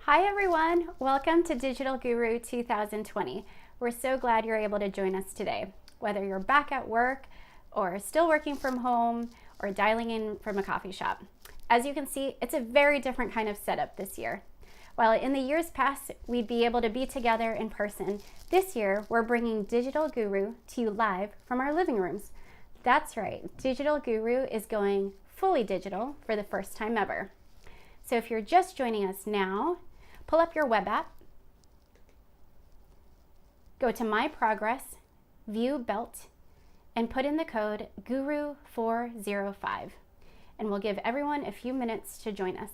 Hi everyone, welcome to Digital Guru 2020. We're so glad you're able to join us today. Whether you're back at work or still working from home or dialing in from a coffee shop. As you can see, it's a very different kind of setup this year. While in the years past, we'd be able to be together in person, this year we're bringing Digital Guru to you live from our living rooms. That's right, Digital Guru is going fully digital for the first time ever. So if you're just joining us now, pull up your web app, go to My Progress, View Belt, and put in the code GURU405. And we'll give everyone a few minutes to join us.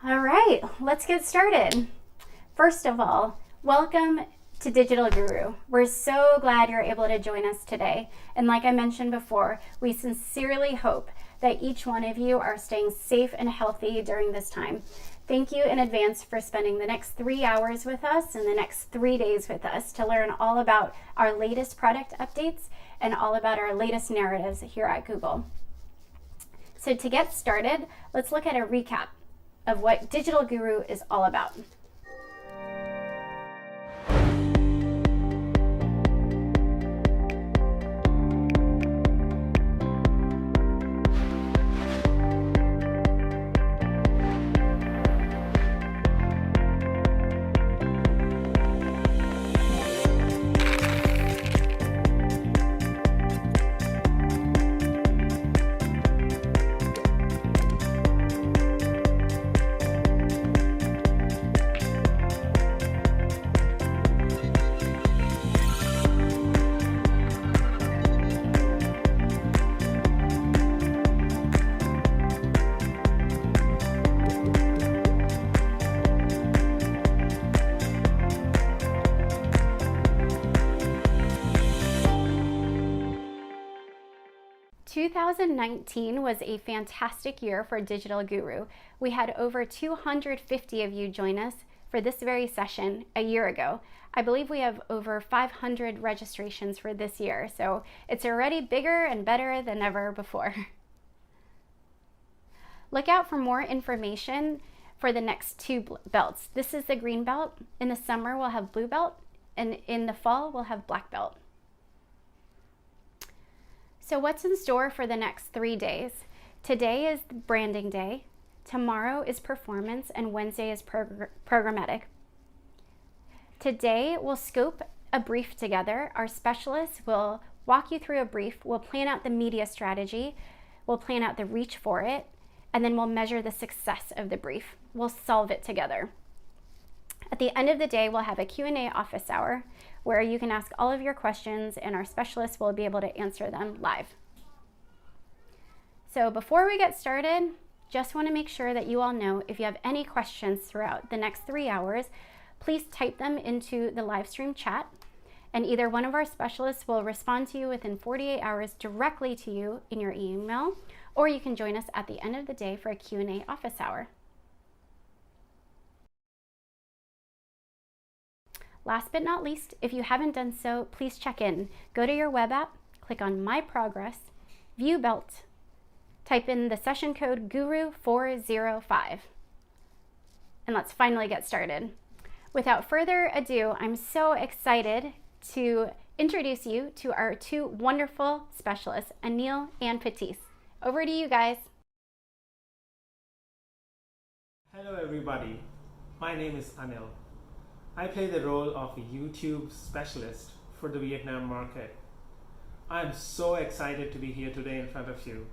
All right, let's get started. First of all, welcome to Digital Guru. We're so glad you're able to join us today. And like I mentioned before, we sincerely hope that each one of you are staying safe and healthy during this time. Thank you in advance for spending the next 3 hours with us and the next 3 days with us to learn all about our latest product updates and all about our latest narratives here at Google. So to get started, let's look at a recap of what Digital Guru is all about. Two 2019 was a fantastic year for Digital Guru. We had over 250 of you join us for this very session a year ago. I believe we have over 500 registrations for this year, so it's already bigger and better than ever before. Look out for more information for the next two belts. This is the green belt. In the summer, we'll have blue belt, and in the fall, we'll have black belt. So what's in store for the next 3 days? Today is branding day, tomorrow is performance, and Wednesday is programmatic. Today we'll scope a brief together. Our specialists will walk you through a brief, we'll plan out the media strategy, we'll plan out the reach for it, and then we'll measure the success of the brief. We'll solve it together. At the end of the day, we'll have a Q&A office hour where you can ask all of your questions and our specialists will be able to answer them live. So before we get started, just want to make sure that you all know if you have any questions throughout the next 3 hours, please type them into the live stream chat and either one of our specialists will respond to you within 48 hours directly to you in your email, or you can join us at the end of the day for a Q&A office hour. Last but not least, if you haven't done so, please check in. Go to your web app, click on My Progress, View Belt, type in the session code GURU405, and let's finally get started. Without further ado, I'm so excited to introduce you to our two wonderful specialists, Anil and Patis. Over to you guys. Hello everybody, my name is Anil. I play the role of a YouTube specialist for the Vietnam market. I'm so excited to be here today in front of you.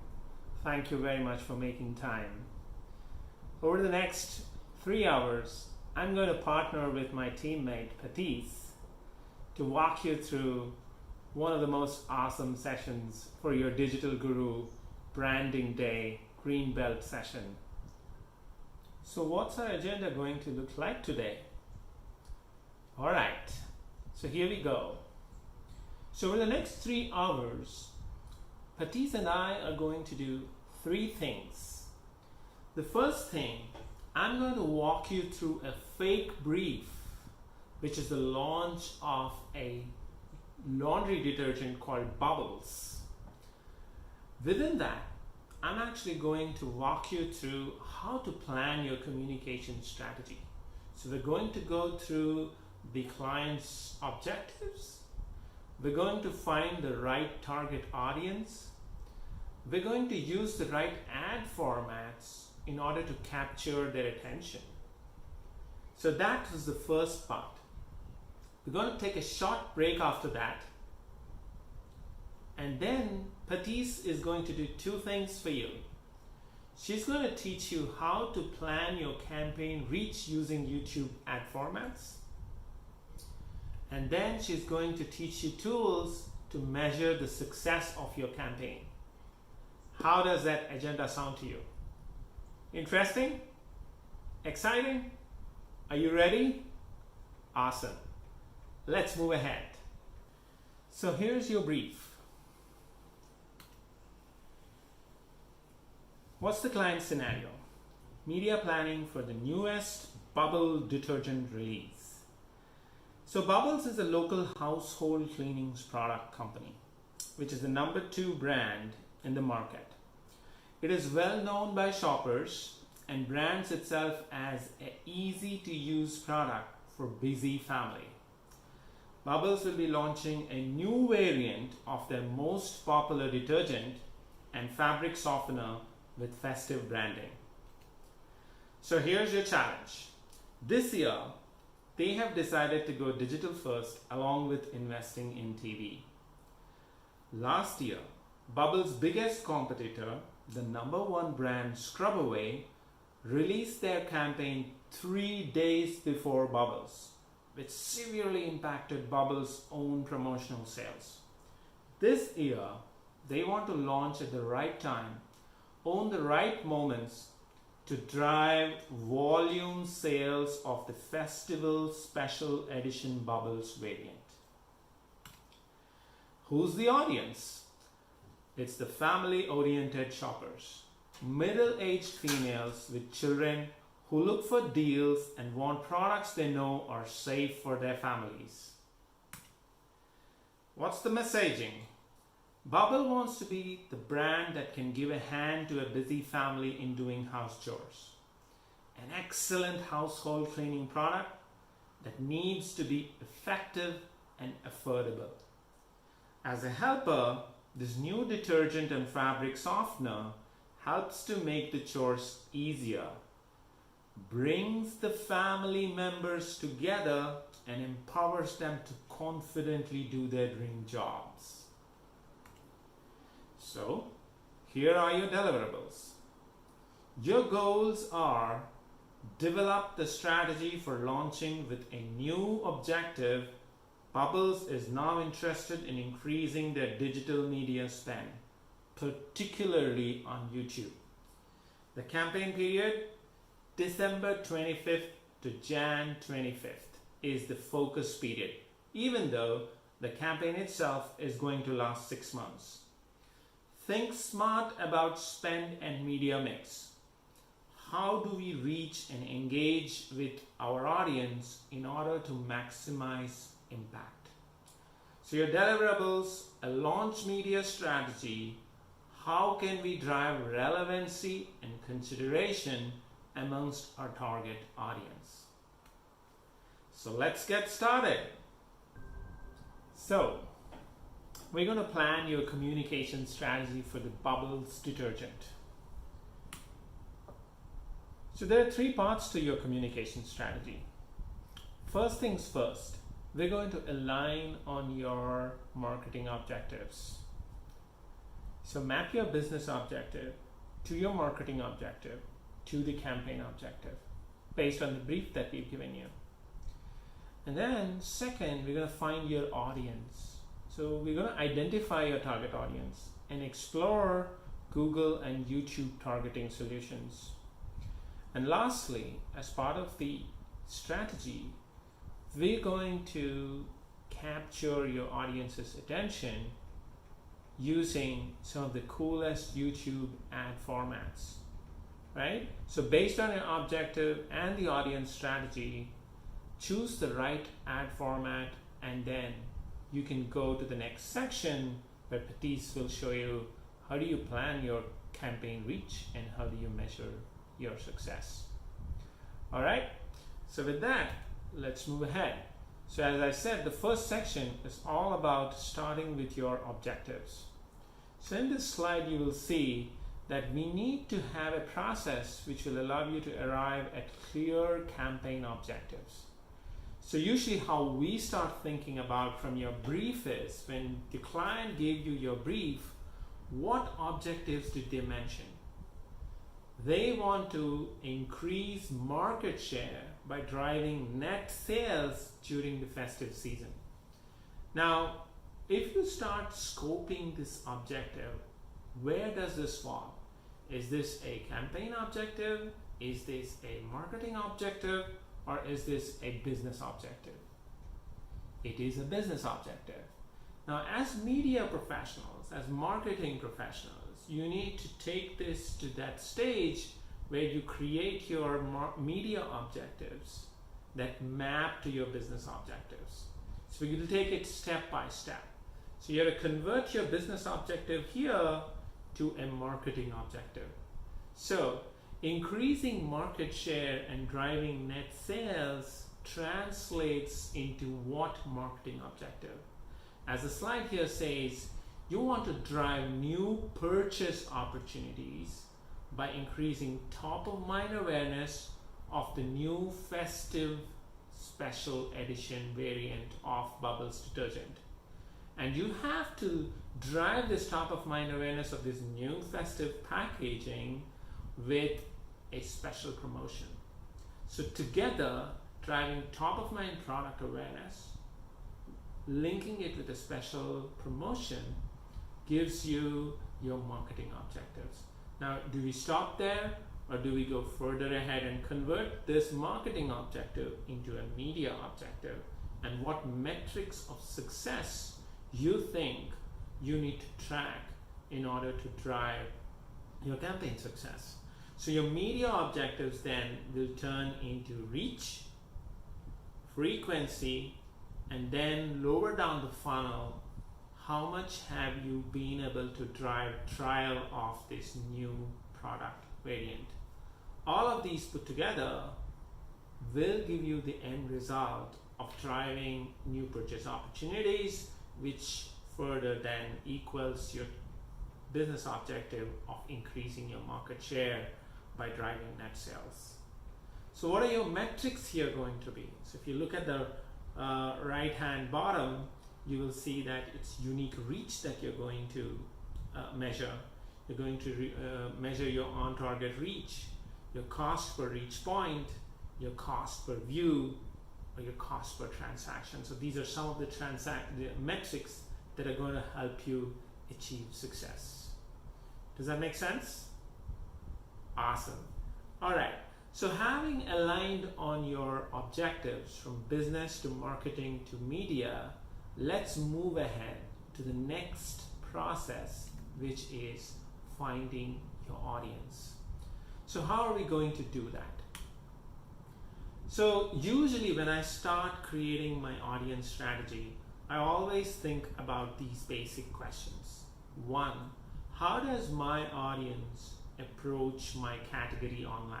Thank you very much for making time. Over the next 3 hours, I'm going to partner with my teammate Patis to walk you through one of the most awesome sessions for your Digital Guru Branding Day Green Belt session. So what's our agenda going to look like today? All right, so here we go. So over the next 3 hours, Patis and I are going to do 3 things. The first thing, I'm going to walk you through a fake brief, which is the launch of a laundry detergent called Bubbles. Within that, I'm actually going to walk you through how to plan your communication strategy. So we're going to go through the client's objectives. We're going to find the right target audience. We're going to use the right ad formats in order to capture their attention. So that is the first part. We're going to take a short break after that. And then Patis is going to do 2 things for you. She's going to teach you how to plan your campaign reach using YouTube ad formats. And then she's going to teach you tools to measure the success of your campaign. How does that agenda sound to you? Interesting? Exciting? Are you ready? Awesome. Let's move ahead. So here's your brief. What's the client scenario? Media planning for the newest Bubble detergent release. So Bubbles is a local household cleanings product company, which is the number 2 brand in the market. It is well known by shoppers and brands itself as an easy to use product for busy family. Bubbles will be launching a new variant of their most popular detergent and fabric softener with festive branding. So here's your challenge. This year, they have decided to go digital first along with investing in TV. Last year, Bubbles' biggest competitor, the number 1 brand Scrubaway, released their campaign 3 days before Bubbles, which severely impacted Bubbles' own promotional sales. This year, they want to launch at the right time, own the right moments to drive volume sales of the festival special edition Bubbles variant. Who's the audience? It's the family-oriented shoppers, middle-aged females with children who look for deals and want products they know are safe for their families. What's the messaging? Bubble wants to be the brand that can give a hand to a busy family in doing house chores. An excellent household cleaning product that needs to be effective and affordable. As a helper, this new detergent and fabric softener helps to make the chores easier, brings the family members together, and empowers them to confidently do their dream jobs. So, here are your deliverables. Your goals are: develop the strategy for launching with a new objective. Bubbles is now interested in increasing their digital media spend, particularly on YouTube. The campaign period, December 25th to Jan 25th, is the focus period, even though the campaign itself is going to last 6 months. Think smart about spend and media mix. How do we reach and engage with our audience in order to maximize impact? So your deliverables, a launch media strategy, how can we drive relevancy and consideration amongst our target audience? So let's get started. So we're going to plan your communication strategy for the Bubbles detergent. So there are 3 parts to your communication strategy. First things first, we're going to align on your marketing objectives. So map your business objective to your marketing objective to the campaign objective based on the brief that we've given you. And then second, we're going to find your audience. So we're going to identify your target audience and explore Google and YouTube targeting solutions. And lastly, as part of the strategy, we're going to capture your audience's attention using some of the coolest YouTube ad formats, right? So based on your objective and the audience strategy, choose the right ad format, and then you can go to the next section where Patis will show you how do you plan your campaign reach and how do you measure your success. All right, so with that, let's move ahead. So as I said, the first section is all about starting with your objectives. So in this slide, you will see that we need to have a process which will allow you to arrive at clear campaign objectives. So usually how we start thinking about from your brief is, when the client gave you your brief, what objectives did they mention? They want to increase market share by driving net sales during the festive season. Now, if you start scoping this objective, where does this fall? Is this a campaign objective? Is this a marketing objective? Or is this a business objective? It is a business objective. Now, as media professionals, as marketing professionals, You need to take this to that stage where you create your media objectives that map to your business objectives. So we're going to take it step by step. So you have to convert your business objective here to a marketing objective. So increasing market share and driving net sales translates into what marketing objective? As the slide here says, you want to drive new purchase opportunities by increasing top of mind awareness of the new festive special edition variant of Bubbles detergent. And you have to drive this top of mind awareness of this new festive packaging with a special promotion. So together, driving top of mind product awareness, linking it with a special promotion gives you your marketing objectives. Now, do we stop there, or do we go further ahead and convert this marketing objective into a media objective? And what metrics of success you think you need to track in order to drive your campaign success? So your media objectives then will turn into reach, frequency, and then lower down the funnel, how much have you been able to drive trial of this new product variant? All of these put together will give you the end result of driving new purchase opportunities, which further then equals your business objective of increasing your market share by driving net sales. So what are your metrics here going to be? So if you look at the right hand bottom, you will see that it's unique reach that you're going to measure. You're going to measure your on target reach, your cost per reach point, your cost per view, or your cost per transaction. So these are some of the metrics that are going to help you achieve success. Does that make sense? Awesome. All right. So having aligned on your objectives from business to marketing to media, let's move ahead to the next process, which is finding your audience. So how are we going to do that? So usually when I start creating my audience strategy, I always think about these basic questions. One, how does my audience approach my category online?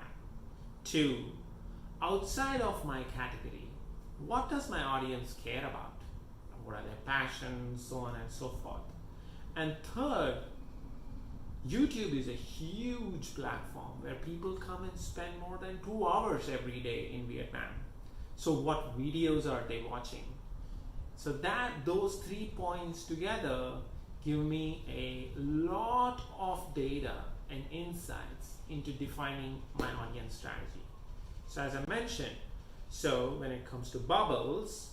Two, outside of my category, what does my audience care about? What are their passions, so on and so forth. And third, YouTube is a huge platform where people come and spend more than 2 hours every day in Vietnam. So what videos are they watching? So those 3 points together give me a lot of data and insights into defining my audience strategy. So as I mentioned, so when it comes to Bubbles,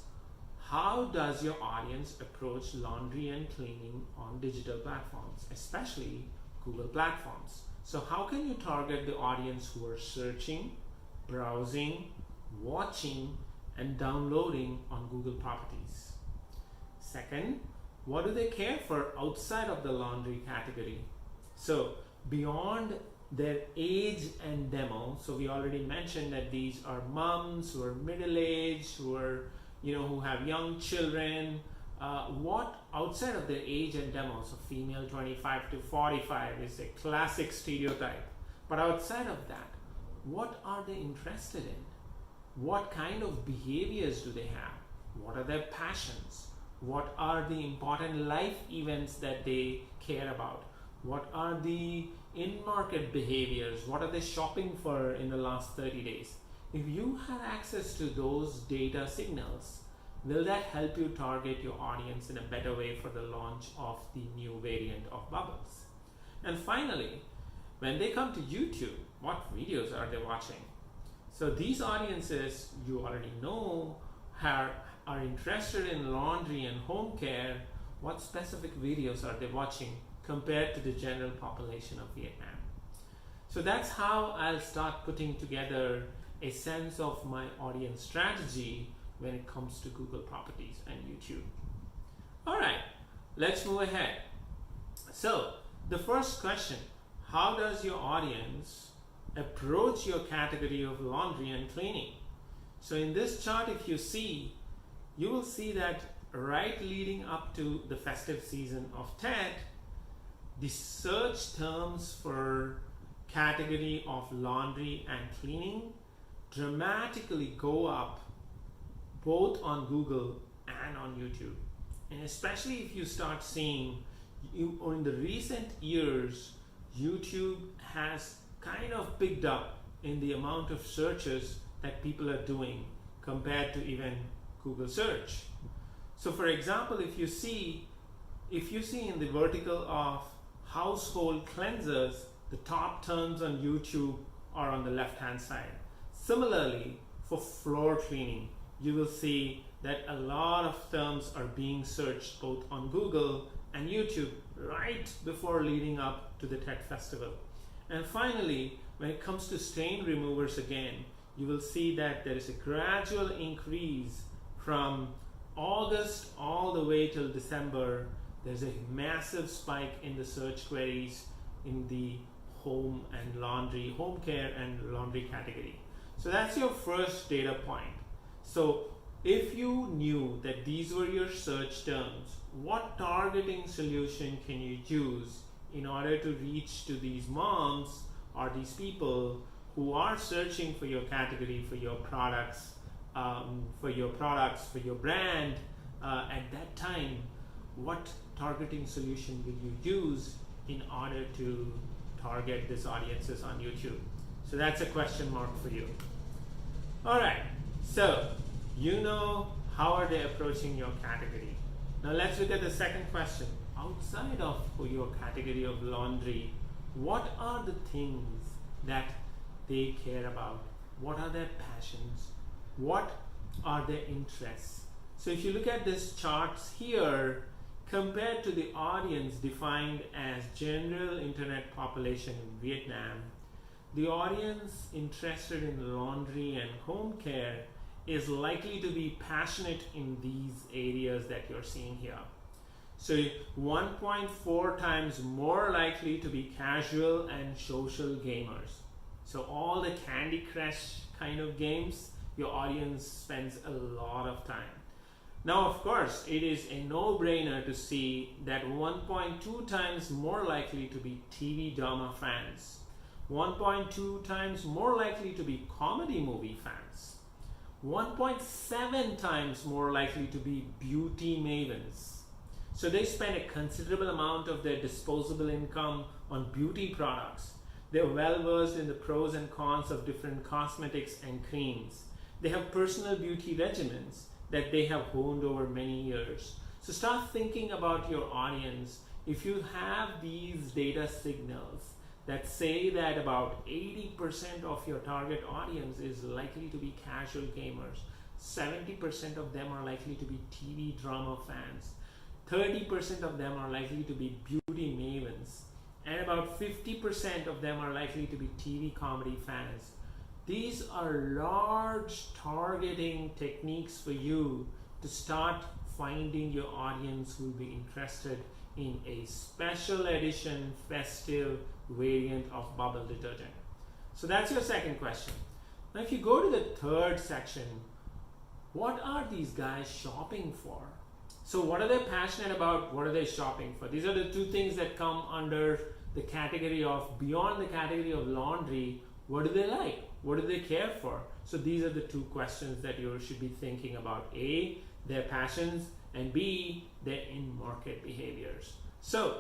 how does your audience approach laundry and cleaning on digital platforms, especially Google platforms? So how can you target the audience who are searching, browsing, watching, and downloading on Google properties? Second, what do they care for outside of the laundry category? So beyond their age and demo, so we already mentioned that these are moms who are middle-aged, who have young children. What outside of their age and demo, so female 25 to 45 is a classic stereotype. But outside of that, what are they interested in? What kind of behaviors do they have? What are their passions? What are the important life events that they care about? What are the in-market behaviors? What are they shopping for in the last 30 days? If you have access to those data signals, will that help you target your audience in a better way for the launch of the new variant of Bubbles? And finally, when they come to YouTube, what videos are they watching? So these audiences you already know are interested in laundry and home care. What specific videos are they watching compared to the general population of Vietnam? So that's how I'll start putting together a sense of my audience strategy when it comes to Google properties and YouTube. All right, let's move ahead. So the first question, how does your audience approach your category of laundry and cleaning? So in this chart, if you see, you will see that right leading up to the festive season of Tet, the search terms for category of laundry and cleaning dramatically go up both on Google and on YouTube. And especially if you start seeing in the recent years, YouTube has kind of picked up in the amount of searches that people are doing compared to even Google search. So for example, if you see in the vertical of household cleansers, the top terms on YouTube are on the left hand side. Similarly, for floor cleaning, you will see that a lot of terms are being searched both on Google and YouTube right before leading up to the Tet Festival. And finally, when it comes to stain removers again, you will see that there is a gradual increase from August all the way till December. There's a massive spike in the search queries in the home care and laundry category. So that's your first data point. So if you knew that these were your search terms, what targeting solution can you use in order to reach to these moms or these people who are searching for your category, for your products, for your brand at that time? What targeting solution will you use in order to target these audiences on YouTube? So that's a question mark for you. All right, so you know how are they approaching your category. Now let's look at the second question. Outside of your category of laundry, what are the things that they care about? What are their passions? What are their interests? So if you look at these charts here, compared to the audience defined as general internet population in Vietnam, the audience interested in laundry and home care is likely to be passionate in these areas that you're seeing here. So 1.4 times more likely to be casual and social gamers. So all the Candy Crush kind of games, your audience spends a lot of time. Now, of course, it is a no-brainer to see that 1.2 times more likely to be TV drama fans, 1.2 times more likely to be comedy movie fans, 1.7 times more likely to be beauty mavens. So they spend a considerable amount of their disposable income on beauty products. They're well versed in the pros and cons of different cosmetics and creams. They have personal beauty regimens that they have honed over many years. So start thinking about your audience. If you have these data signals that say that about 80% of your target audience is likely to be casual gamers, 70% of them are likely to be TV drama fans, 30% of them are likely to be beauty mavens, and about 50% of them are likely to be TV comedy fans. These are large targeting techniques for you to start finding your audience who will be interested in a special edition festive variant of bubble detergent. So that's your second question. Now if you go to the third section, what are these guys shopping for? So what are they passionate about? What are they shopping for? These are the two things that come under the category of, beyond the category of laundry. What do they like? What do they care for? So these are the two questions that you should be thinking about. A, their passions, and B, their in-market behaviors. So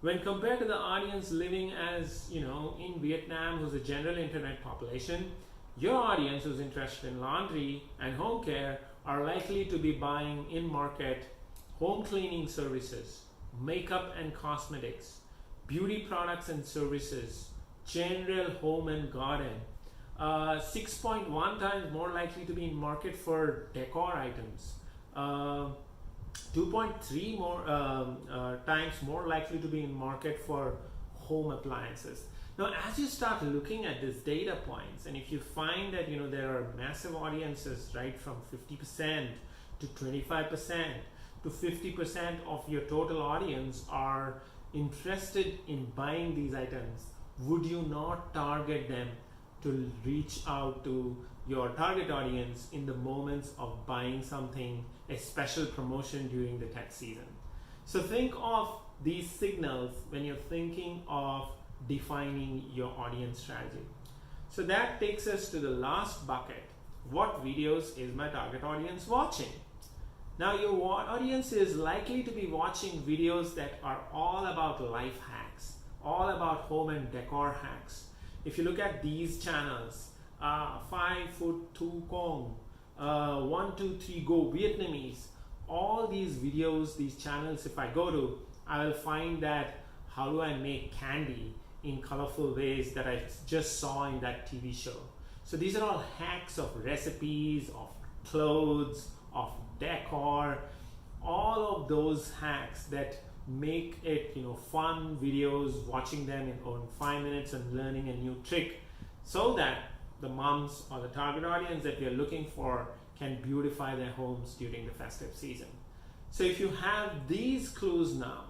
when compared to the audience living as, in Vietnam, who's a general internet population, your audience who's interested in laundry and home care are likely to be buying in-market home cleaning services, makeup and cosmetics, beauty products and services, general home and garden, 6.1 times more likely to be in market for decor items, 2.3 more times more likely to be in market for home appliances. Now, as you start looking at these data points, and if you find that there are massive audiences, right, from 50% to 25% to 50% of your total audience are interested in buying these items, would you not target them to reach out to your target audience in the moments of buying something, a special promotion during the tech season? So think of these signals when you're thinking of defining your audience strategy. So that takes us to the last bucket. What videos is my target audience watching? Now your audience is likely to be watching videos that are all about life hacks, all about home and decor hacks. If you look at these channels, 5 Foot Tu Kong, 1 2 3 Go Vietnamese, all these videos, these channels, if I go to, I will find that how do I make candy in colorful ways that I just saw in that TV show. So these are all hacks of recipes, of clothes, of decor, all of those hacks that make it fun videos, watching them in 5 minutes and learning a new trick, so that the moms or the target audience that we are looking for can beautify their homes during the festive season. So if you have these clues now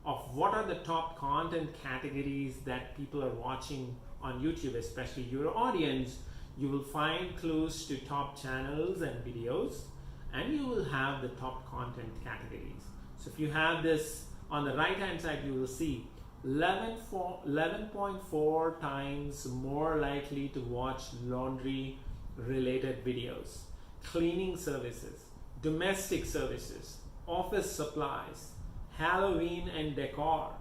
of what are the top content categories that people are watching on YouTube, especially your audience, you will find clues to top channels and videos, and you will have the top content categories. So if you have this on the right hand side, you will see 11.4 times more likely to watch laundry related videos, cleaning services, domestic services, office supplies, Halloween and decor,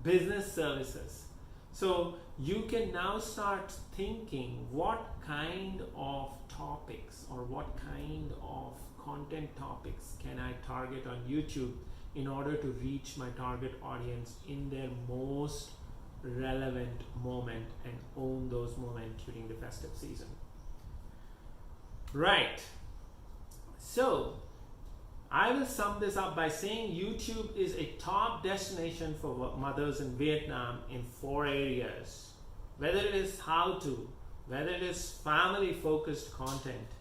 business services. So you can now start thinking what kind of topics or what kind of content topics can I target on YouTube in order to reach my target audience in their most relevant moment and own those moments during the festive season. Right. So I will sum this up by saying YouTube is a top destination for mothers in Vietnam in 4 areas. Whether it is how-to, whether it is family-focused content,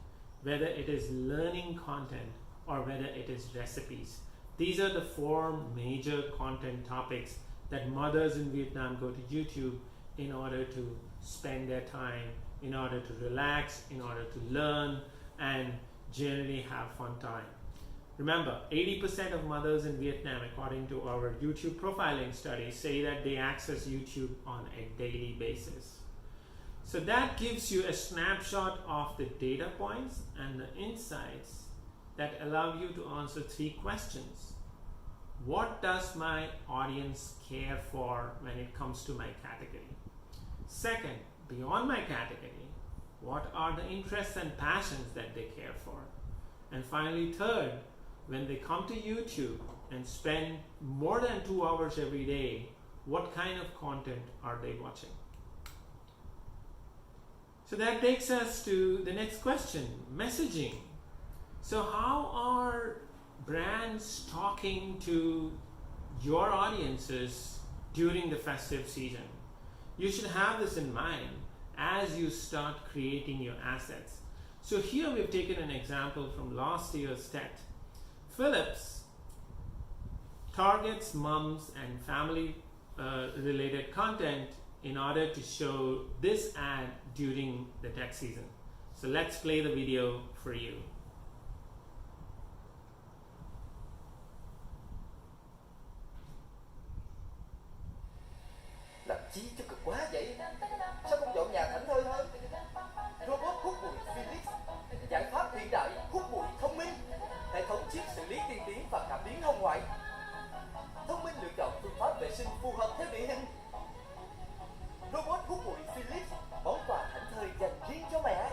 whether it is learning content, or whether it is recipes. These are the 4 major content topics that mothers in Vietnam go to YouTube in order to spend their time, in order to relax, in order to learn, and generally have fun time. Remember, 80% of mothers in Vietnam, according to our YouTube profiling study, say that they access YouTube on a daily basis. So that gives you a snapshot of the data points and the insights that allow you to answer 3 questions. What does my audience care for when it comes to my category? Second, beyond my category, what are the interests and passions that they care for? And finally, third, when they come to YouTube and spend more than 2 hours every day, what kind of content are they watching? So that takes us to the next question, messaging. So how are brands talking to your audiences during the festive season? You should have this in mind as you start creating your assets. So here we've taken an example from last year's TED. Philips targets moms and family related content in order to show this ad during the tech season. So let's play the video for you. Làm chi cho cực quá vậy? Sao không dọn nhà thảnh thơi hơn? Robot hút bụi Philips, giải pháp hiện đại hút bụi thông minh, hệ thống chip xử lý tiên tiến và cảm biến hồng ngoại. Thông minh lựa chọn phương pháp vệ sinh phù hợp theo địa hình. Robot hút bụi Philips, món quà thảnh thơi dành riêng cho mẹ.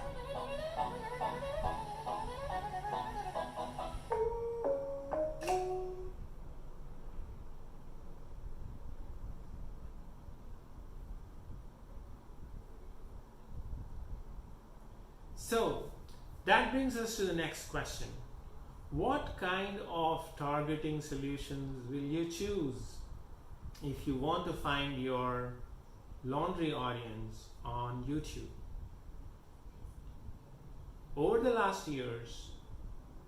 So that brings us to the next question. What kind of targeting solutions will you choose if you want to find your laundry audience on YouTube? Over the last years,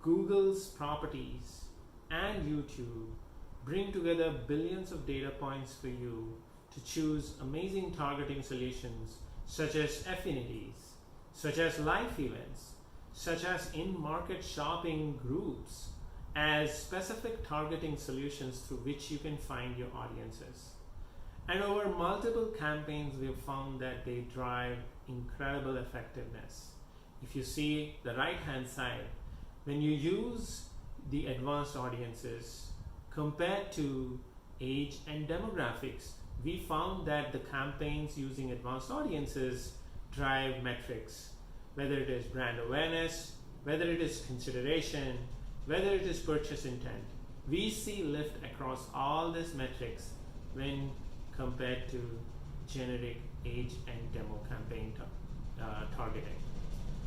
Google's properties and YouTube bring together billions of data points for you to choose amazing targeting solutions such as affinities, such as live events, such as in-market shopping groups, as specific targeting solutions through which you can find your audiences. And over multiple campaigns, we have found that they drive incredible effectiveness. If you see the right-hand side, when you use the advanced audiences compared to age and demographics, we found that the campaigns using advanced audiences drive metrics, whether it is brand awareness, whether it is consideration, whether it is purchase intent. We see lift across all these metrics when compared to generic age and demo campaign targeting.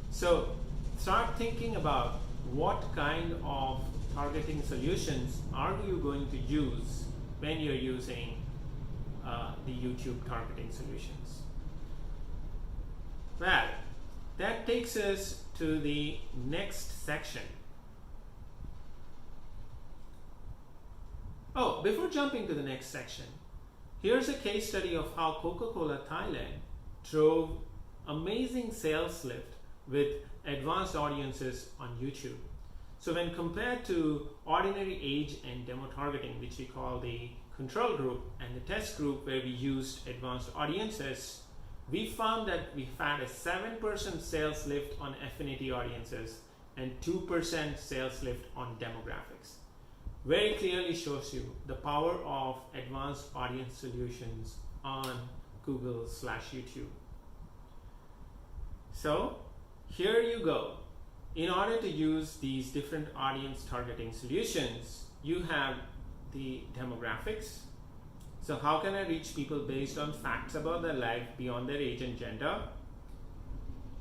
So start thinking about what kind of targeting solutions are you going to use when you're using the YouTube targeting solutions. Well, that takes us to the next section. Oh, before jumping to the next section, here's a case study of how Coca-Cola Thailand drove amazing sales lift with advanced audiences on YouTube. So when compared to ordinary age and demo targeting, which we call the control group, and the test group where we used advanced audiences, we found that we had a 7% sales lift on affinity audiences and 2% sales lift on demographics. Very clearly shows you the power of advanced audience solutions on Google/YouTube. So here you go. In order to use these different audience targeting solutions, you have the demographics. So how can I reach people based on facts about their life beyond their age and gender?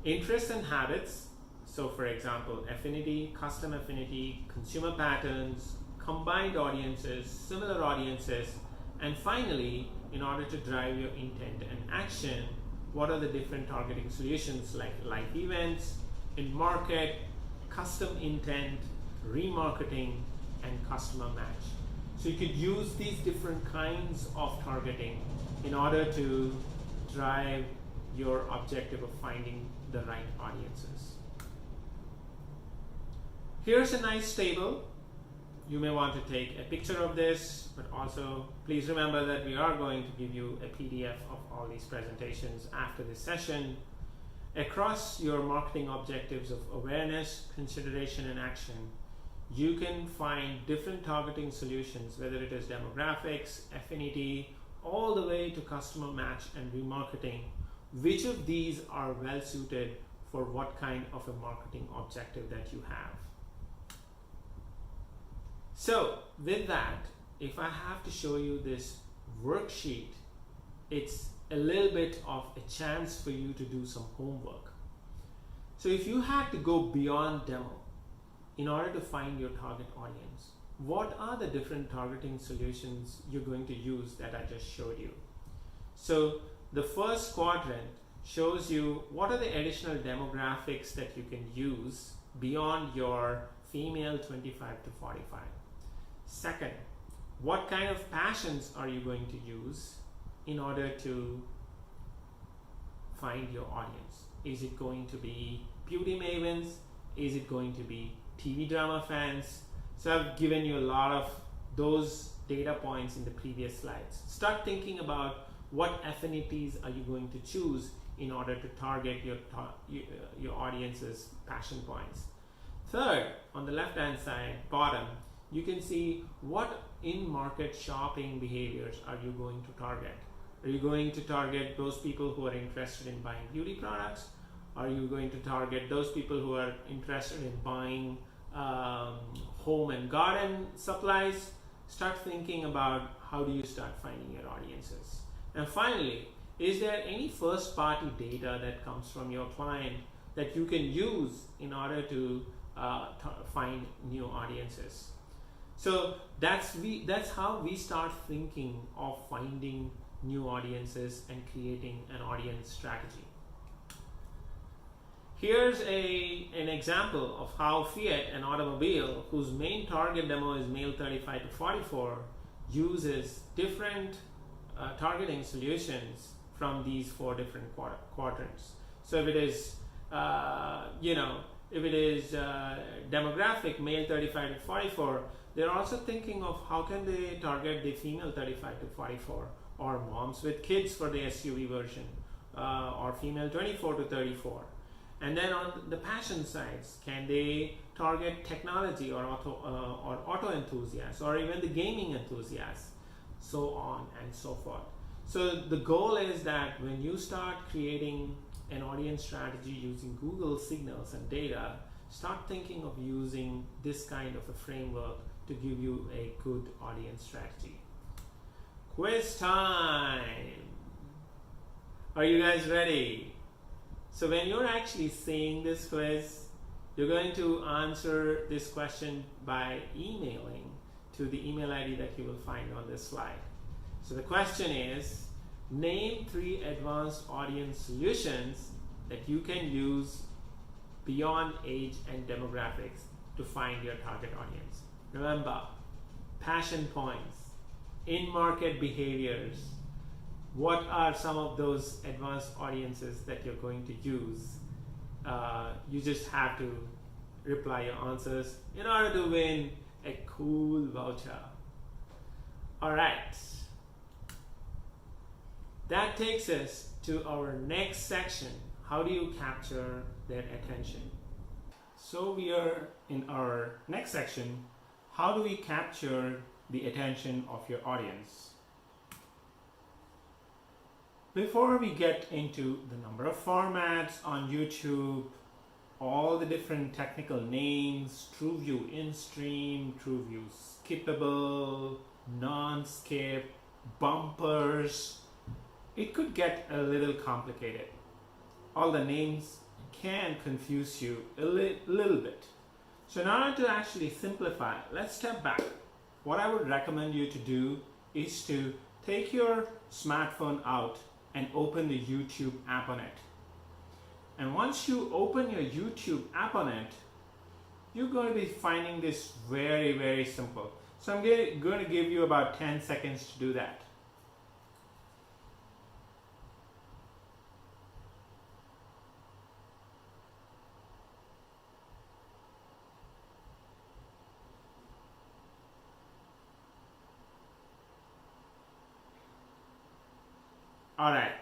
Interests and habits. So for example, affinity, custom affinity, consumer patterns, combined audiences, similar audiences, and finally, in order to drive your intent and action, what are the different targeting solutions like live events, in-market, custom intent, remarketing, and customer match. So you could use these different kinds of targeting in order to drive your objective of finding the right audiences. Here's a nice table. You may want to take a picture of this, but also please remember that we are going to give you a PDF of all these presentations after this session. Across your marketing objectives of awareness, consideration, and action, you can find different targeting solutions, whether it is demographics, affinity, all the way to customer match and remarketing. Which of these are well suited for what kind of a marketing objective that you have? So with that, if I have to show you this worksheet, it's a little bit of a chance for you to do some homework. So if you had to go beyond demo in order to find your target audience, what are the different targeting solutions you're going to use that I just showed you? So the first quadrant shows you what are the additional demographics that you can use beyond your female 25 to 45. Second, what kind of passions are you going to use in order to find your audience? Is it going to be beauty mavens? Is it going to be TV drama fans? So I've given you a lot of those data points in the previous slides. Start thinking about what affinities are you going to choose in order to target your audience's passion points. Third, on the left hand side, bottom, you can see what in-market shopping behaviors are you going to target. Are you going to target those people who are interested in buying beauty products? Are you going to target those people who are interested in buying home and garden supplies? Start thinking about how do you start finding your audiences. And finally, is there any first-party data that comes from your client that you can use in order to find new audiences? So that's how we start thinking of finding new audiences and creating an audience strategy. Here's an example of how Fiat, an automobile whose main target demo is male 35 to 44, uses different targeting solutions from these 4 different quadrants. So if it is, if it is demographic, male 35 to 44, they're also thinking of how can they target the female 35 to 44, or moms with kids for the SUV version, or female 24 to 34. And then on the passion sides, can they target technology or auto enthusiasts, or even the gaming enthusiasts, so on and so forth. So the goal is that when you start creating an audience strategy using Google signals and data, start thinking of using this kind of a framework to give you a good audience strategy. Quiz time! Are you guys ready? So when you're actually seeing this quiz, you're going to answer this question by emailing to the email ID that you will find on this slide. So the question is, name 3 advanced audience solutions that you can use beyond age and demographics to find your target audience. Remember, passion points, in-market behaviors. What are some of those advanced audiences that you're going to use? You just have to reply your answers in order to win a cool voucher. Alright, that takes us to our next section. How do you capture their attention? So we are in our next section. How do we capture the attention of your audience? Before we get into the number of formats on YouTube, all the different technical names, TrueView in-stream, TrueView skippable, non-skip, bumpers, it could get a little complicated. All the names can confuse you a little bit. So in order to actually simplify, let's step back. What I would recommend you to do is to take your smartphone out and open the YouTube app on it. And once you open your YouTube app on it, you're going to be finding this very, very simple. So I'm going to give you about 10 seconds to do that. Alright,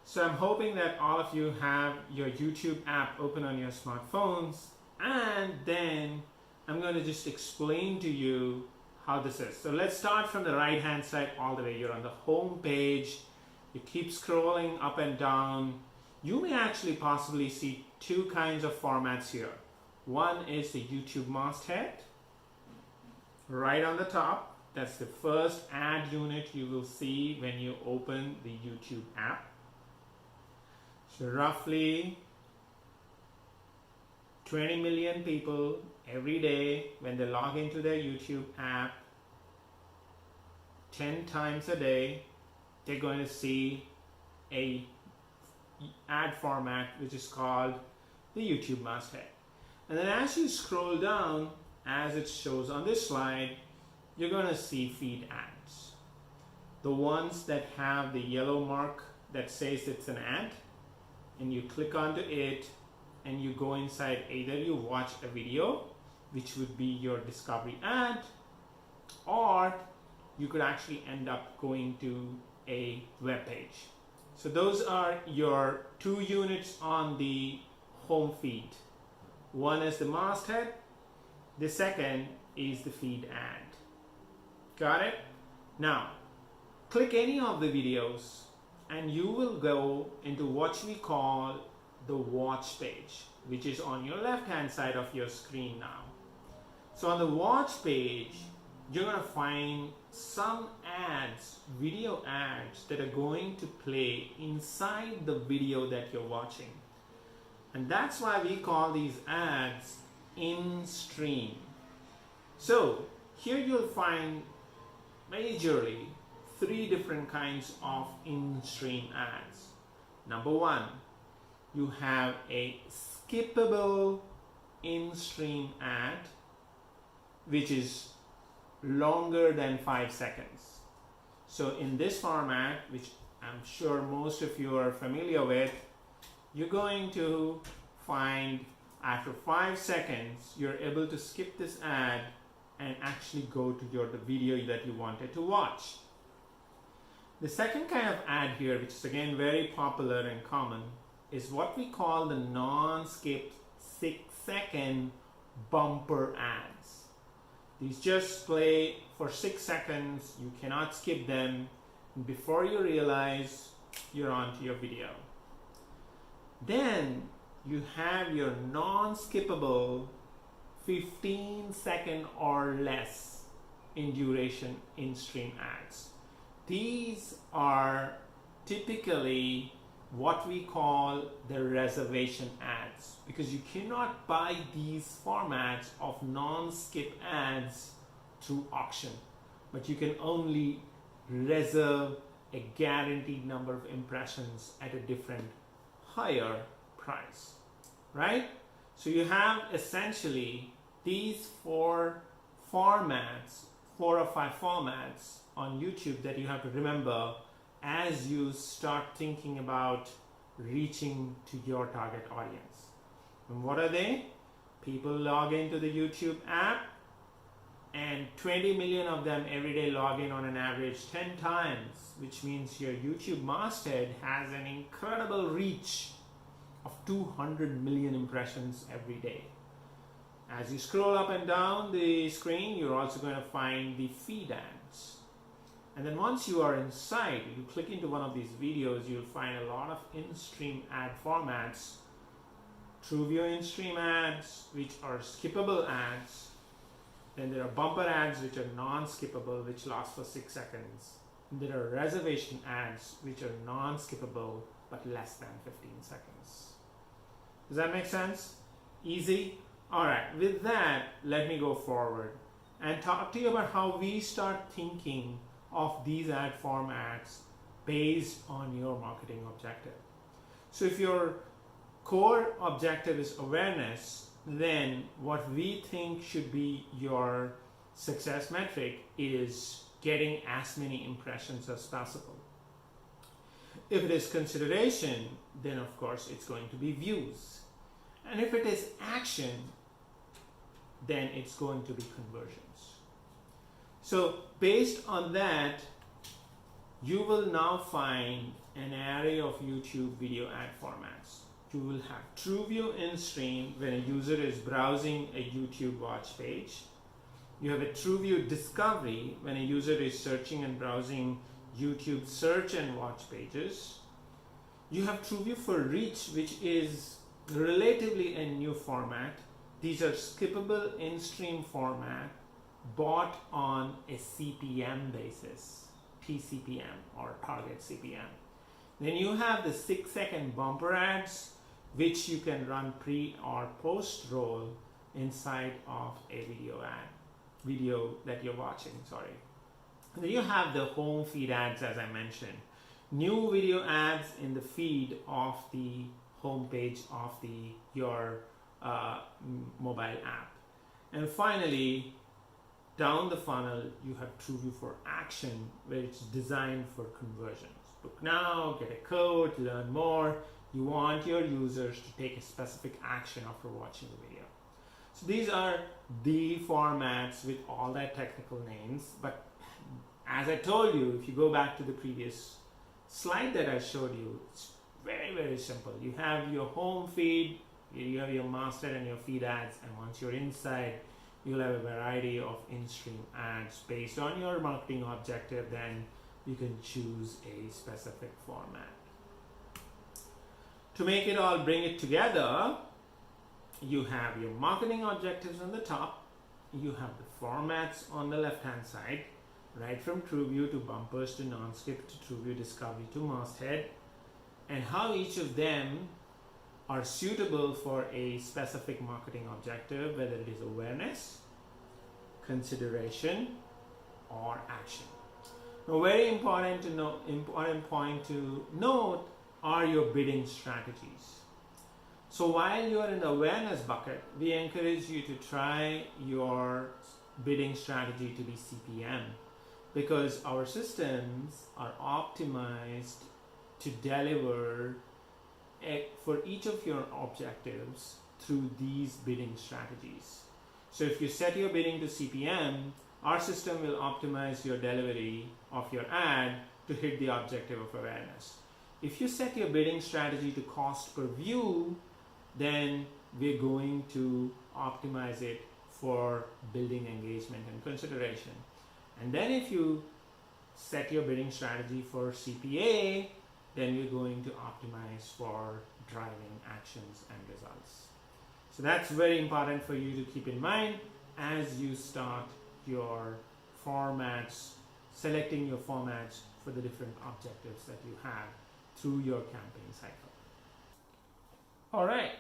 so I'm hoping that all of you have your YouTube app open on your smartphones, and then I'm going to just explain to you how this is. So let's start from the right hand side all the way. You're on the home page, you keep scrolling up and down. You may actually possibly see 2 kinds of formats here. One is the YouTube masthead, right on the top. That's the first ad unit you will see when you open the YouTube app. So roughly 20 million people every day, when they log into their YouTube app 10 times a day, they're going to see a ad format which is called the YouTube masthead. And then as you scroll down, as it shows on this slide, you're going to see feed ads. The ones that have the yellow mark that says it's an ad, and you click onto it and you go inside. Either you watch a video, which would be your discovery ad, or you could actually end up going to a web page. So those are your 2 units on the home feed. One is the masthead, the second is the feed ad. Got it? Now, click any of the videos and you will go into what we call the watch page, which is on your left hand side of your screen now. So on the watch page, you're going to find some ads, video ads that are going to play inside the video that you're watching. And that's why we call these ads in-stream. So here you'll find majorly 3 different kinds of in-stream ads. Number 1, you have a skippable in-stream ad, which is longer than 5 seconds. So in this format, which I'm sure most of you are familiar with, you're going to find after 5 seconds, you're able to skip this ad and actually go to the video that you wanted to watch. The second kind of ad here, which is again very popular and common, is what we call the non-skip 6-second bumper ads. These just play for 6 seconds, you cannot skip them, and before you realize you're onto your video. Then you have your non-skippable 15-second or less in duration in-stream ads. These are typically what we call the reservation ads, because you cannot buy these formats of non-skip ads through auction, but you can only reserve a guaranteed number of impressions at a different higher price, right? So you have essentially these 4 or 5 formats on YouTube that you have to remember as you start thinking about reaching to your target audience. And what are they? People log into the YouTube app, and 20 million of them every day log in on an average 10 times, which means your YouTube masthead has an incredible reach of 200 million impressions every day. As you scroll up and down the screen, you're also going to find the feed ads. And then once you are inside, you click into one of these videos, you'll find a lot of in-stream ad formats. TrueView in-stream ads, which are skippable ads. Then there are bumper ads, which are non-skippable, which last for 6 seconds. And there are reservation ads, which are non-skippable, but less than 15 seconds. Does that make sense? Easy? Alright, with that, let me go forward and talk to you about how we start thinking of these ad formats based on your marketing objective. So if your core objective is awareness, then what we think should be your success metric is getting as many impressions as possible. If it is consideration, then of course it's going to be views. And if it is action, then it's going to be conversions. So based on that, you will now find an array of YouTube video ad formats. You will have TrueView in-stream when a user is browsing a YouTube watch page. You have a TrueView discovery when a user is searching and browsing YouTube search and watch pages. You have TrueView for reach, which is relatively a new format. These are skippable in-stream format bought on a CPM basis, TCPM or target CPM. Then you have the 6-second bumper ads, which you can run pre or post roll inside of a video that you're watching, sorry. And then you have the home feed ads, as I mentioned. New video ads in the feed of the homepage of your mobile app. And finally, down the funnel, you have TrueView for action, where it's designed for conversions. Book now, get a code, learn more. You want your users to take a specific action after watching the video. So these are the formats with all their technical names. But as I told you, if you go back to the previous slide that I showed you, it's very, very simple. You have your home feed, you have your master and your feed ads, and once you're inside, you'll have a variety of in-stream ads based on your marketing objective. Then you can choose a specific format. To make it all, bring it together, you have your marketing objectives on the top, you have the formats on the left hand side, right from TrueView to bumpers to non-skip to TrueView discovery to masthead, and how each of them are suitable for a specific marketing objective, whether it is awareness, consideration, or action. Now, very important point to note are your bidding strategies. So while you are in the awareness bucket, we encourage you to try your bidding strategy to be CPM, because our systems are optimized to deliver for each of your objectives through these bidding strategies. So if you set your bidding to CPM, our system will optimize your delivery of your ad to hit the objective of awareness. If you set your bidding strategy to cost per view, then we're going to optimize it for building engagement and consideration. And then if you set your bidding strategy for CPA, then we're going to optimize for driving actions and results. So that's very important for you to keep in mind as you start your formats, selecting your formats for the different objectives that you have through your campaign cycle. All right,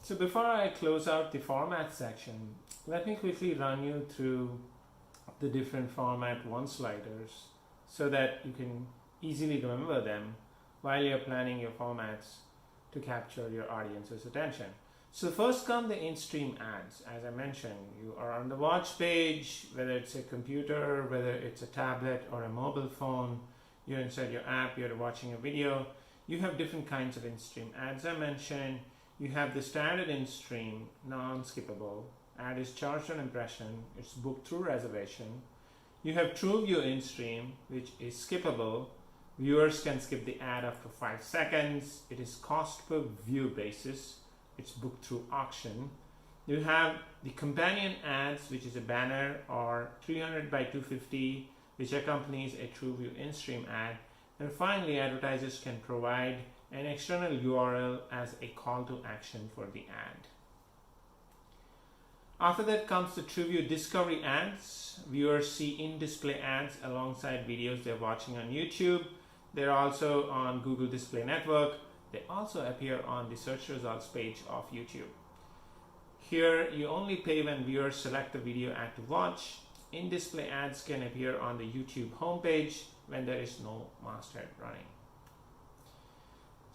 so before I close out the format section, let me quickly run you through the different format one sliders so that you can easily remember them while you're planning your formats to capture your audience's attention. So first come the in-stream ads. As I mentioned, you are on the watch page, whether it's a computer, whether it's a tablet or a mobile phone, you're inside your app, you're watching a video, you have different kinds of in-stream ads. I mentioned you have the standard in-stream, non-skippable. Ad is charged on impression, it's booked through reservation. You have TrueView in-stream, which is skippable. Viewers can skip the ad after 5 seconds. It is cost per view basis. It's booked through auction. You have the companion ads, which is a banner or 300 by 250, which accompanies a TrueView in-stream ad. And finally, advertisers can provide an external URL as a call to action for the ad. After that comes the TrueView discovery ads. Viewers see in-display ads alongside videos they're watching on YouTube. They're also on Google Display Network. They also appear on the search results page of YouTube. Here, you only pay when viewers select the video ad to watch. In-display ads can appear on the YouTube homepage when there is no masthead running.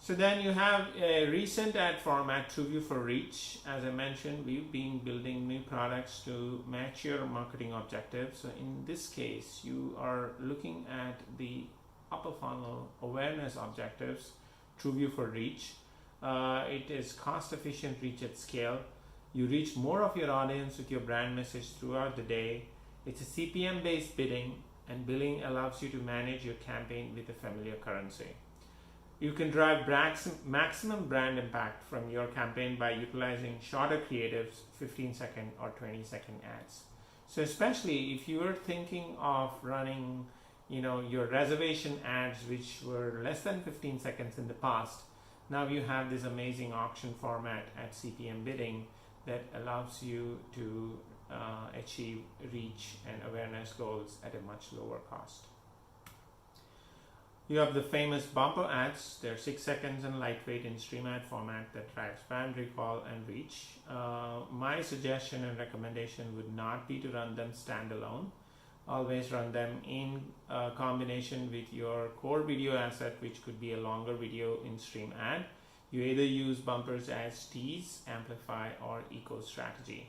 So then you have a recent ad format, TrueView for Reach. As I mentioned, we've been building new products to match your marketing objectives. So in this case, you are looking at the upper funnel awareness objectives, TrueView for Reach. It is cost-efficient reach at scale. You reach more of your audience with your brand message throughout the day. It's a CPM-based bidding, and billing allows you to manage your campaign with a familiar currency. You can drive maximum brand impact from your campaign by utilizing shorter creatives, 15-second or 20-second ads. So especially if you are thinking of running, your reservation ads, which were less than 15 seconds in the past, now you have this amazing auction format at CPM bidding that allows you to achieve reach and awareness goals at a much lower cost. You have the famous bumper ads. They're 6 seconds and lightweight in stream ad format that drives brand recall and reach. My suggestion and recommendation would not be to run them standalone. Always run them in combination with your core video asset, which could be a longer video in stream ad. You either use bumpers as tease, amplify, or eco strategy.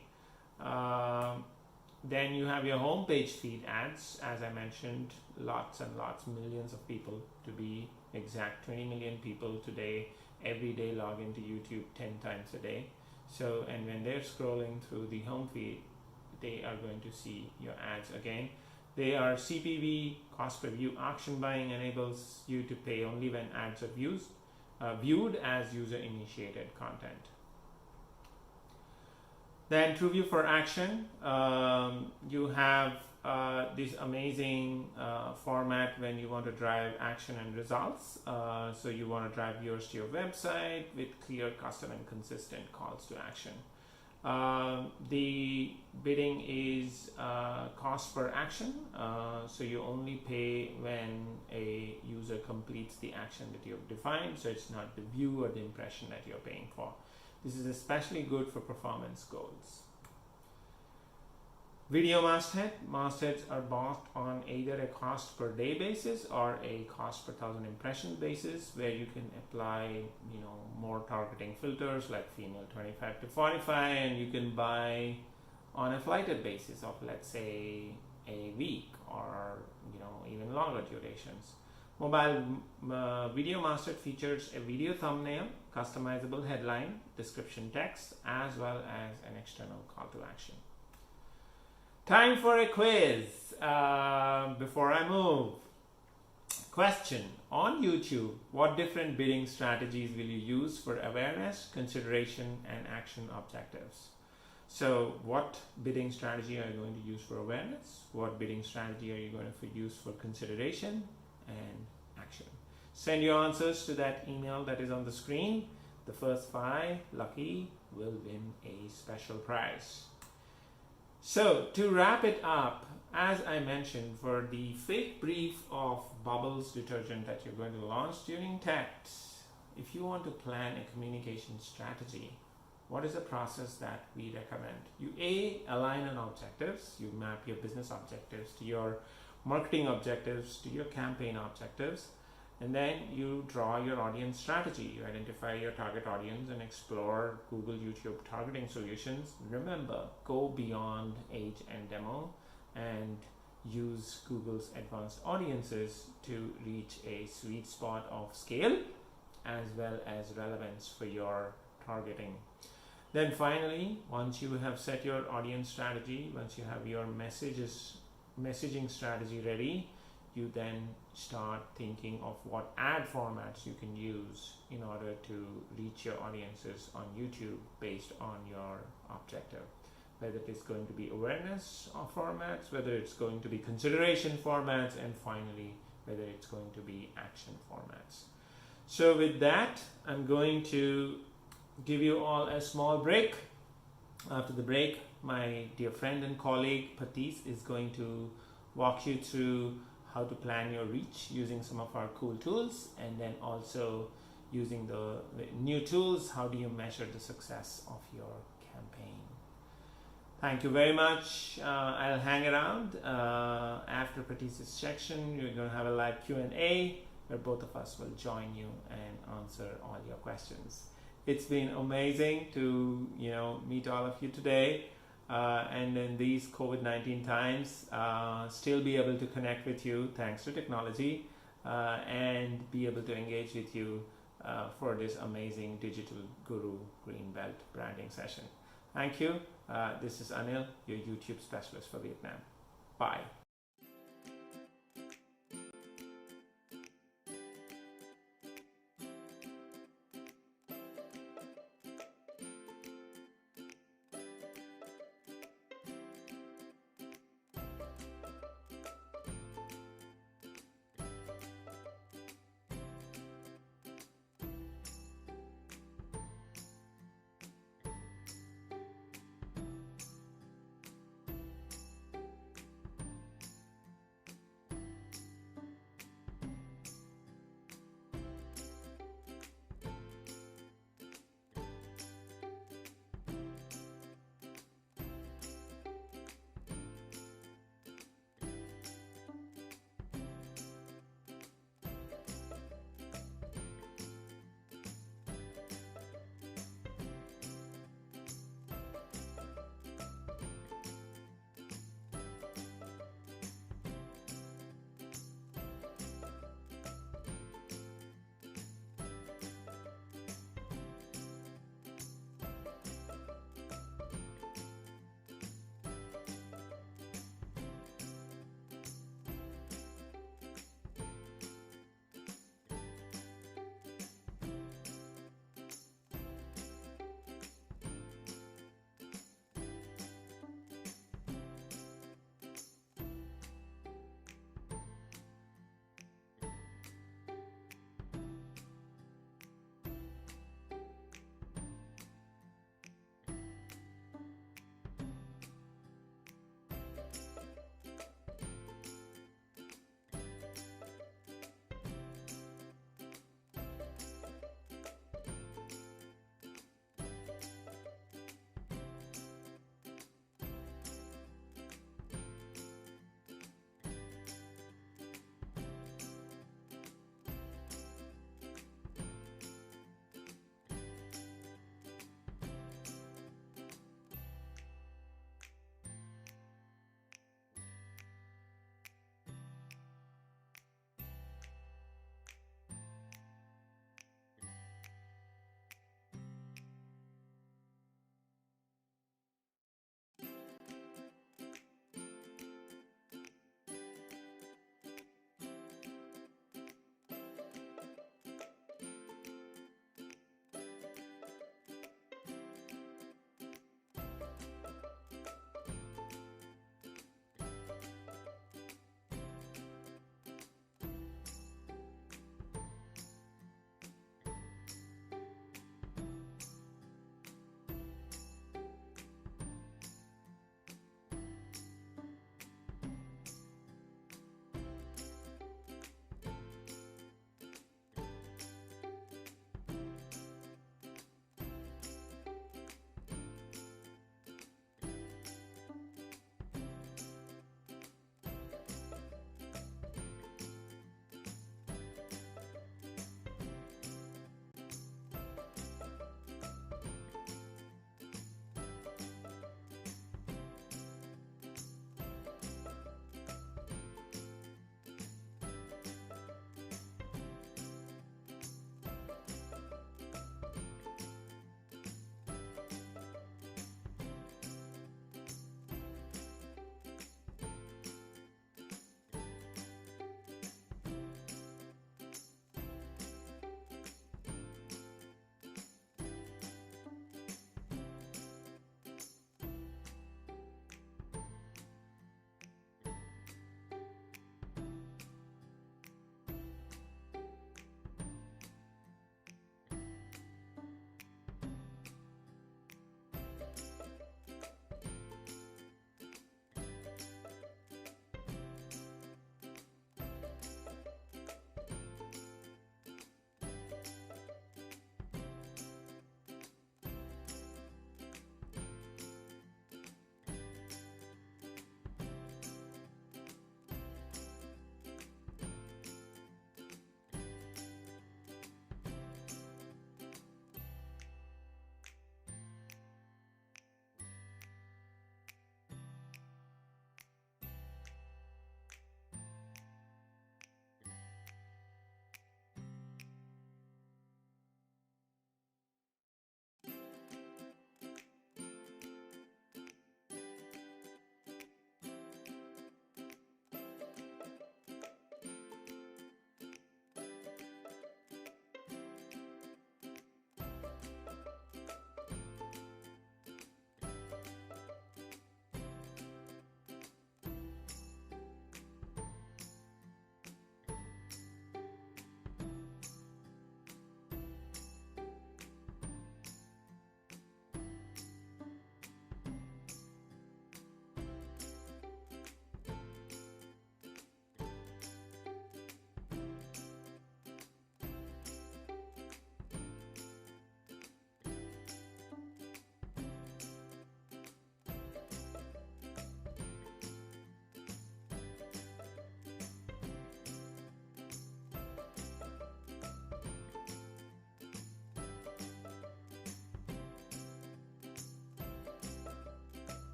Then you have your homepage feed ads. As I mentioned, lots and lots, millions of people, to be exact, 20 million people today, every day log into YouTube 10 times a day. So, and when they're scrolling through the home feed, they are going to see your ads again. They are CPV, cost per view. Auction buying enables you to pay only when ads are viewed as user-initiated content. Then TrueView for Action, you have this amazing format when you want to drive action and results. So you want to drive viewers to your website with clear, custom, and consistent calls to action. The bidding is cost per action, so you only pay when a user completes the action that you've defined, so it's not the view or the impression that you're paying for. This is especially good for performance goals. Video masthead. Mastheads are bought on either a cost per day basis or a cost per 1,000 impression basis, where you can apply, more targeting filters like female 25 to 45, and you can buy on a flighted basis of, let's say, a week or even longer durations. Mobile Video Master features a video thumbnail, customizable headline, description text, as well as an external call to action. Time for a quiz before I move. Question: on YouTube, what different bidding strategies will you use for awareness, consideration, and action objectives? So what bidding strategy are you going to use for awareness? What bidding strategy are you going to use for consideration and action? Send your answers to that email that is on the screen. The first 5 lucky will win a special prize. So to wrap it up, as I mentioned, for the fake brief of Bubbles detergent that you're going to launch during TED, if you want to plan a communication strategy, what is the process that we recommend? You align on objectives. You map your business objectives to your marketing objectives, to your campaign objectives, and then you draw your audience strategy. You identify your target audience and explore Google, YouTube targeting solutions. Remember, go beyond age and demo and use Google's advanced audiences to reach a sweet spot of scale as well as relevance for your targeting. Then finally, once you have set your audience strategy, once you have your messaging strategy ready, you then start thinking of what ad formats you can use in order to reach your audiences on YouTube based on your objective. Whether it is going to be awareness formats, whether it's going to be consideration formats, and finally, whether it's going to be action formats. So with that, I'm going to give you all a small break. After the break, my dear friend and colleague Patis is going to walk you through how to plan your reach using some of our cool tools, and then also using the new tools, how do you measure the success of your campaign. Thank you very much. I'll hang around. After Patis's section, you're going to have a live Q&A where both of us will join you and answer all your questions. It's been amazing to meet all of you today, and in these COVID-19 times, still be able to connect with you thanks to technology, and be able to engage with you for this amazing Digital Guru Green Belt branding session. Thank you. This is Anil, your YouTube specialist for Vietnam. Bye.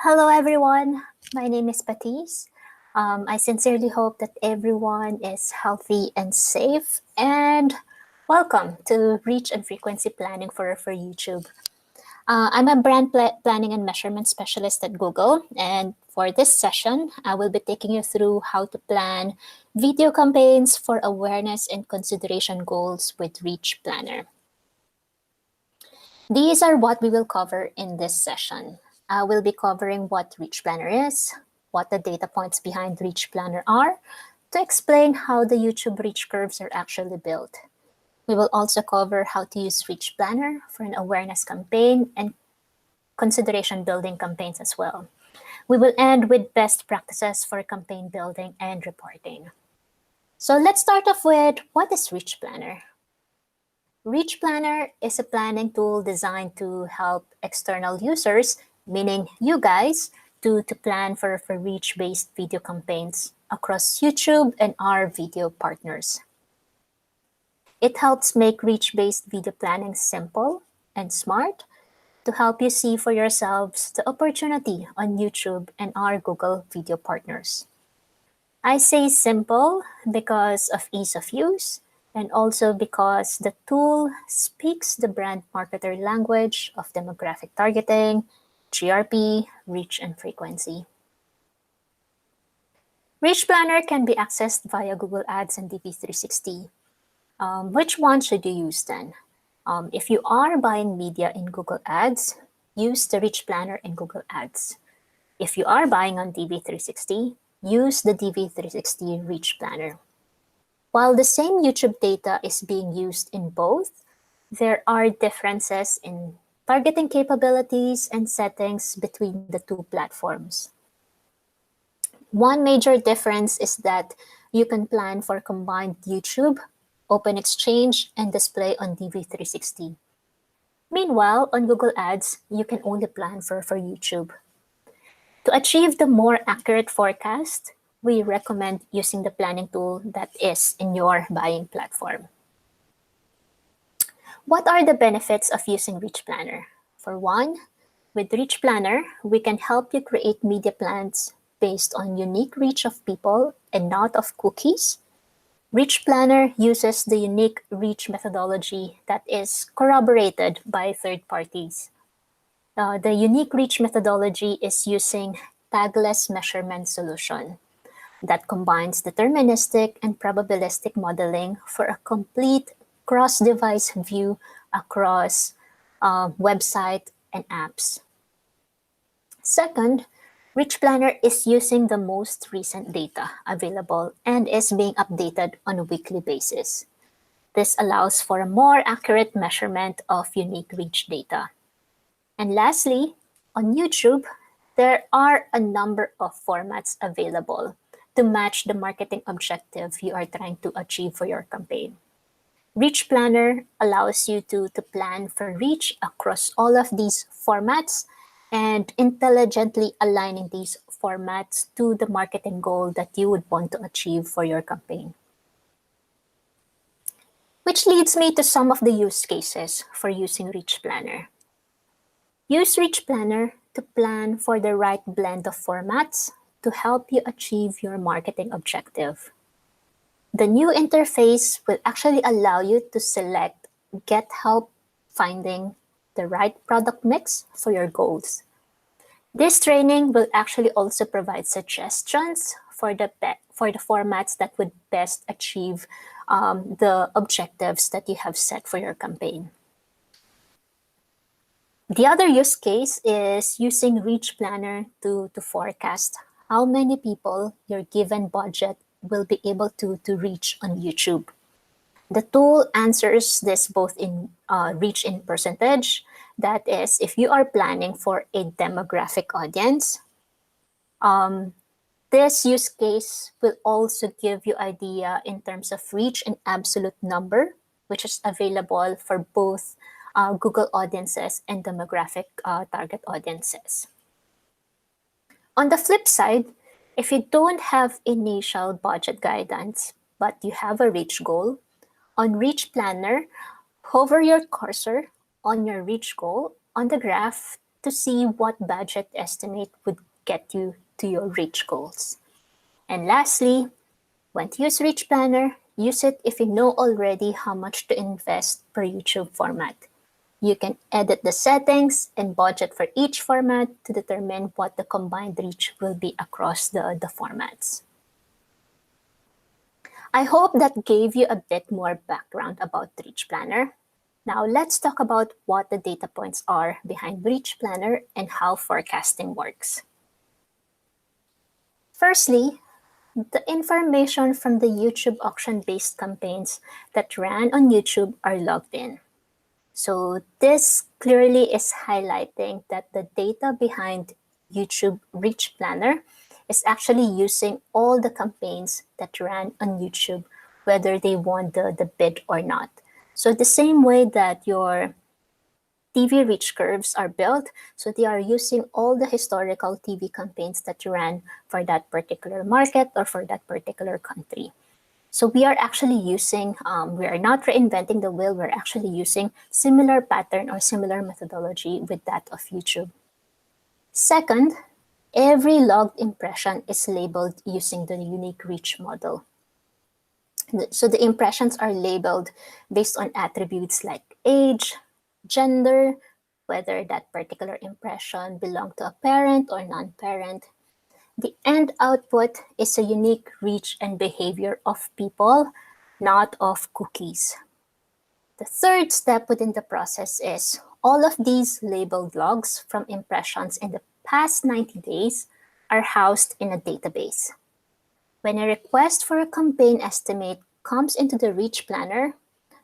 Hello, everyone. My name is Patis. I sincerely hope that everyone is healthy and safe. And welcome to Reach and Frequency Planning for YouTube. I'm a brand planning and measurement specialist at Google. And for this session, I will be taking you through how to plan video campaigns for awareness and consideration goals with Reach Planner. These are what we will cover in this session. I will be covering what Reach Planner is, what the data points behind Reach Planner are, to explain how the YouTube reach curves are actually built. We will also cover how to use Reach Planner for an awareness campaign and consideration building campaigns as well. We will end with best practices for campaign building and reporting. So let's start off with, what is Reach Planner? Reach Planner is a planning tool designed to help external users, meaning you guys, to plan for reach-based video campaigns across YouTube and our video partners. It helps make reach-based video planning simple and smart to help you see for yourselves the opportunity on YouTube and our Google video partners. I say simple because of ease of use, and also because the tool speaks the brand marketer language of demographic targeting, GRP, reach, and frequency. Reach Planner can be accessed via Google Ads and DV360. Which one should you use then? If you are buying media in Google Ads, use the Reach Planner in Google Ads. If you are buying on DV360, use the DV360 Reach Planner. While the same YouTube data is being used in both, there are differences in targeting capabilities and settings between the two platforms. One major difference is that you can plan for combined YouTube, Open Exchange, and display on DV360. Meanwhile, on Google Ads, you can only plan for YouTube. To achieve the more accurate forecast, we recommend using the planning tool that is in your buying platform. What are the benefits of using Reach Planner? For one, with Reach Planner, we can help you create media plans based on unique reach of people and not of cookies. Reach Planner uses the unique reach methodology that is corroborated by third parties. The unique reach methodology is using tagless measurement solution that combines deterministic and probabilistic modeling for a complete cross-device view across website and apps. Second, Reach Planner is using the most recent data available and is being updated on a weekly basis. This allows for a more accurate measurement of unique reach data. And lastly, on YouTube, there are a number of formats available to match the marketing objective you are trying to achieve for your campaign. Reach Planner allows you to plan for reach across all of these formats and intelligently aligning these formats to the marketing goal that you would want to achieve for your campaign. Which leads me to some of the use cases for using Reach Planner. Use Reach Planner to plan for the right blend of formats to help you achieve your marketing objective. The new interface will actually allow you to select Get Help Finding the right product mix for your goals. This training will actually also provide suggestions for the formats that would best achieve the objectives that you have set for your campaign. The other use case is using Reach Planner to forecast how many people your given budget will be able to reach on YouTube. The tool answers this both in reach in percentage, that is, if you are planning for a demographic audience. This use case will also give you idea in terms of reach in absolute number, which is available for both Google audiences and demographic target audiences. On the flip side, if you don't have initial budget guidance, but you have a reach goal, on Reach Planner, hover your cursor on your reach goal on the graph to see what budget estimate would get you to your reach goals. And lastly, when to use Reach Planner, use it if you know already how much to invest per YouTube format. You can edit the settings and budget for each format to determine what the combined reach will be across the formats. I hope that gave you a bit more background about Reach Planner. Now let's talk about what the data points are behind Reach Planner and how forecasting works. Firstly, the information from the YouTube auction-based campaigns that ran on YouTube are logged in. So this clearly is highlighting that the data behind YouTube Reach Planner is actually using all the campaigns that ran on YouTube, whether they won the bid or not. So the same way that your TV reach curves are built, so they are using all the historical TV campaigns that ran for that particular market or for that particular country. So we are actually using, we are not reinventing the wheel, we're actually using similar pattern or similar methodology with that of YouTube. Second, every logged impression is labeled using the unique reach model. So the impressions are labeled based on attributes like age, gender, whether that particular impression belonged to a parent or non-parent. The end output is a unique reach and behavior of people, not of cookies. The third step within the process is all of these labeled logs from impressions in the past 90 days are housed in a database. When a request for a campaign estimate comes into the Reach Planner,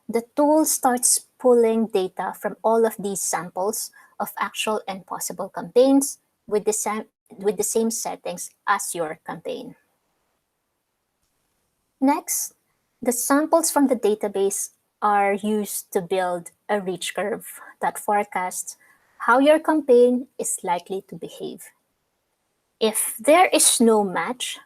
the tool starts pulling data from all of these samples of actual and possible campaigns with the same settings as your campaign. Next, the samples from the database are used to build a reach curve that forecasts how your campaign is likely to behave. If there is no match,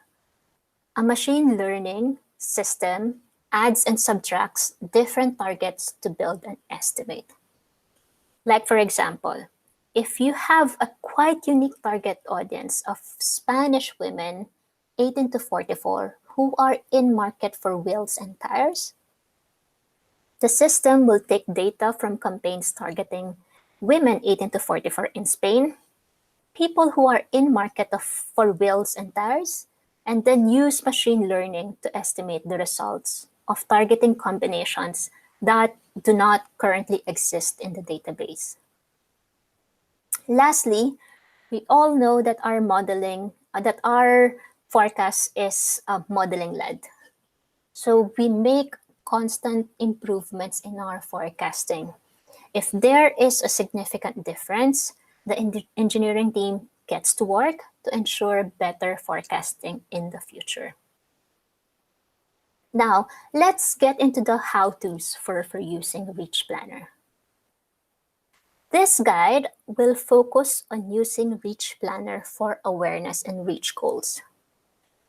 a machine learning system adds and subtracts different targets to build an estimate. Like for example, if you have a quite unique target audience of Spanish women 18 to 44 who are in market for wheels and tires, the system will take data from campaigns targeting women 18 to 44 in Spain, people who are in market for wheels and tires, and then use machine learning to estimate the results of targeting combinations that do not currently exist in the database. Lastly, we all know that our forecast is modeling-led. So we make constant improvements in our forecasting. If there is a significant difference, the engineering team gets to work to ensure better forecasting in the future. Now, let's get into the how-tos for using Reach Planner. This guide will focus on using Reach Planner for awareness and reach goals.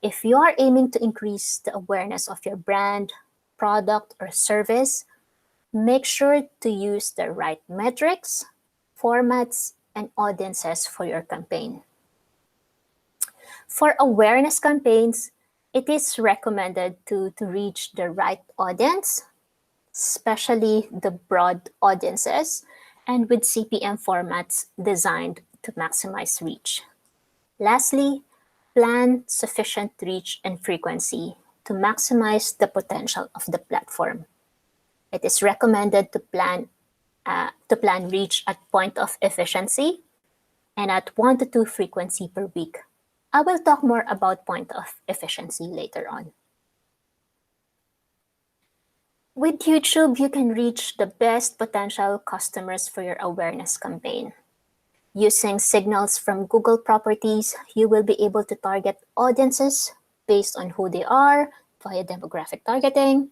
If you are aiming to increase the awareness of your brand, product, or service, make sure to use the right metrics, formats, and audiences for your campaign. For awareness campaigns, it is recommended to reach the right audience, especially the broad audiences, and with CPM formats designed to maximize reach. Lastly, plan sufficient reach and frequency to maximize the potential of the platform. It is recommended to plan reach at point of efficiency and at 1 to 2 frequency per week. I will talk more about point of efficiency later on. With YouTube, you can reach the best potential customers for your awareness campaign. Using signals from Google properties, you will be able to target audiences based on who they are via demographic targeting,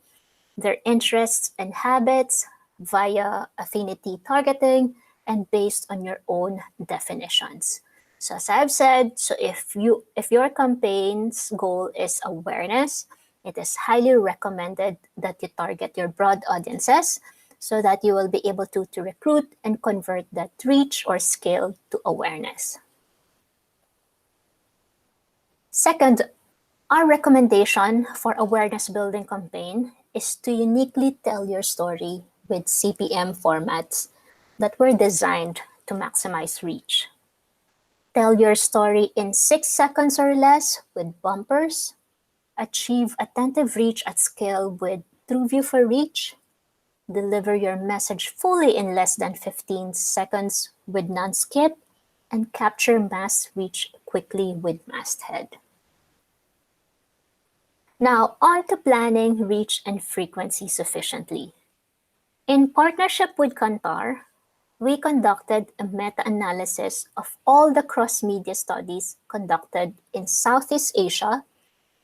their interests and habits via affinity targeting, and based on your own definitions. So as I've said, so if your campaign's goal is awareness, it is highly recommended that you target your broad audiences so that you will be able to recruit and convert that reach or scale to awareness. Second, our recommendation for awareness building campaign is to uniquely tell your story with CPM formats that were designed to maximize reach. Tell your story in 6 seconds or less with bumpers. Achieve attentive reach at scale with TrueView for Reach. Deliver your message fully in less than 15 seconds with non-skip, and capture mass reach quickly with masthead. Now, on to planning reach and frequency sufficiently. In partnership with Kantar, we conducted a meta-analysis of all the cross-media studies conducted in Southeast Asia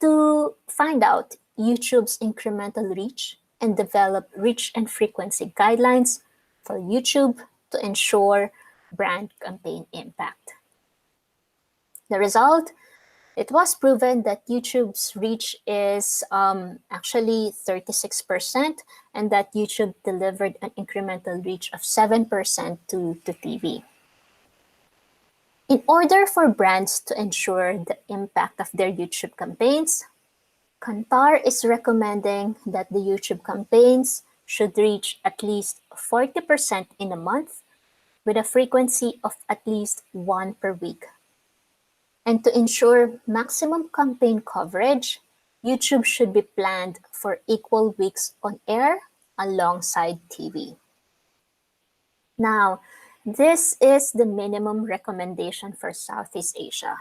to find out YouTube's incremental reach and develop reach and frequency guidelines for YouTube to ensure brand campaign impact. The result, it was proven that YouTube's reach is actually 36%, and that YouTube delivered an incremental reach of 7% to TV. In order for brands to ensure the impact of their YouTube campaigns, Kantar is recommending that the YouTube campaigns should reach at least 40% in a month with a frequency of at least 1 per week. And to ensure maximum campaign coverage, YouTube should be planned for equal weeks on air alongside TV. Now, this is the minimum recommendation for Southeast Asia.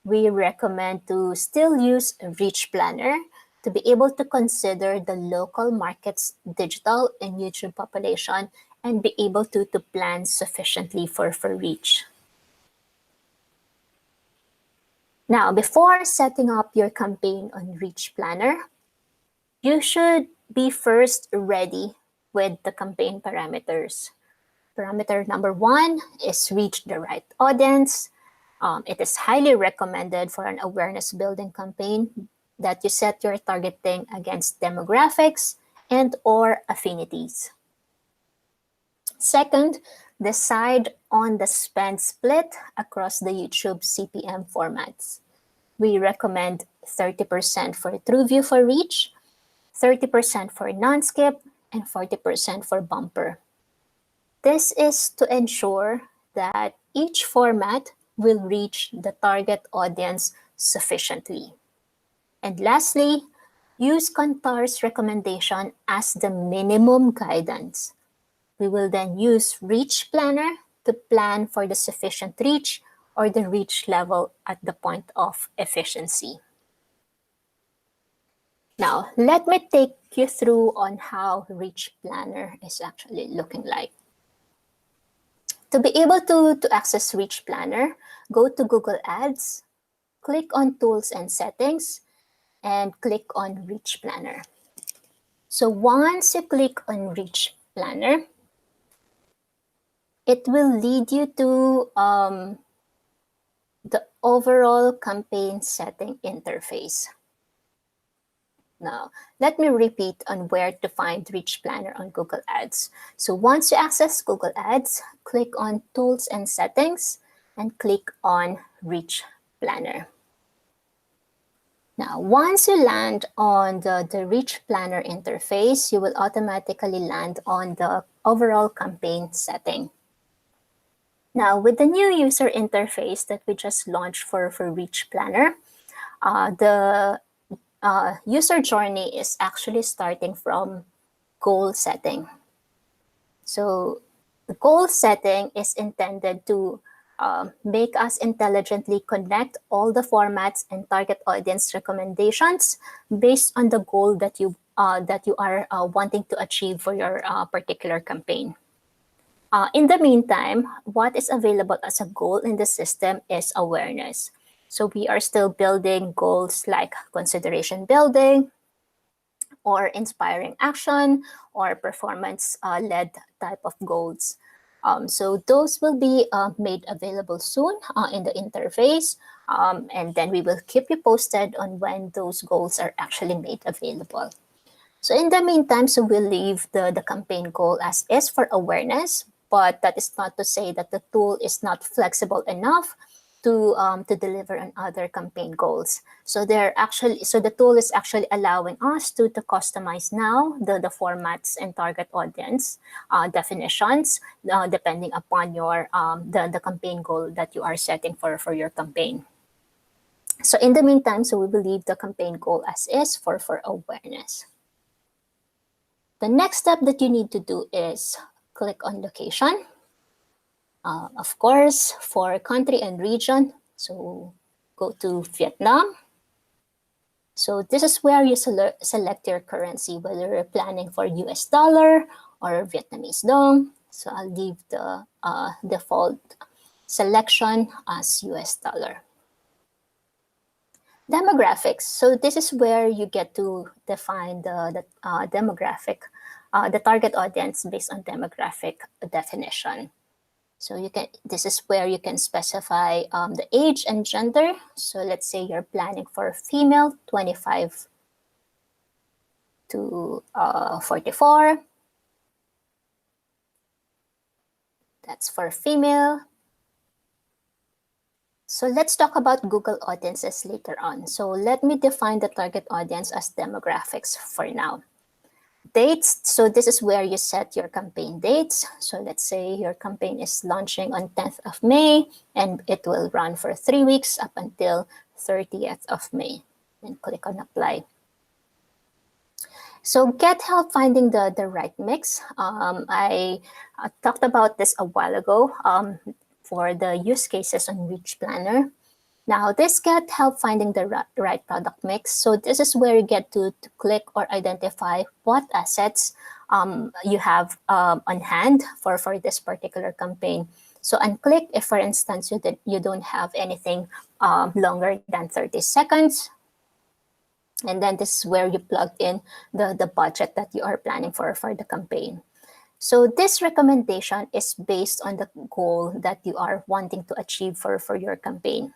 We recommend to still use a Reach Planner to be able to consider the local market's digital and YouTube population and be able to plan sufficiently for reach. Now, before setting up your campaign on Reach Planner, you should be first ready with the campaign parameters. Parameter number 1 is reach the right audience. It is highly recommended for an awareness building campaign that you set your targeting against demographics and or affinities. Second, decide on the spend split across the YouTube CPM formats. We recommend 30% for TrueView for reach, 30% for non-skip, and 40% for bumper. This is to ensure that each format will reach the target audience sufficiently. And lastly, use Kantar's recommendation as the minimum guidance. We will then use Reach Planner to plan for the sufficient reach or the reach level at the point of efficiency. Now, let me take you through on how Reach Planner is actually looking like. To be able to access Reach Planner, go to Google Ads, click on Tools and Settings, and click on Reach Planner. So once you click on Reach Planner, it will lead you to the overall campaign setting interface. Now, let me repeat on where to find Reach Planner on Google Ads. So once you access Google Ads, click on Tools and Settings and click on Reach Planner. Now, once you land on the Reach Planner interface, you will automatically land on the overall campaign setting. Now, with the new user interface that we just launched for Reach Planner, the user journey is actually starting from goal setting. So the goal setting is intended to make us intelligently connect all the formats and target audience recommendations based on the goal that you are wanting to achieve for your particular campaign. In the meantime, what is available as a goal in the system is awareness. So we are still building goals like consideration building or inspiring action or performance-led type of goals. So those will be made available soon in the interface, and then we will keep you posted on when those goals are actually made available. So in the meantime, so we'll leave the campaign goal as is for awareness, but that is not to say that the tool is not flexible enough to deliver on other campaign goals. So the tool is actually allowing us to customize now the formats and target audience definitions depending upon your the campaign goal that you are setting for your campaign. So in the meantime, so we will leave the campaign goal as is for awareness. The next step that you need to do is click on location. Of course, for country and region, so go to Vietnam. So this is where you select your currency, whether you're planning for US dollar or Vietnamese dong. So I'll leave the default selection as US dollar. Demographics. So this is where you get to define the demographic, the target audience based on demographic definition. So this is where you can specify the age and gender. So let's say you're planning for female 25 to 44. That's for female. So let's talk about Google audiences later on. So let me define the target audience as demographics for now. Dates, so this is where you set your campaign dates. So let's say your campaign is launching on 10th of May and it will run for 3 weeks up until 30th of May. And click on apply. So get help finding the right mix. I talked about this a while ago for the use cases on Reach Planner. Now, this get help finding the right product mix. So this is where you get to click or identify what assets you have on hand for this particular campaign. So unclick if, for instance, you don't have anything longer than 30 seconds. And then this is where you plug in the budget that you are planning for the campaign. So this recommendation is based on the goal that you are wanting to achieve for your campaign.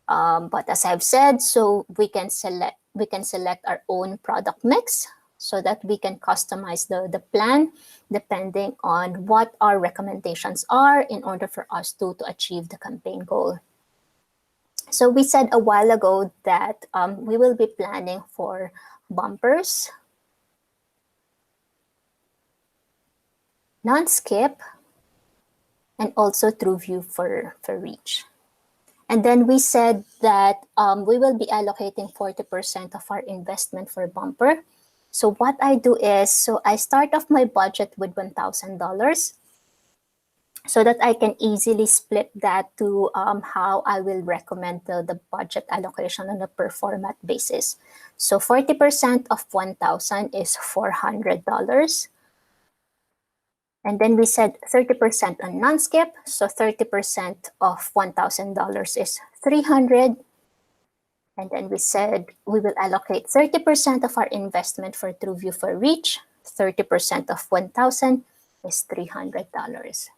But as I've said, so we can select our own product mix so that we can customize the plan depending on what our recommendations are in order for us to achieve the campaign goal. So we said a while ago that we will be planning for bumpers, non-skip, and also TrueView for reach. And then we said that we will be allocating 40% of our investment for bumper. So what I do is, so I start off my budget with $1,000 so that I can easily split that to how I will recommend the budget allocation on a per format basis. So 40% of 1,000 is $400. And then we said 30% on non-skip. So 30% of $1,000 is $300. And then we said we will allocate 30% of our investment for TrueView for reach. 30% of 1,000 is $300.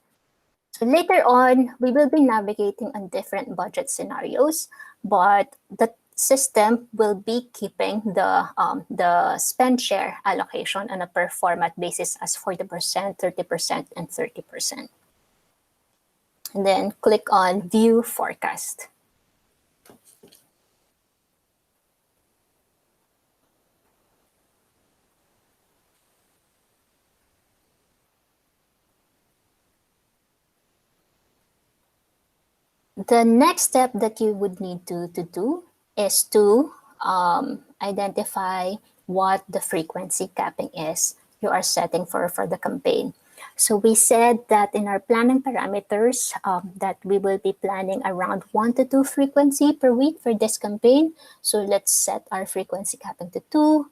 So later on, we will be navigating on different budget scenarios, but the system will be keeping the spend share allocation on a per format basis as 40%, 30%, and 30%. And then click on View Forecast. The next step that you would need to do is to identify what the frequency capping is you are setting for the campaign. So we said that in our planning parameters that we will be planning around 1 to 2 frequency per week for this campaign. So let's set our frequency capping to 2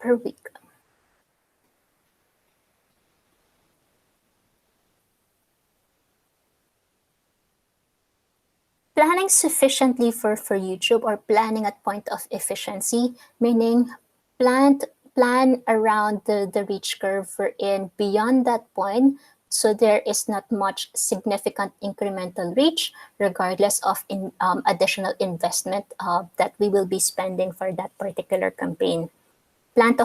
per week. Planning sufficiently for YouTube, or planning at point of efficiency, meaning plan around the reach curve wherein beyond that point, so there is not much significant incremental reach regardless of additional investment that we will be spending for that particular campaign. point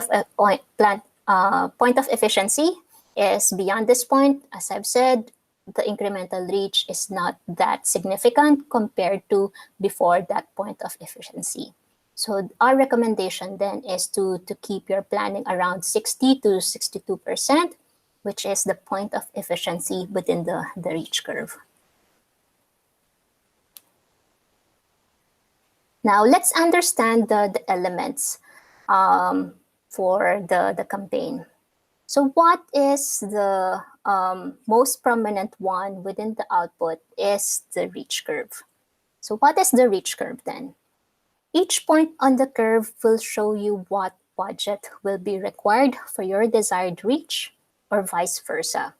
of efficiency is beyond this point. As I've said, the incremental reach is not that significant compared to before that point of efficiency. So our recommendation then is to keep your planning around 60 to 62%, which is the point of efficiency within the reach curve. Now let's understand the elements for the campaign. So what is the most prominent one within the output is the reach curve. So what is the reach curve then? Each point on the curve will show you what budget will be required for your desired reach or vice versa.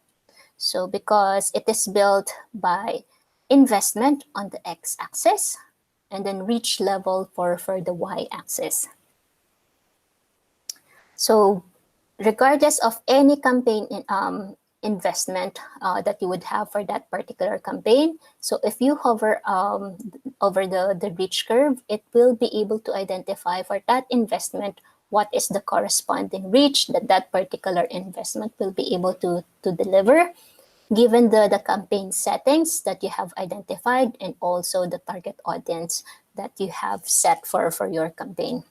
So because it is built by investment on the x-axis and then reach level for the y-axis. So regardless of any campaign investment that you would have for that particular campaign, so if you hover over the reach curve, it will be able to identify for that investment what is the corresponding reach that particular investment will be able to deliver, given the campaign settings that you have identified and also the target audience that you have set for your campaign.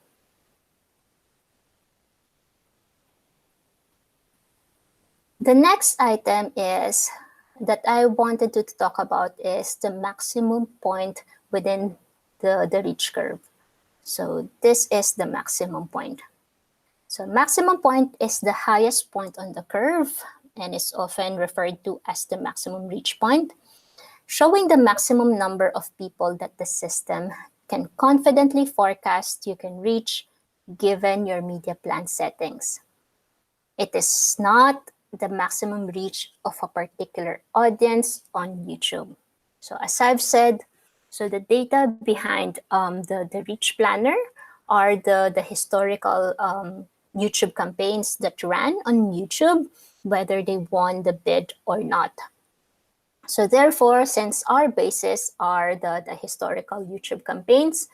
The next item is that I wanted to talk about is the maximum point within the reach curve. So this is the maximum point. So maximum point is the highest point on the curve and is often referred to as the maximum reach point, showing the maximum number of people that the system can confidently forecast you can reach given your media plan settings. It is not the maximum reach of a particular audience on YouTube. So as I've said, so the data behind the Reach Planner are the historical YouTube campaigns that ran on YouTube, whether they won the bid or not. So therefore, since our bases are the historical YouTube campaigns,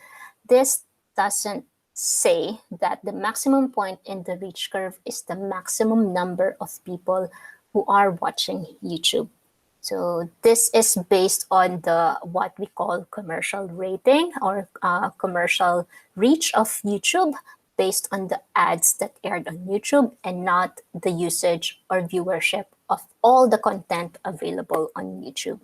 this doesn't say that the maximum point in the reach curve is the maximum number of people who are watching YouTube. So this is based on the what we call commercial rating or commercial reach of YouTube based on the ads that aired on YouTube and not the usage or viewership of all the content available on YouTube.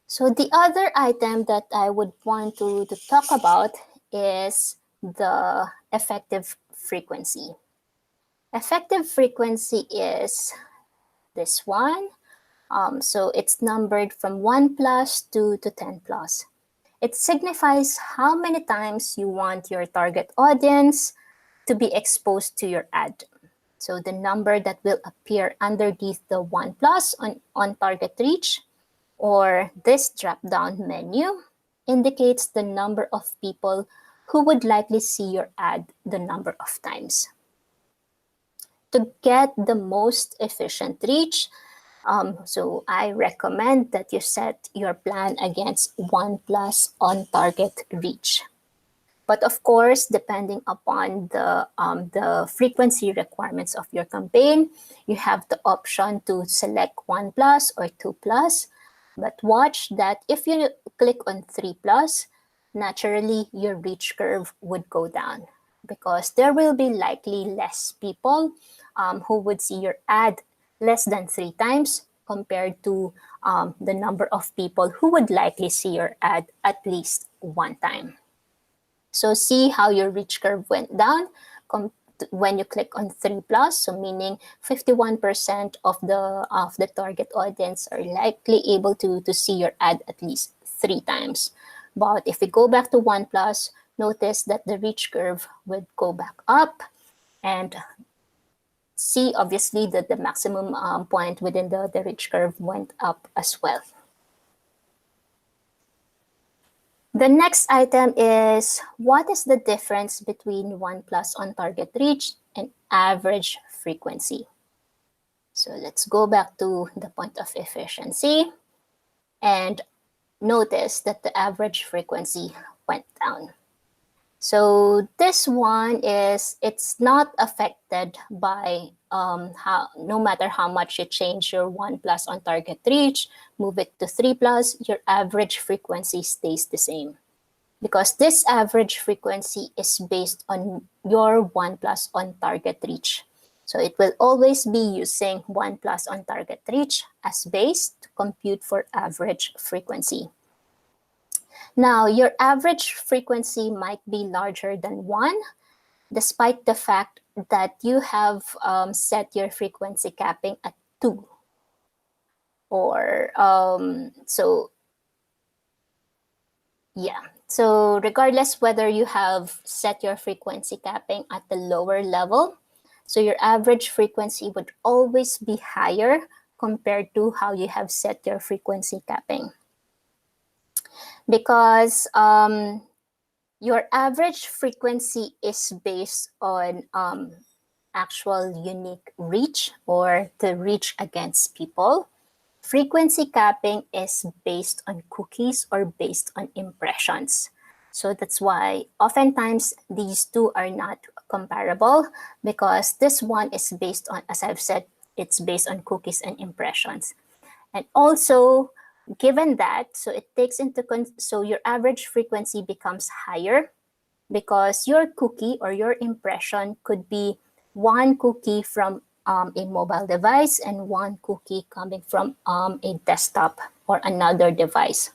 So the other item that I would want to talk about is the effective frequency. Effective frequency is this one. So it's numbered from 1 plus to 10 plus. It signifies how many times you want your target audience to be exposed to your ad. So the number that will appear underneath the 1 plus on target reach or this drop-down menu indicates the number of people who would likely see your ad the number of times. To get the most efficient reach, so I recommend that you set your plan against 1 plus on target reach. But of course, depending upon the frequency requirements of your campaign, you have the option to select 1 plus or 2 plus. But watch that if you click on 3 plus, naturally your reach curve would go down because there will be likely less people who would see your ad less than 3 times compared to the number of people who would likely see your ad at least 1 time. So see how your reach curve went down when you click on 3 plus, so meaning 51% of the target audience are likely able to see your ad at least 3 times. But if we go back to 1 plus, notice that the reach curve would go back up and see obviously that the maximum point within the reach curve went up as well. The next item is what is the difference between 1 plus on target reach and average frequency? So let's go back to the point of efficiency and notice that the average frequency went down. So this one it's not affected by no matter how much you change your 1+ on target reach, move it to 3+, your average frequency stays the same. Because this average frequency is based on your 1+ on target reach. So it will always be using 1+ on target reach as base to compute for average frequency. Now, your average frequency might be larger than 1, despite the fact that you have set your frequency capping at 2. Or, so regardless whether you have set your frequency capping at the lower level, so your average frequency would always be higher compared to how you have set your frequency capping. Because your average frequency is based on actual unique reach or the reach against people. Frequency capping is based on cookies or based on impressions. So that's why oftentimes these two are not comparable, because this one is based on, as I've said, it's based on cookies and impressions. And also, given that, so it takes so your average frequency becomes higher because your cookie or your impression could be one cookie from a mobile device and one cookie coming from a desktop or another device.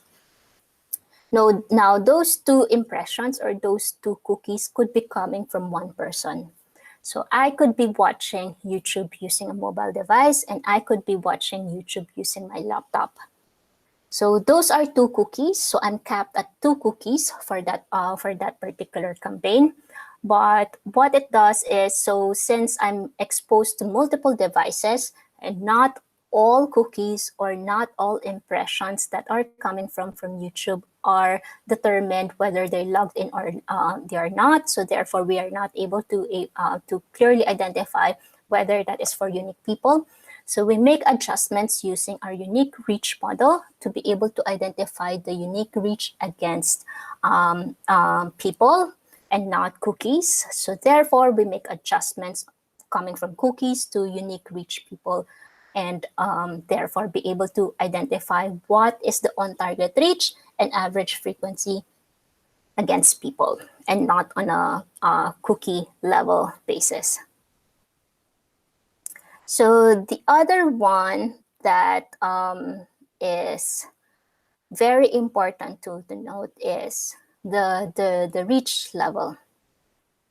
Now, those two impressions or those two cookies could be coming from one person. So I could be watching YouTube using a mobile device, and I could be watching YouTube using my laptop. So those are two cookies. So I'm capped at 2 cookies for that particular campaign. But what it does is, so since I'm exposed to multiple devices and not all cookies or not all impressions that are coming from YouTube are determined whether they're logged in or they are not. So therefore, we are not able to clearly identify whether that is for unique people. So we make adjustments using our unique reach model to be able to identify the unique reach against people and not cookies. So therefore, we make adjustments coming from cookies to unique reach people, and therefore be able to identify what is the on-target reach and average frequency against people, and not on a cookie level basis. So the other one that is very important to note is the reach level.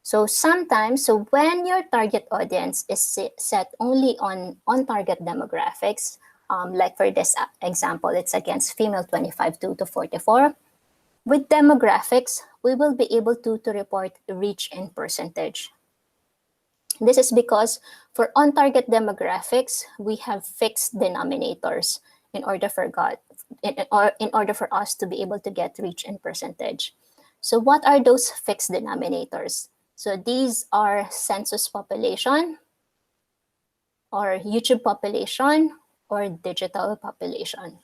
So sometimes, so when your target audience is set only on target demographics, like for this example, it's against female 25 to 44. With demographics, we will be able to report reach in percentage. This is because for on-target demographics, we have fixed denominators in order for us to be able to get reach in percentage. So what are those fixed denominators? So these are census population, or YouTube population, or digital population.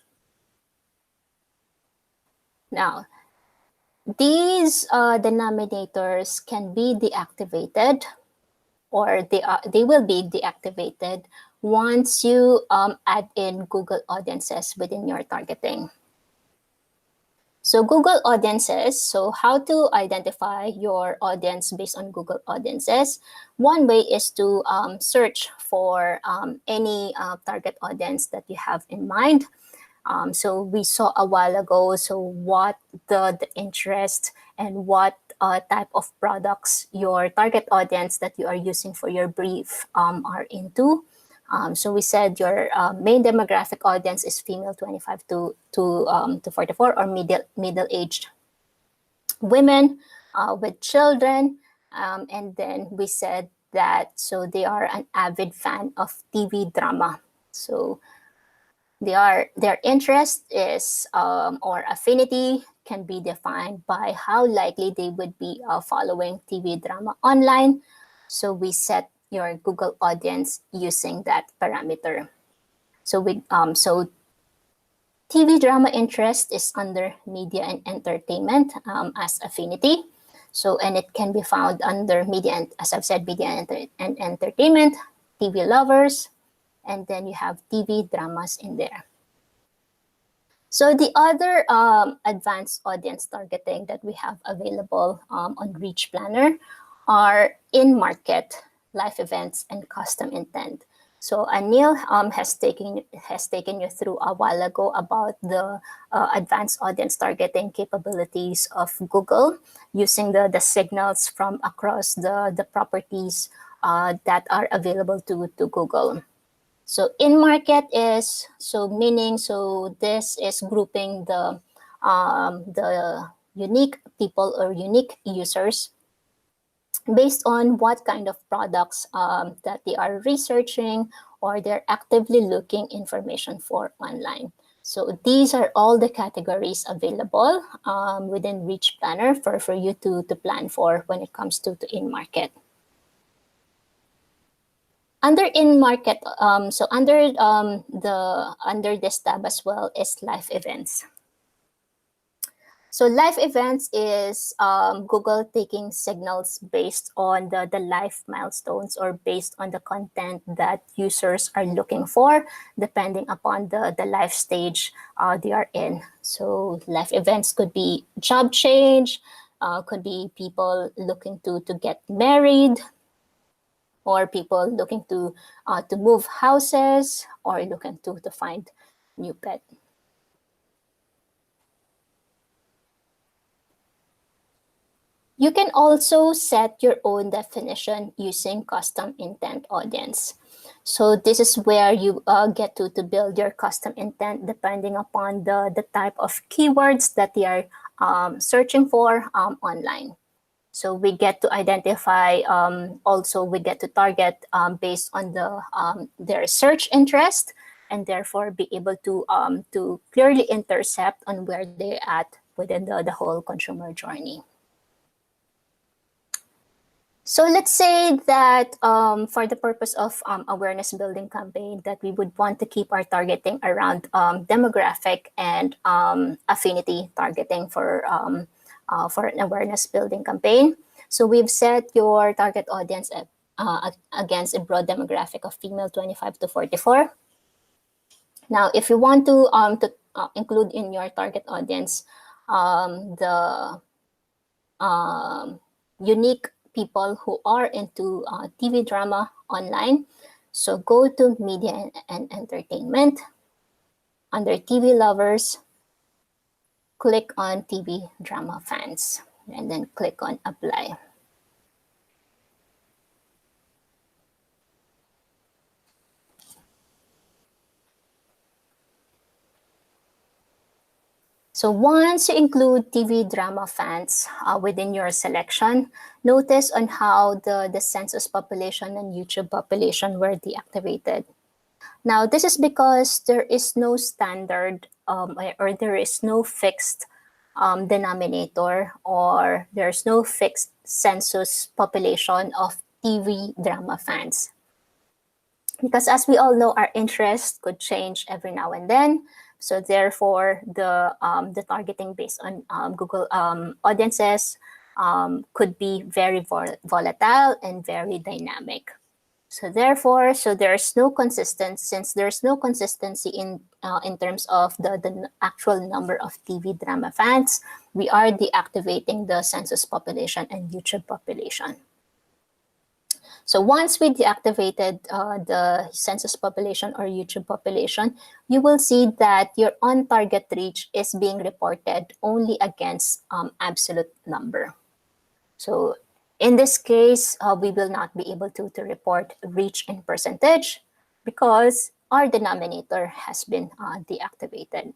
Now, these denominators can be deactivated, or they will be deactivated once you add in Google Audiences within your targeting. So Google Audiences, so how to identify your audience based on Google Audiences? One way is to search for any target audience that you have in mind. So we saw a while ago, so what the interest and what type of products your target audience that you are using for your brief are into. So we said your main demographic audience is female 25 to 44, or middle-aged women with children. And then we said that so they are an avid fan of TV drama. So their interest is or affinity can be defined by how likely they would be following TV drama online. So we set your Google audience using that parameter. So so TV drama interest is under media and entertainment as affinity. So, and it can be found under media, and as I've said, media and entertainment, TV lovers, and then you have TV dramas in there. So the other advanced audience targeting that we have available on Reach Planner are in-market, live events, and custom intent. So Anil has taken you through a while ago about the advanced audience targeting capabilities of Google using the signals from across the properties that are available to Google. So in market is this is grouping the unique people or unique users based on what kind of products that they are researching or they're actively looking information for online. So these are all the categories available within Reach Planner for you to plan for when it comes to in-market. Under in-market, so under this tab as well is live events. So live events is Google taking signals based on the live milestones or based on the content that users are looking for, depending upon the life stage they are in. So live events could be job change, could be people looking to get married, or people looking to move houses, or looking to find new pet. You can also set your own definition using custom intent audience. So this is where you get to build your custom intent depending upon the type of keywords that they are searching for online. So we get to identify, also we get to target based on their search interest, and therefore be able to clearly intercept on where they're at within the whole consumer journey. So let's say that for the purpose of awareness building campaign, that we would want to keep our targeting around demographic and affinity targeting for an awareness building campaign. So we've set your target audience against a broad demographic of female 25 to 44. Now, if you want to include in your target audience the unique people who are into TV drama online, so go to media and entertainment. Under TV lovers, click on TV drama fans, and then click on apply. So once you include TV drama fans within your selection, notice on how the census population and YouTube population were deactivated. Now, this is because there is no standard or there is no fixed denominator, or there's no fixed census population of TV drama fans. Because as we all know, our interests could change every now and then. So therefore, the targeting based on Google audiences could be very volatile and very dynamic. So therefore, there's no consistency. Since there's no consistency in terms of the actual number of TV drama fans, we are deactivating the census population and YouTube population. So once we deactivated the census population or YouTube population, you will see that your on-target reach is being reported only against absolute number. So in this case, we will not be able to report reach in percentage because our denominator has been deactivated.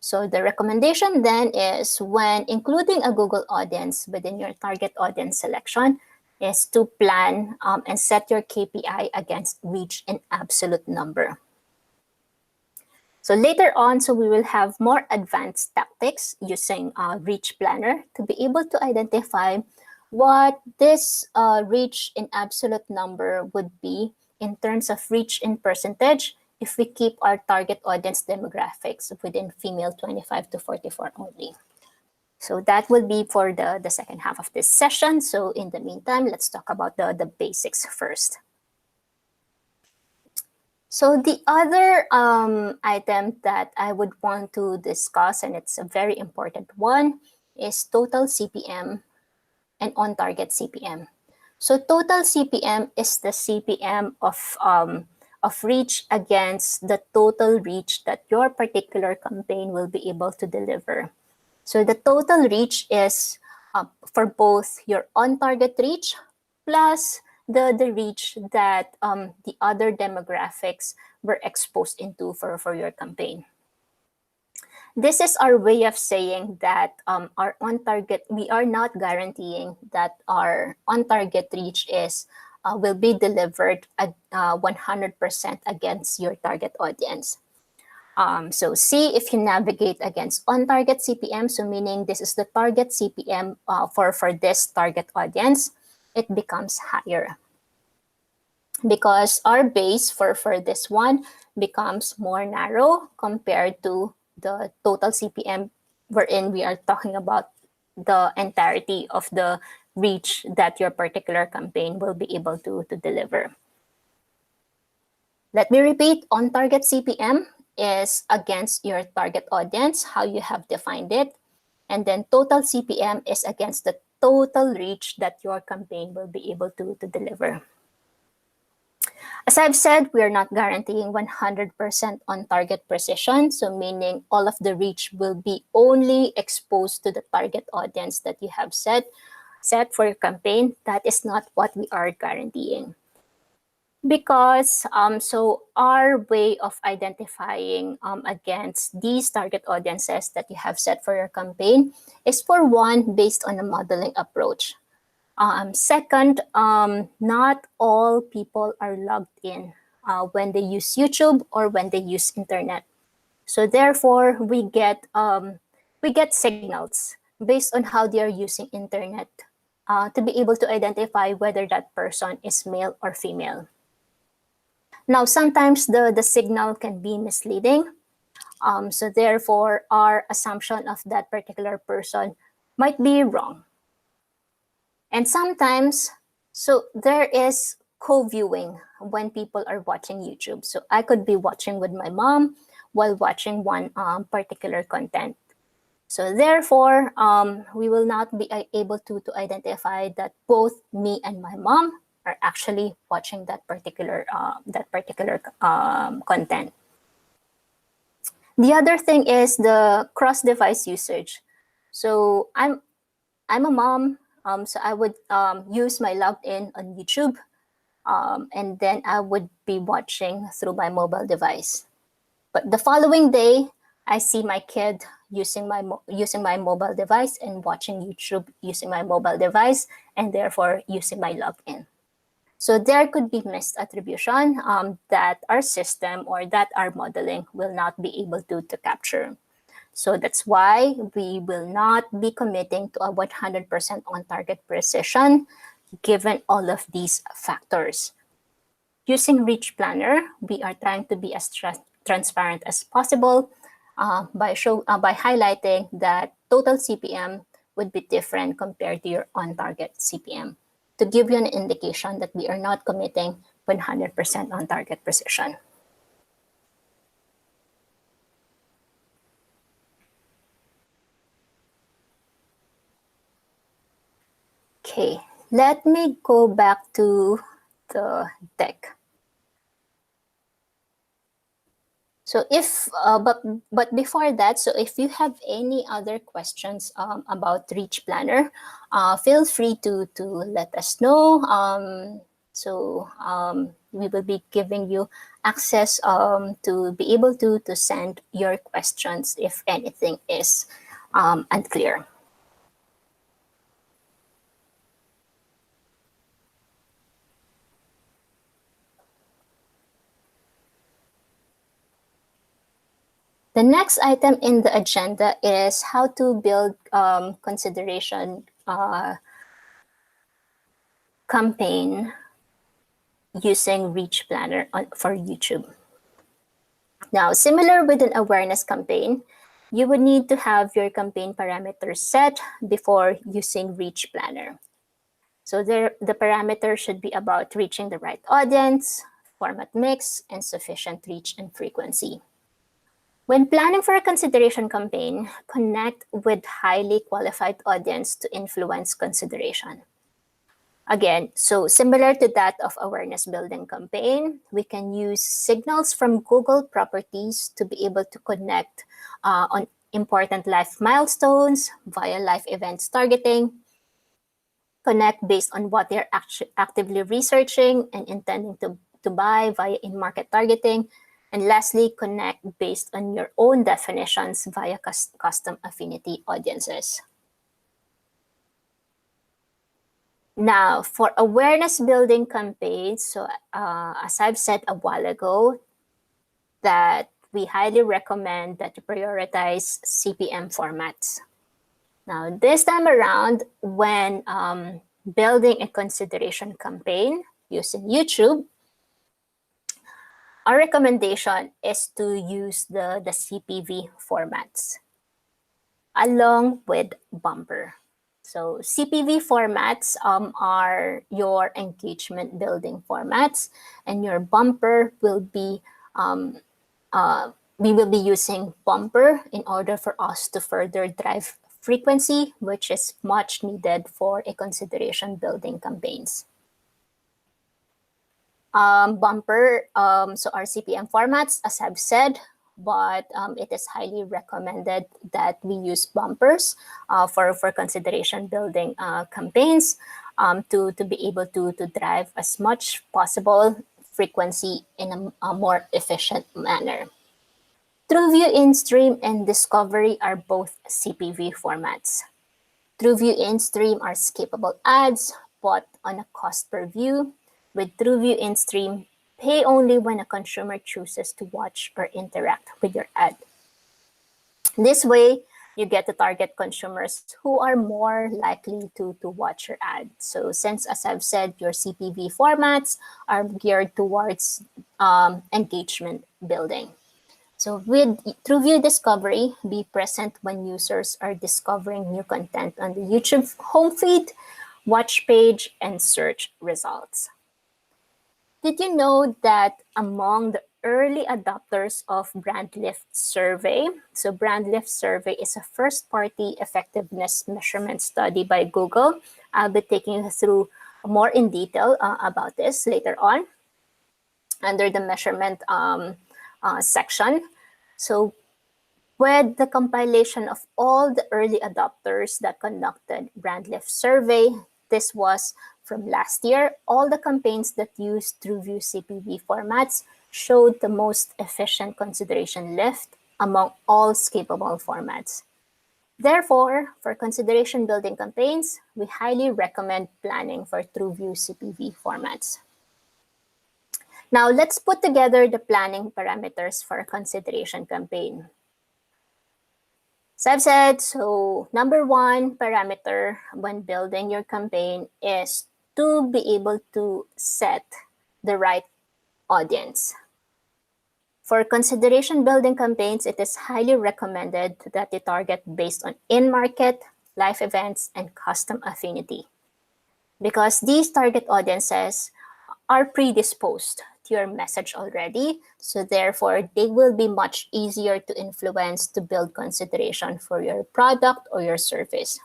So the recommendation then is, when including a Google audience within your target audience selection, is to plan and set your KPI against reach in absolute number. So later on, we will have more advanced tactics using Reach Planner to be able to identify what this reach in absolute number would be in terms of reach in percentage if we keep our target audience demographics within female 25 to 44 only. So that will be for the second half of this session. So in the meantime, let's talk about the basics first. So the other item that I would want to discuss, and it's a very important one, is total CPM and on-target CPM. So total CPM is the CPM of reach against the total reach that your particular campaign will be able to deliver. So the total reach is for both your on-target reach plus the reach that the other demographics were exposed into for your campaign. This is our way of saying that our on-target, we are not guaranteeing that our on-target reach is will be delivered at 100% against your target audience. So see if you navigate against on-target CPM, so meaning this is the target CPM for this target audience, it becomes higher. Because our base for this one becomes more narrow compared to the total CPM, wherein we are talking about the entirety of the reach that your particular campaign will be able to deliver. Let me repeat, on-target CPM is against your target audience, how you have defined it. And then total CPM is against the total reach that your campaign will be able to deliver. As I've said, we are not guaranteeing 100% on-target precision, so meaning all of the reach will be only exposed to the target audience that you have set for your campaign. That is not what we are guaranteeing. Because so our way of identifying against these target audiences that you have set for your campaign is, for one, based on a modeling approach. Second, not all people are logged in when they use YouTube or when they use internet. So therefore, we get signals based on how they are using internet to be able to identify whether that person is male or female. Now, sometimes the signal can be misleading. So therefore, our assumption of that particular person might be wrong. And sometimes, so there is co-viewing when people are watching YouTube. So I could be watching with my mom while watching one particular content. So therefore, we will not be able to identify that both me and my mom are actually watching that particular content. The other thing is the cross-device usage. So I'm a mom. So I would use my login on YouTube, and then I would be watching through my mobile device. But the following day, I see my kid using my mobile device and watching YouTube using my mobile device, and therefore using my login. So there could be missed attribution that our system or that our modeling will not be able to capture. So that's why we will not be committing to a 100% on-target precision given all of these factors. Using Reach Planner, we are trying to be as transparent as possible by highlighting that total CPM would be different compared to your on-target CPM, to give you an indication that we are not committing 100% on-target precision. Okay, let me go back to the deck. So if, but before that, so if you have any other questions about Reach Planner, feel free to let us know. We will be giving you access to be able to send your questions if anything is unclear. The next item in the agenda is how to build consideration campaign using Reach Planner for YouTube. Now, similar with an awareness campaign, you would need to have your campaign parameters set before using Reach Planner. So the parameters should be about reaching the right audience, format mix, and sufficient reach and frequency. When planning for a consideration campaign, connect with highly qualified audience to influence consideration. Again, so similar to that of awareness building campaign, we can use signals from Google properties to be able to connect on important life milestones via life events targeting, connect based on what they're actively researching and intending to buy via in-market targeting, and lastly, connect based on your own definitions via custom affinity audiences. Now, for awareness building campaigns, so as I've said a while ago, that we highly recommend that you prioritize CPM formats. Now, this time around, when building a consideration campaign using YouTube, our recommendation is to use the CPV formats along with bumper. So CPV formats are your engagement building formats, and your bumper will be, we will be using bumper in order for us to further drive frequency, which is much needed for a consideration building campaigns. Bumper, so our CPM formats, as I've said, but it is highly recommended that we use bumpers for consideration building campaigns to be able to drive as much possible frequency in a more efficient manner. TrueView in-stream and Discovery are both CPV formats. TrueView in-stream are skippable ads bought on a cost per view. With TrueView in-stream, pay only when a consumer chooses to watch or interact with your ad. This way, you get to target consumers who are more likely to watch your ad. So since, as I've said, your CPV formats are geared towards engagement building. So with TrueView Discovery, be present when users are discovering new content on the YouTube home feed, watch page, and search results. Did you know that among the early adopters of BrandLift survey, so BrandLift survey is a first-party effectiveness measurement study by Google. I'll be taking you through more in detail about this later on under the measurement section. So with the compilation of all the early adopters that conducted BrandLift survey, this was from last year, all the campaigns that used TrueView CPV formats showed the most efficient consideration lift among all skippable formats. Therefore, for consideration building campaigns, we highly recommend planning for TrueView CPV formats. Now, let's put together the planning parameters for a consideration campaign. So I've said, so number one parameter when building your campaign is to be able to set the right audience. For consideration building campaigns, it is highly recommended that you target based on in-market, live events, and custom affinity, because these target audiences are predisposed to your message already, so therefore they will be much easier to influence to build consideration for your product or your service.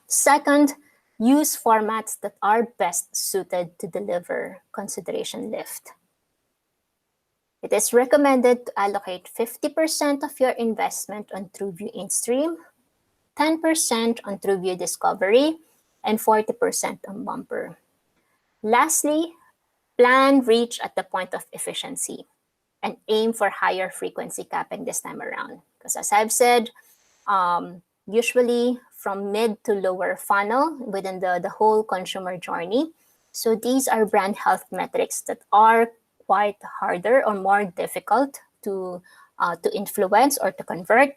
Second, use formats that are best suited to deliver consideration lift. It is recommended to allocate 50% of your investment on TrueView in-stream, 10% on TrueView Discovery, and 40% on bumper. Lastly, plan reach at the point of efficiency and aim for higher frequency capping this time around. Because as I've said, usually from mid to lower funnel within the whole consumer journey. So these are brand health metrics that are quite harder or more difficult to influence or to convert.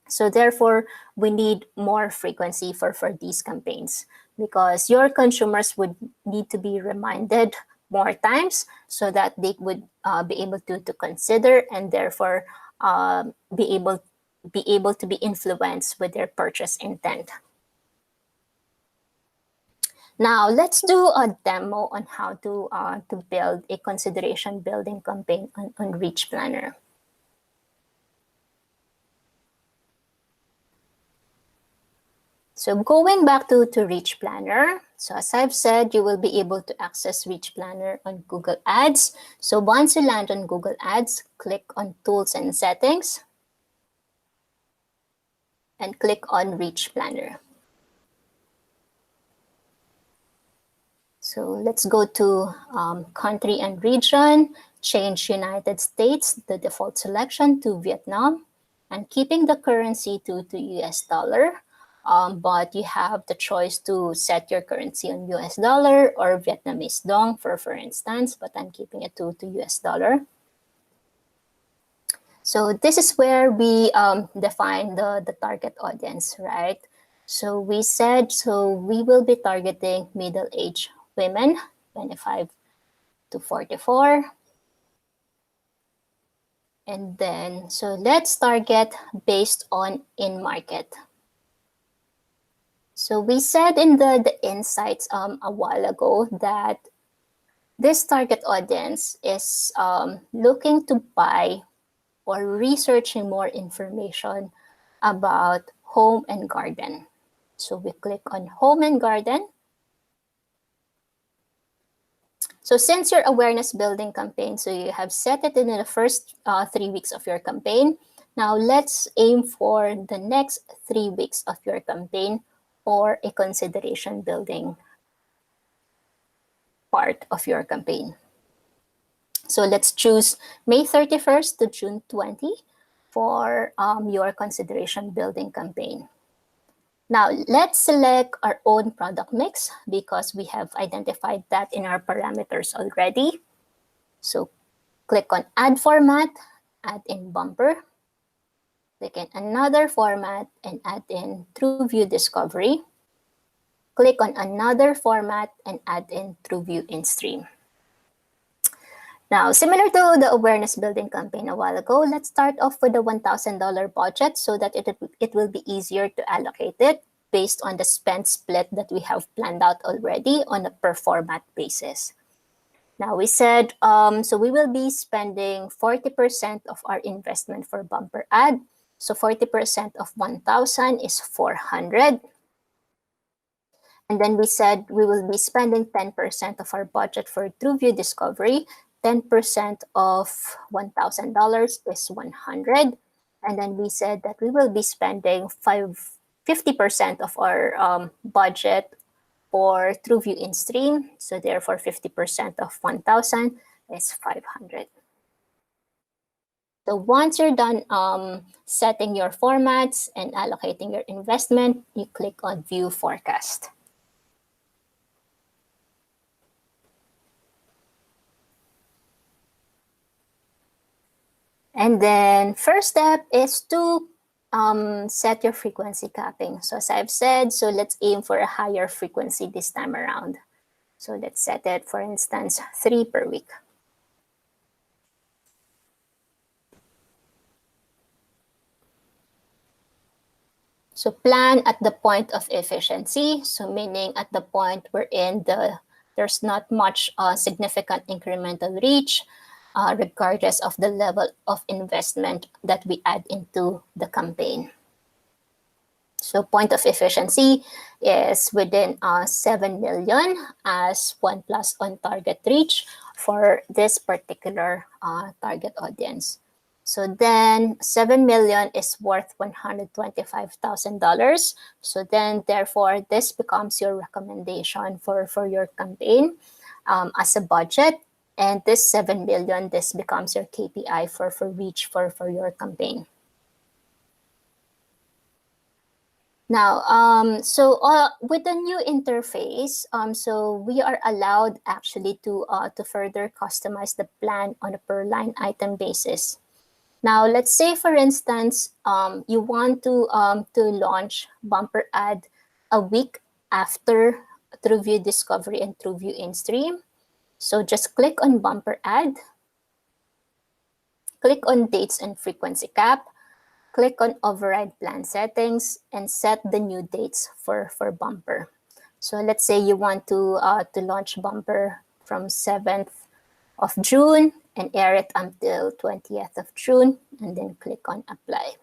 So therefore, we need more frequency for these campaigns, because your consumers would need to be reminded more times so that they would be able to consider and therefore be able to be influenced with their purchase intent. Now let's do a demo on how to build a consideration building campaign on Reach Planner. So going back to Reach Planner, so as I've said, you will be able to access Reach Planner on Google Ads. So once you land on Google Ads, click on Tools and Settings, and click on Reach Planner. So let's go to country and region, change United States, the default selection, to Vietnam, and keeping the currency to US dollar. But you have the choice to set your currency on US dollar or Vietnamese dong, for instance, but I'm keeping it to US dollar. So this is where we define the target audience, right? So we said, so we will be targeting middle-aged women, 25 to 44. And then, so let's target based on in-market. So we said in the insights a while ago that this target audience is looking to buy or researching more information about home and garden. So we click on home and garden. So since your awareness building campaign, so you have set it in the first 3 weeks of your campaign. Now let's aim for the next 3 weeks of your campaign or a consideration building part of your campaign. So let's choose May 31st to June 20 for your consideration building campaign. Now let's select our own product mix because we have identified that in our parameters already. So click on Add Format, add in bumper. Click in another format and add in TrueView Discovery. Click on another format and add in TrueView InStream. Now, similar to the awareness building campaign a while ago, let's start off with a $1,000 budget so that it will be easier to allocate it based on the spend split that we have planned out already on a per format basis. Now we said, so we will be spending 40% of our investment for bumper ad. So 40% of 1,000 is 400. And then we said we will be spending 10% of our budget for TrueView Discovery. 10% of $1,000 is 100. And then we said that we will be spending 50% of our budget for TrueView InStream. So therefore 50% of 1,000 is 500. So once you're done setting your formats and allocating your investment, you click on View Forecast. And then first step is to set your frequency capping. So as I've said, so let's aim for a higher frequency this time around. So let's set it, for instance, 3 per week. So plan at the point of efficiency. So meaning at the point wherein there's not much significant incremental reach, regardless of the level of investment that we add into the campaign. So point of efficiency is within 7 million as 1+ on target reach for this particular target audience. So then 7 million is worth $125,000. So then therefore this becomes your recommendation for your campaign as a budget. And this 7 million, this becomes your KPI for reach for your campaign. Now, so with the new interface, so we are allowed actually to further customize the plan on a per line item basis. Now, let's say, for instance, you want to launch bumper ad a week after TrueView Discovery and TrueView InStream. So just click on bumper ad, click on dates and frequency cap, click on override plan settings, and set the new dates for bumper. So let's say you want to launch bumper from 7th of June and air it until 20th of June, and then click on apply.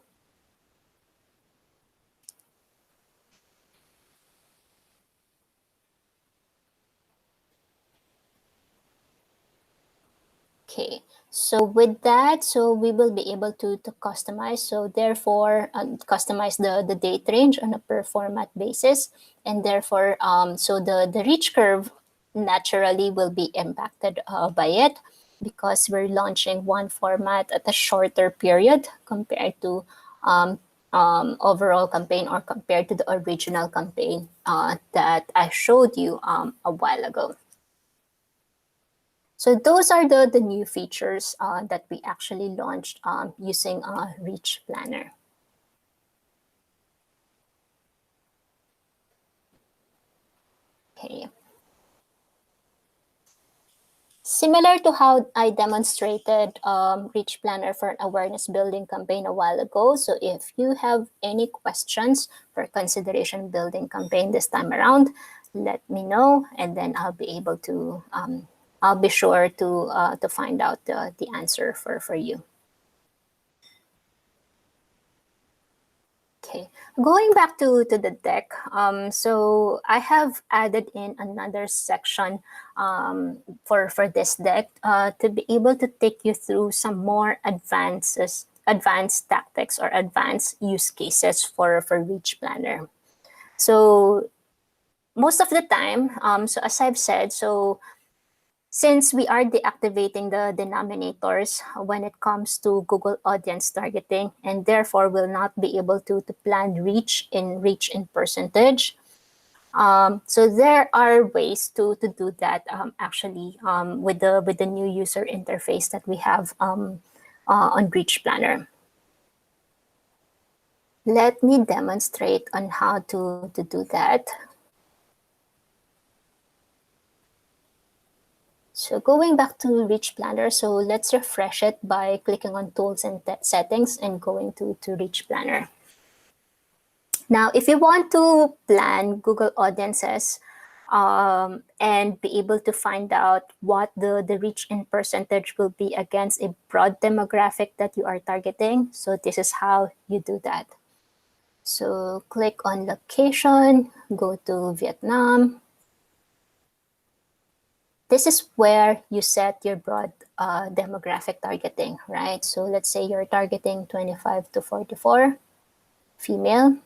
Okay, so with that, so we will be able to customize. So therefore, customize the date range on a per format basis. And therefore, so the reach curve naturally will be impacted by it, because we're launching one format at a shorter period compared to overall campaign, or compared to the original campaign that I showed you a while ago. So those are the new features that we actually launched using Reach Planner. Okay. Similar to how I demonstrated Reach Planner for an awareness building campaign a while ago. So if you have any questions for consideration building campaign this time around, let me know, and then I'll be able to I'll be sure to find out the answer for you. Okay, going back to the deck, so I have added in another section for this deck to be able to take you through some more advanced tactics or advanced use cases for Reach Planner. So most of the time, so as I've said, so since we are deactivating the denominators when it comes to Google Audience targeting, and therefore will not be able to plan reach in percentage. So there are ways to do that actually with the new user interface that we have on Reach Planner. Let me demonstrate on how to do that. So going back to Reach Planner, so let's refresh it by clicking on Tools and Settings and going to Reach Planner. Now, if you want to plan Google Audiences and be able to find out what the reach in percentage will be against a broad demographic that you are targeting, so this is how you do that. So click on Location, go to Vietnam. This is where you set your broad demographic targeting, right? So let's say you're targeting 25 to 44, female.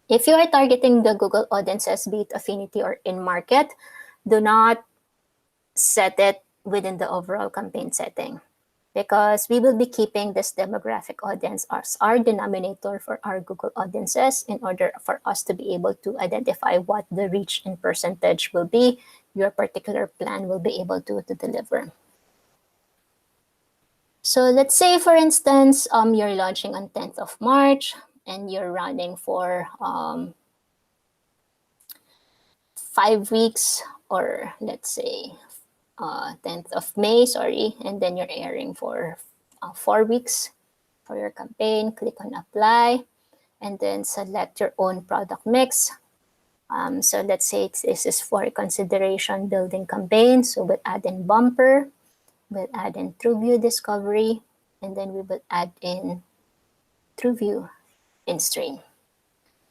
If you are targeting the Google Audiences, be it affinity or in-market, do not set it within the overall campaign setting, because we will be keeping this demographic audience as our denominator for our Google Audiences in order for us to be able to identify what the reach in percentage will be your particular plan will be able to deliver. So let's say, for instance, you're launching on 10th of March and you're running for 5 weeks, or let's say 10th of May, sorry, and then you're airing for 4 weeks for your campaign. Click on Apply, and then select your own product mix. So let's say this is for consideration building campaign. So we'll add in bumper, we'll add in TrueView discovery, and then we will add in TrueView in-stream.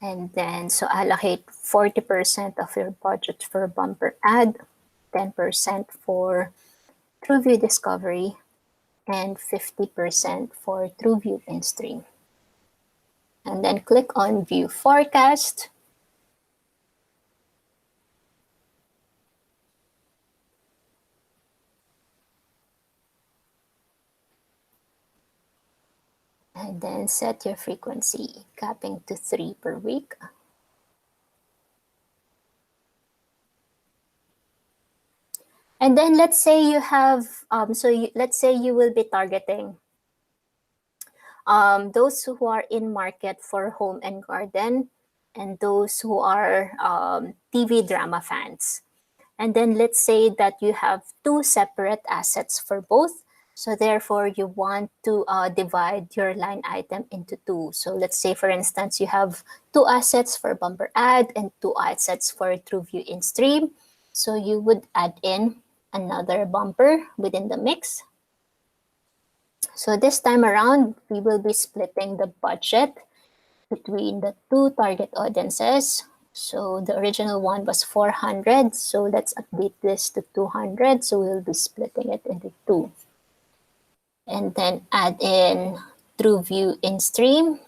And then so allocate 40% of your budget for bumper ad, 10% for TrueView discovery, and 50% for TrueView in-stream. And then click on View Forecast. And then set your frequency capping to 3 per week. And then let's say you have, let's say you will be targeting those who are in market for home and garden, and those who are TV drama fans. And then let's say that you have 2 separate assets for both. So therefore, you want to divide your line item into two. So let's say, for instance, you have two assets for bumper ad and two assets for TrueView in-stream. So you would add in another bumper within the mix. So this time around, we will be splitting the budget between the two target audiences. So the original one was 400. So let's update this to 200. So we'll be splitting it into two. And then add in TrueView in-stream.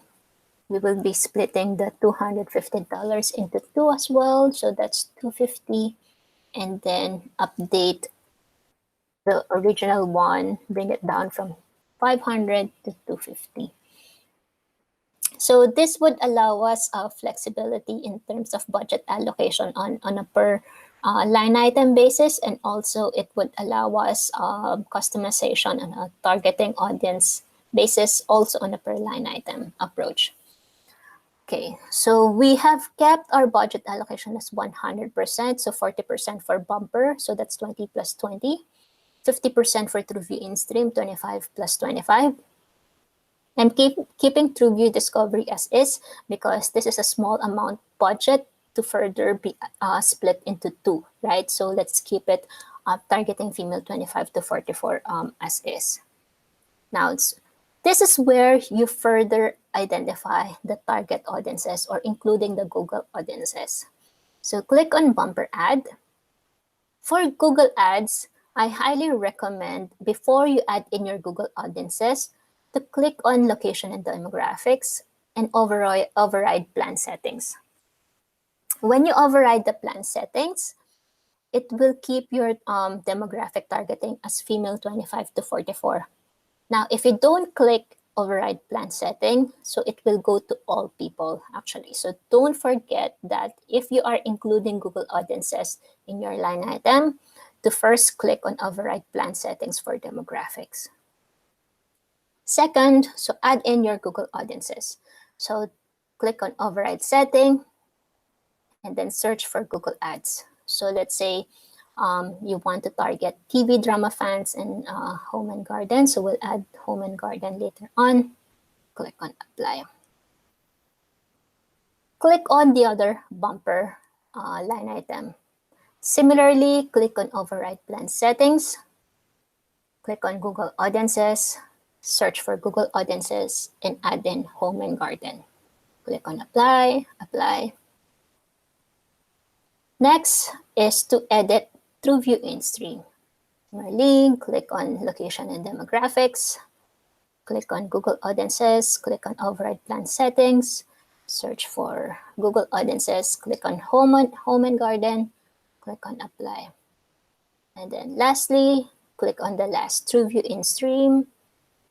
We will be splitting the $250 into two as well. So that's $250. And then update the original one, bring it down from 500 to 250. So this would allow us flexibility in terms of budget allocation on a per line item basis, and also it would allow us customization on a targeting audience basis, also on a per line item approach. Okay, so we have kept our budget allocation as 100%, so 40% for bumper, so that's 20 plus 20, 50% for TrueView in-stream, 25 plus 25. I'm keeping TrueView Discovery as is because this is a small amount budget to further be split into two, right? So let's keep it targeting female 25 to 44 as is. Now, this is where you further identify the target audiences or including the Google audiences. So click on bumper ad. For Google Ads, I highly recommend before you add in your Google audiences to click on location and demographics and override plan settings. When you override the plan settings, it will keep your demographic targeting as female 25 to 44. Now, if you don't click override plan setting, so it will go to all people actually. So don't forget that if you are including Google audiences in your line item, to first click on override plan settings for demographics. Second, so add in your Google audiences. So click on override setting and then search for Google Ads. So let's say you want to target TV drama fans and home and garden. So we'll add home and garden later on. Click on apply. Click on the other bumper line item. Similarly, click on override plan settings. Click on Google audiences. Search for Google audiences and add in home and garden. Click on apply, apply. Next is to edit TrueView in-stream. Similarly, click on location and demographics. Click on Google audiences, click on override plan settings. Search for Google audiences, click on home and garden. Click on apply. And then lastly, click on the last TrueView in-stream.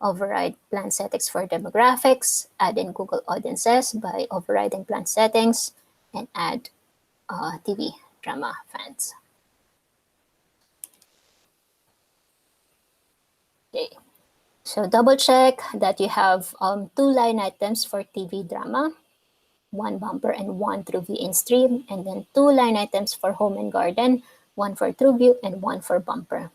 Override plan settings for demographics, add in Google audiences by overriding plan settings, and add TV drama fans. Okay, so double check that you have two line items for TV drama, one bumper and one TrueView in-stream, and then two line items for home and garden, one for TrueView and one for bumper.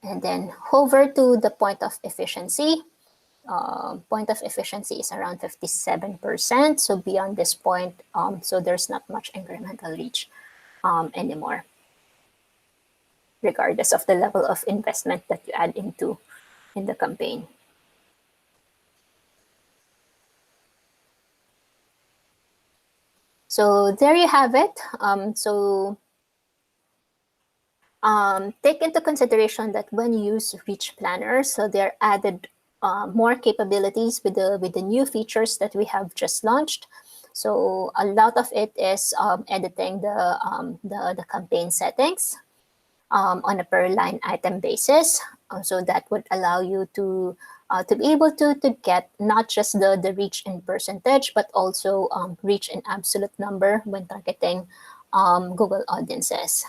And then hover to the point of efficiency. Point of efficiency is around 57%. So beyond this point, so there's not much incremental reach anymore, regardless of the level of investment that you add into in the campaign. So there you have it. Take into consideration that when you use Reach Planner, so they're added more capabilities with the new features that we have just launched. So a lot of it is editing the campaign settings on a per line item basis. So that would allow you to be able to get not just the reach in percentage, but also reach in absolute number when targeting Google audiences.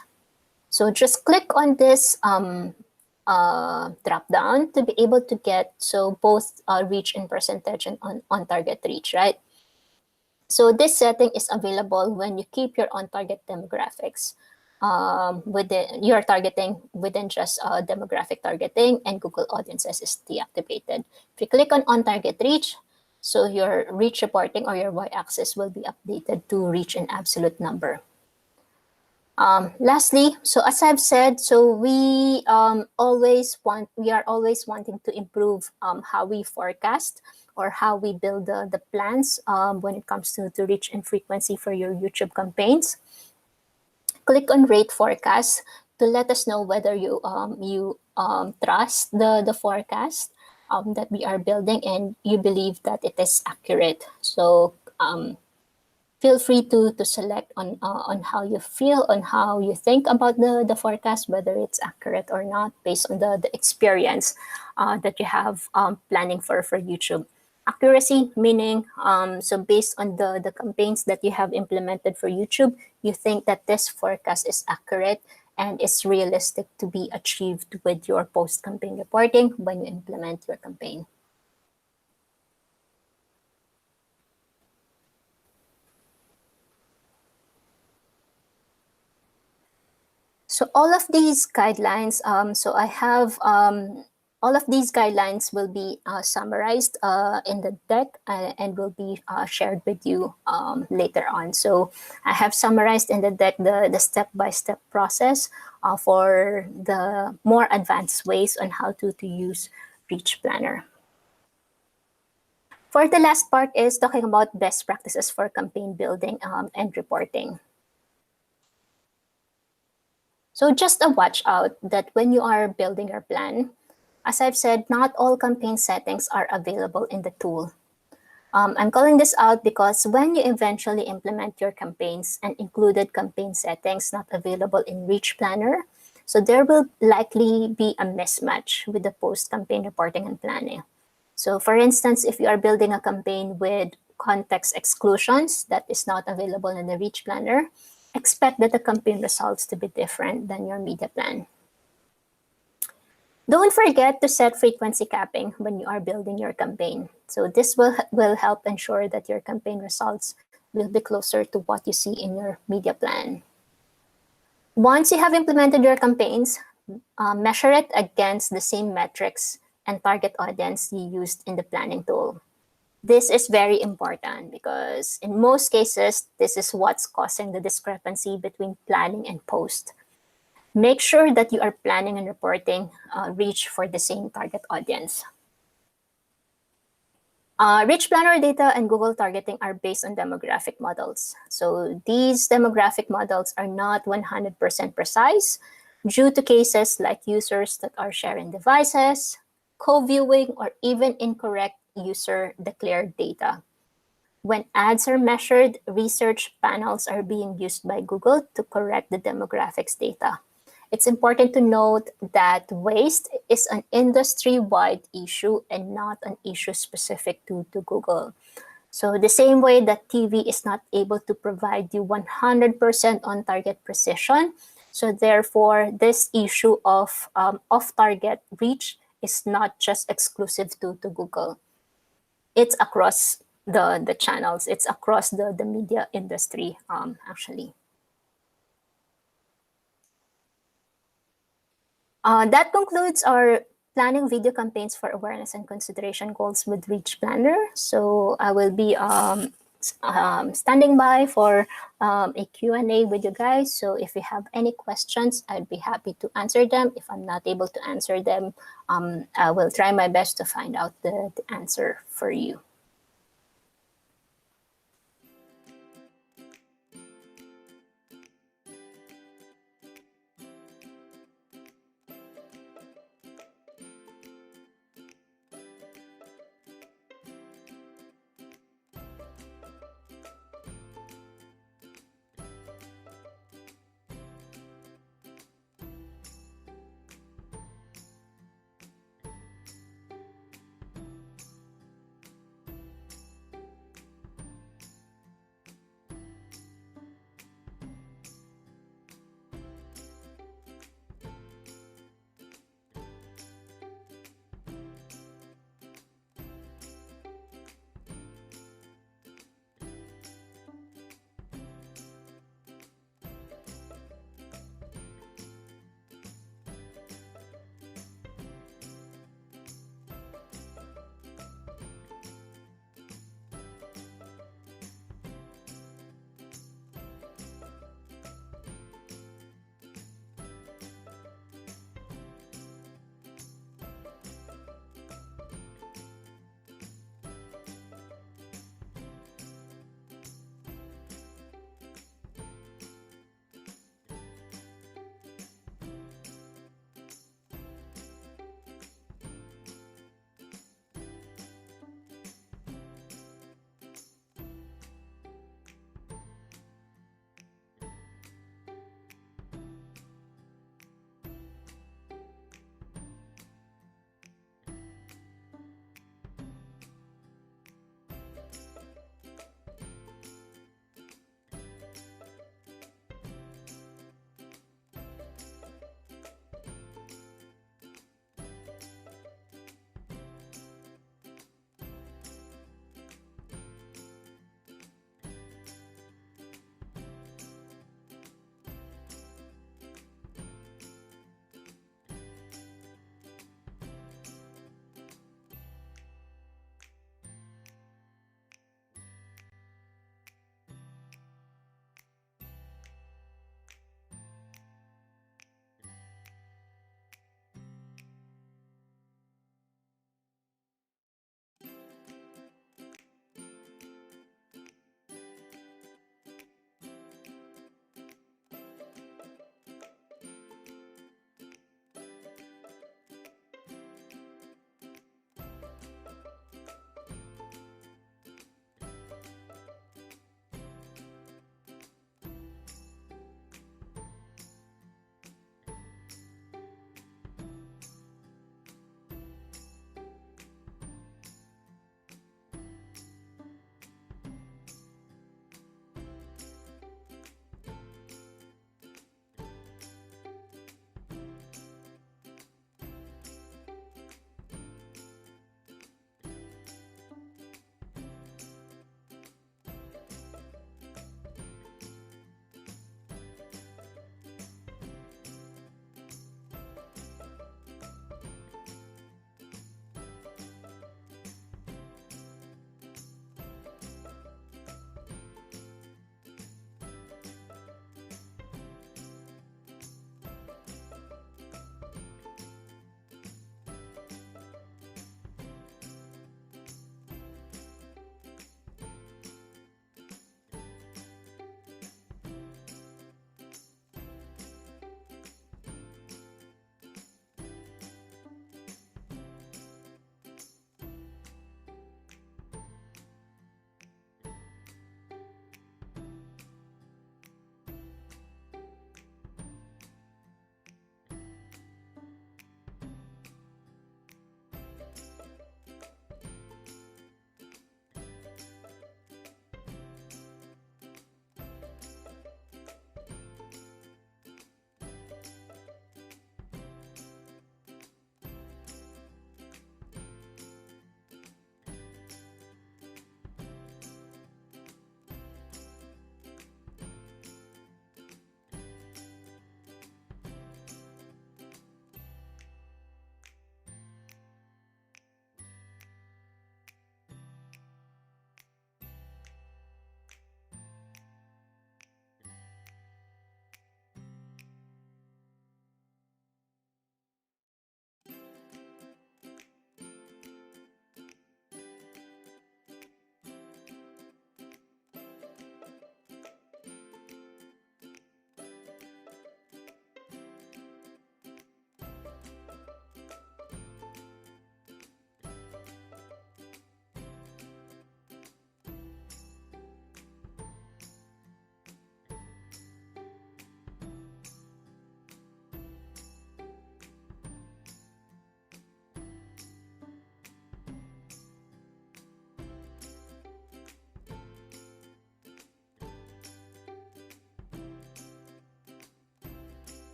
So just click on this drop down to be able to get both reach in percentage and on target reach, right? So this setting is available when you keep your on target demographics you're targeting within just demographic targeting, and Google Audiences is deactivated. If you click on target reach, so your reach reporting or your y-axis will be updated to reach an absolute number. Lastly, so as I've said, so we are always wanting to improve how we forecast or how we build the plans when it comes to reach and frequency for your YouTube campaigns. Click on rate forecast to let us know whether you trust the forecast that we are building and you believe that it is accurate. So feel free to select on how you feel, on how you think about the forecast, whether it's accurate or not, based on the experience that you have planning for YouTube. Accuracy meaning, so based on the campaigns that you have implemented for YouTube, you think that this forecast is accurate and is realistic to be achieved with your post-campaign reporting when you implement your campaign. So all of these guidelines, so I have all of these guidelines will be summarized in the deck and will be shared with you later on. So I have summarized in the deck the step-by-step process for the more advanced ways on how to use Reach Planner. For the last part is talking about best practices for campaign building and reporting. So just a watch out that when you are building your plan, as I've said, not all campaign settings are available in the tool. I'm calling this out because when you eventually implement your campaigns and included campaign settings not available in Reach Planner, so there will likely be a mismatch with the post-campaign reporting and planning. So for instance, if you are building a campaign with context exclusions that is not available in the Reach Planner, expect that the campaign results to be different than your media plan. Don't forget to set frequency capping when you are building your campaign. So this will help ensure that your campaign results will be closer to what you see in your media plan. Once you have implemented your campaigns, measure it against the same metrics and target audience you used in the planning tool. This is very important because in most cases, this is what's causing the discrepancy between planning and post. Make sure that you are planning and reporting reach for the same target audience. Reach Planner data and Google targeting are based on demographic models. So these demographic models are not 100% precise due to cases like users that are sharing devices, co-viewing, or even incorrect user declared data. When ads are measured, research panels are being used by Google to correct the demographics data. It's important to note that waste is an industry-wide issue and not an issue specific to Google. So the same way that TV is not able to provide you 100% on-target precision, so therefore this issue of off-target reach is not just exclusive to Google. It's across the channels. It's across the media industry, actually. That concludes our planning video campaigns for awareness and consideration goals with Reach Planner. So I will be standing by for a Q&A with you guys. So if you have any questions, I'd be happy to answer them. If I'm not able to answer them, I will try my best to find out the answer for you.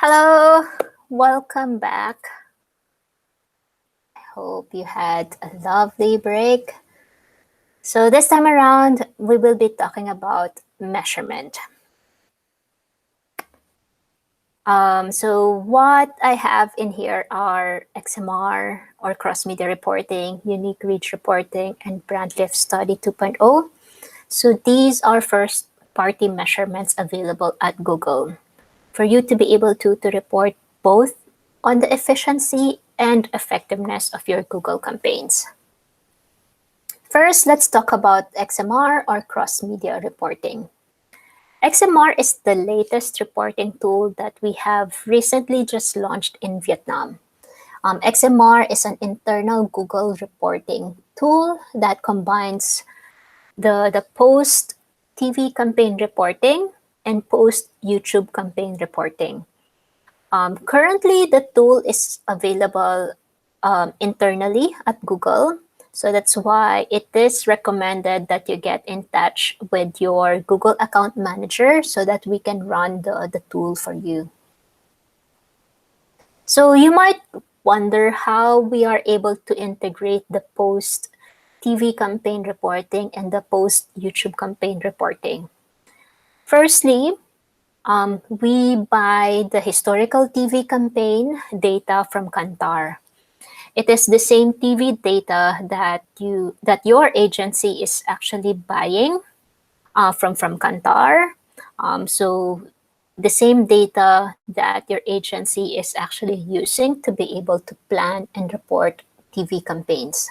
Hello, welcome back. I hope you had a lovely break. So this time around, we will be talking about measurement. So what I have in here are XMR or cross-media reporting, unique reach reporting, and brand lift study 2.0. So these are first-party measurements available at Google for you to be able to report both on the efficiency and effectiveness of your Google campaigns. First, let's talk about XMR or cross-media reporting. XMR is the latest reporting tool that we have recently just launched in Vietnam. XMR is an internal Google reporting tool that combines the post TV campaign reporting and post YouTube campaign reporting. Currently, the tool is available internally at Google. So that's why it is recommended that you get in touch with your Google account manager so that we can run the tool for you. So you might wonder how we are able to integrate the post TV campaign reporting and the post YouTube campaign reporting. Firstly, we buy the historical TV campaign data from Kantar. It is the same TV data that your agency is actually buying from Kantar. So the same data that your agency is actually using to be able to plan and report TV campaigns.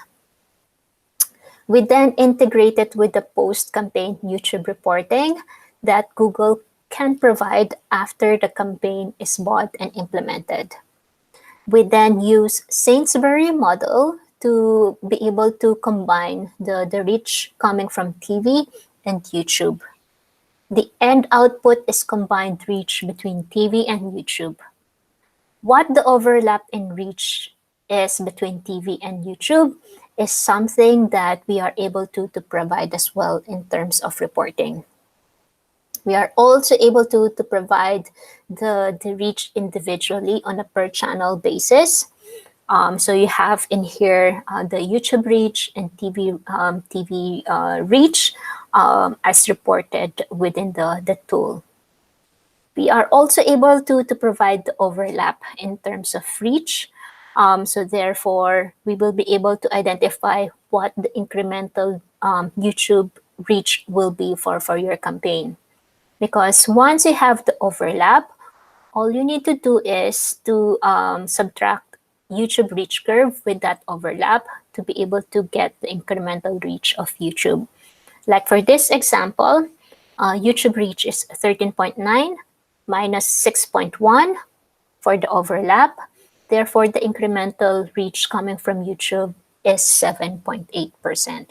We then integrate it with the post-campaign YouTube reporting that Google can provide after the campaign is bought and implemented. We then use Sainsbury model to be able to combine the reach coming from TV and YouTube. The end output is combined reach between TV and YouTube. What the overlap in reach is between TV and YouTube is something that we are able to provide as well in terms of reporting. We are also able to provide the reach individually on a per channel basis. So you have in here the YouTube reach and TV reach as reported within the tool. We are also able to provide the overlap in terms of reach. So therefore, we will be able to identify what the incremental YouTube reach will be for your campaign. Because once you have the overlap, all you need to do is to subtract YouTube reach curve with that overlap to be able to get the incremental reach of YouTube. Like for this example, YouTube reach is 13.9 minus 6.1 for the overlap. Therefore, the incremental reach coming from YouTube is 7.8%.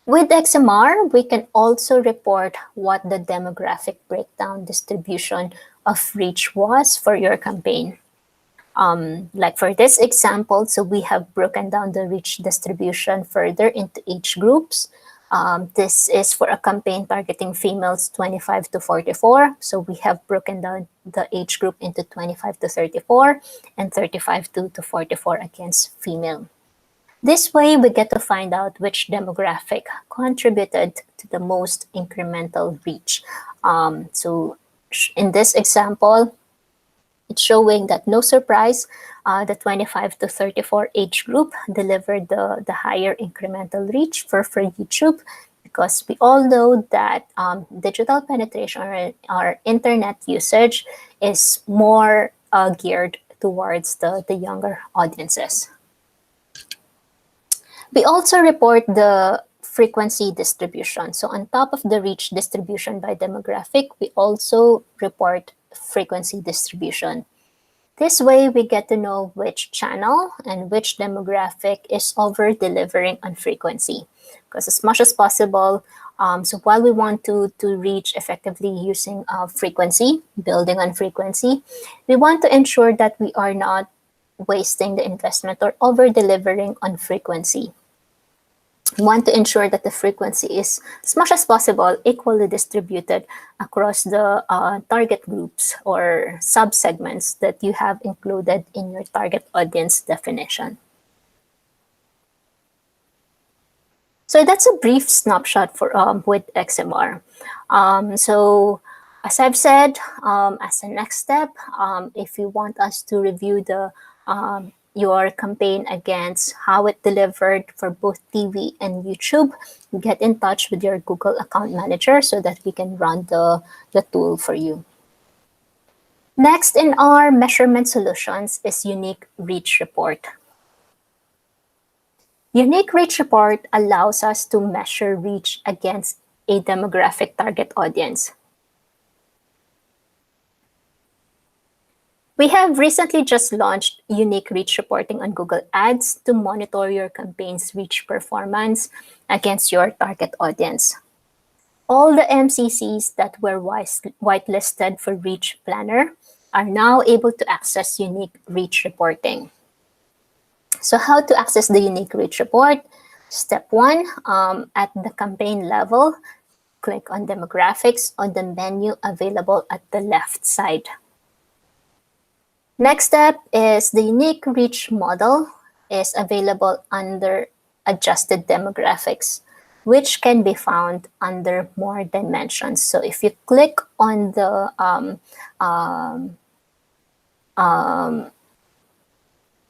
With XMR, we can also report what the demographic breakdown distribution of reach was for your campaign. Like for this example, so we have broken down the reach distribution further into age groups. This is for a campaign targeting females 25 to 44. So we have broken down the age group into 25 to 34 and 35 to 44 against female. This way, we get to find out which demographic contributed to the most incremental reach. So in this example, it's showing that no surprise, the 25 to 34 age group delivered the higher incremental reach for YouTube, because we all know that digital penetration or internet usage is more geared towards the younger audiences. We also report the frequency distribution. So on top of the reach distribution by demographic, we also report frequency distribution. This way, we get to know which channel and which demographic is over-delivering on frequency. Because as much as possible, so while we want to reach effectively using frequency, building on frequency, we want to ensure that we are not wasting the investment or over-delivering on frequency. You want to ensure that the frequency is, as much as possible, equally distributed across the target groups or subsegments that you have included in your target audience definition. So that's a brief snapshot for with XMR. So as I've said, as a next step, if you want us to review the your campaign against how it delivered for both TV and YouTube, get in touch with your Google Account Manager so that we can run the tool for you. Next in our measurement solutions is Unique Reach Report. Unique Reach Report allows us to measure reach against a demographic target audience. We have recently just launched Unique Reach Reporting on Google Ads to monitor your campaign's reach performance against your target audience. All the MCCs that were whitelisted for Reach Planner are now able to access Unique Reach Reporting. So how to access the Unique Reach Report? Step 1, at the campaign level, click on Demographics on the menu available at the left side. Next step is the Unique Reach model is available under Adjusted Demographics, which can be found under More Dimensions. So if you click on the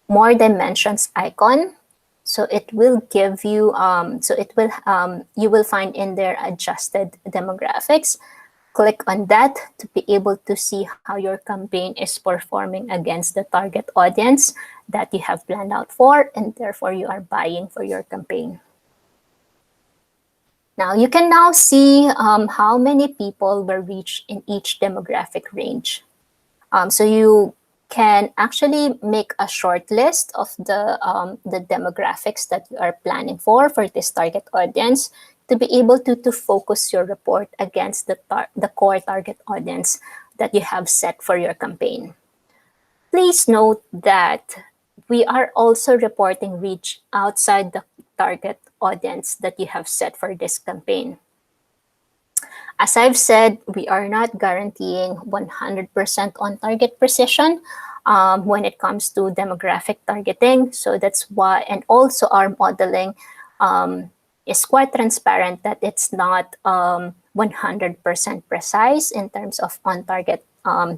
More Dimensions icon, so it will give you, you will find in there Adjusted Demographics. Click on that to be able to see how your campaign is performing against the target audience that you have planned out for, and therefore you are buying for your campaign. Now you can now see how many people were reached in each demographic range. So you can actually make a short list of the demographics that you are planning for this target audience, to be able to focus your report against the core target audience that you have set for your campaign. Please note that we are also reporting reach outside the target audience that you have set for this campaign. As I've said, we are not guaranteeing 100% on-target precision when it comes to demographic targeting. So that's why, and also our modeling is quite transparent that it's not 100% precise in terms of on-target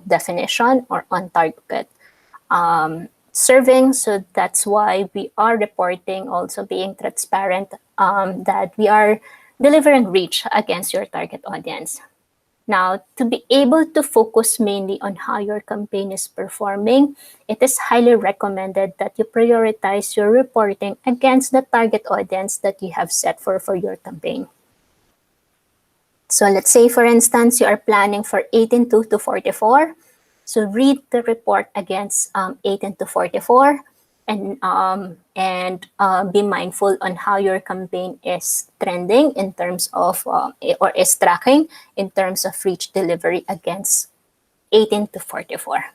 definition or on-target serving. So that's why we are reporting, also being transparent, that we are delivering reach against your target audience. Now, to be able to focus mainly on how your campaign is performing, it is highly recommended that you prioritize your reporting against the target audience that you have set for your campaign. So let's say, for instance, you are planning for 18 to 44. So read the report against 18 to 44 and be mindful on how your campaign is trending in terms of, or is tracking in terms of reach delivery against 18 to 44.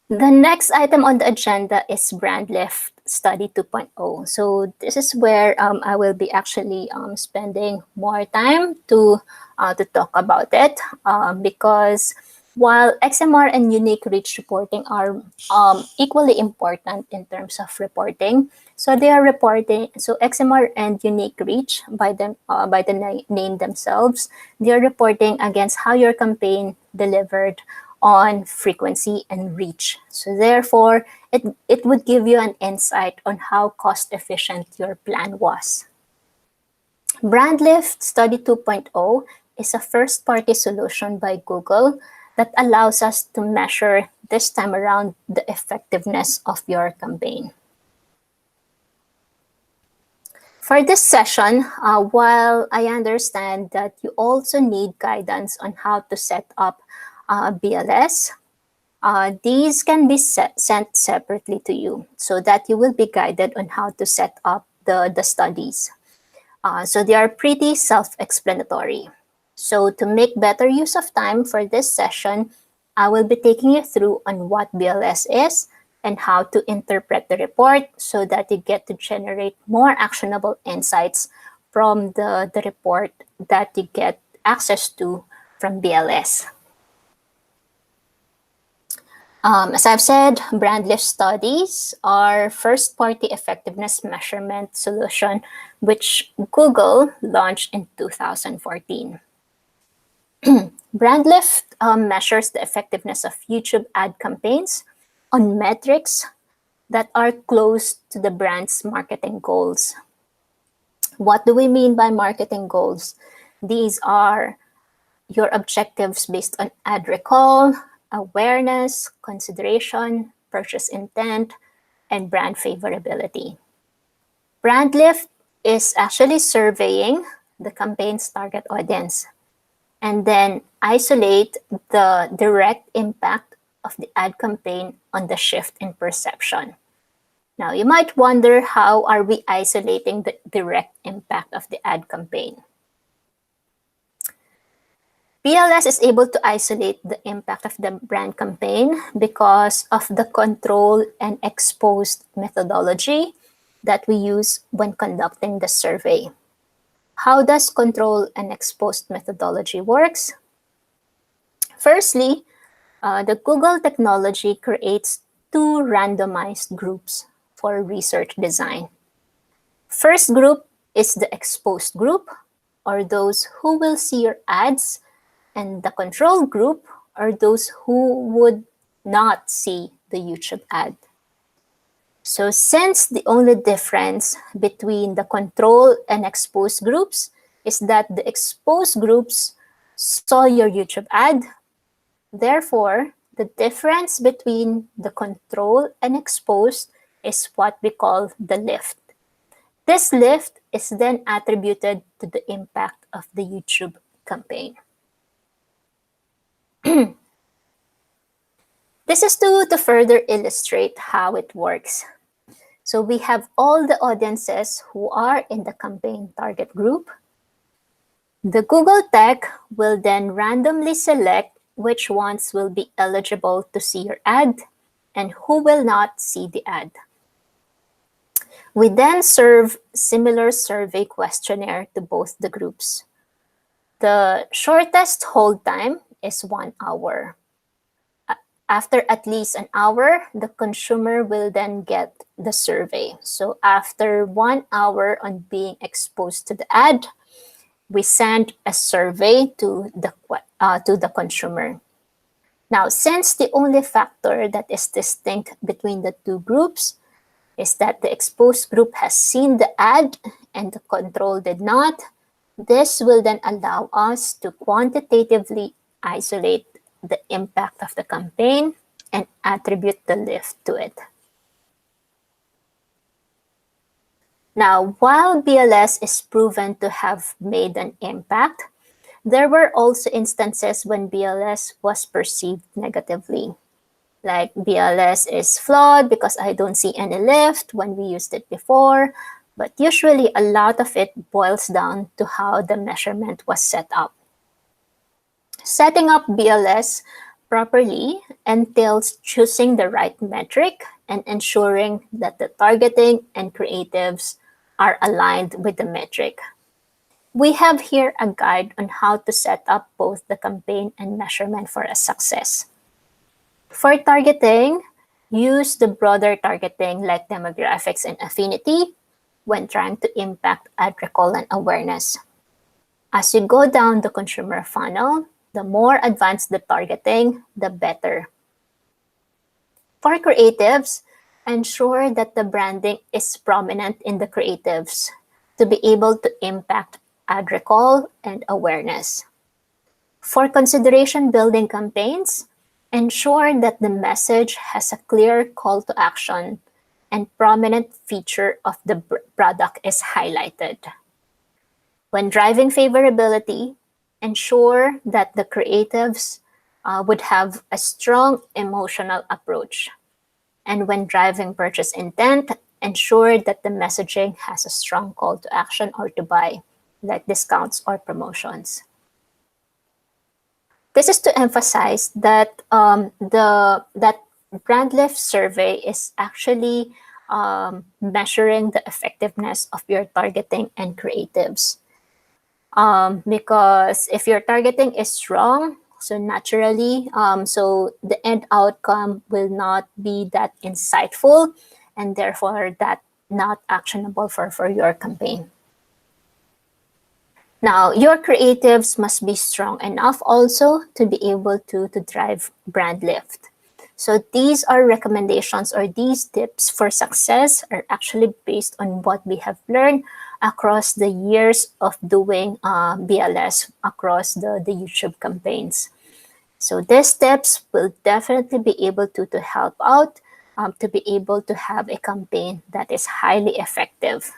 The next item on the agenda is Brand Lift Study 2.0. So this is where I will be actually spending more time to talk about it because while XMR and Unique Reach Reporting are equally important in terms of reporting, so they are reporting. So XMR and Unique Reach, by the name themselves, they are reporting against how your campaign delivered on frequency and reach. So therefore, it would give you an insight on how cost efficient your plan was. Brand Lift Study 2.0 is a first-party solution by Google that allows us to measure this time around the effectiveness of your campaign. For this session, while I understand that you also need guidance on how to set up BLS, these can be sent separately to you so that you will be guided on how to set up the studies. So they are pretty self-explanatory. So to make better use of time for this session, I will be taking you through on what BLS is, and how to interpret the report so that you get to generate more actionable insights from the report that you get access to from BLS. As I've said, brand lift studies are first-party effectiveness measurement solution which Google launched in 2014. Brand lift measures the effectiveness of YouTube ad campaigns on metrics that are close to the brand's marketing goals. What do we mean by marketing goals? These are your objectives based on ad recall, awareness, consideration, purchase intent, and brand favorability. Brand lift is actually surveying the campaign's target audience and then isolate the direct impact of the ad campaign on the shift in perception. Now, you might wonder, how are we isolating the direct impact of the ad campaign? BLS is able to isolate the impact of the brand campaign because of the control and exposed methodology that we use when conducting the survey. How does control and exposed methodology works? Firstly, the Google technology creates two randomized groups for research design. First group is the exposed group, or those who will see your ads, and the control group are those who would not see the YouTube ad. So since the only difference between the control and exposed groups is that the exposed groups saw your YouTube ad, therefore, the difference between the control and exposed is what we call the lift. This lift is then attributed to the impact of the YouTube campaign. This is to further illustrate how it works. So we have all the audiences who are in the campaign target group. The Google tech will then randomly select which ones will be eligible to see your ad and who will not see the ad. We then serve similar survey questionnaire to both the groups. The shortest hold time is 1 hour. After at least an hour, the consumer will then get the survey. So after 1 hour on being exposed to the ad, we send a survey to the consumer. Now, since the only factor that is distinct between the two groups is that the exposed group has seen the ad and the control did not, this will then allow us to quantitatively isolate the impact of the campaign and attribute the lift to it. Now, while BLS is proven to have made an impact, there were also instances when BLS was perceived negatively. Like, BLS is flawed because I don't see any lift when we used it before, but usually a lot of it boils down to how the measurement was set up. Setting up BLS properly entails choosing the right metric and ensuring that the targeting and creatives are aligned with the metric. We have here a guide on how to set up both the campaign and measurement for a success. For targeting, use the broader targeting like demographics and affinity when trying to impact ad recall and awareness. As you go down the consumer funnel, the more advanced the targeting, the better. For creatives, ensure that the branding is prominent in the creatives to be able to impact ad recall and awareness. For consideration building campaigns, ensure that the message has a clear call to action and prominent feature of the product is highlighted. When driving favorability, ensure that the creatives would have a strong emotional approach. And when driving purchase intent, ensure that the messaging has a strong call to action or to buy, like discounts or promotions. This is to emphasize that brand lift survey is actually measuring the effectiveness of your targeting and creatives. Because if your targeting is strong, so naturally, so the end outcome will not be that insightful, and therefore that not actionable for your campaign. Now, your creatives must be strong enough also to be able to drive brand lift. So these are recommendations, or these tips for success are actually based on what we have learned across the years of doing BLS across the YouTube campaigns. So these steps will definitely be able to help out to be able to have a campaign that is highly effective.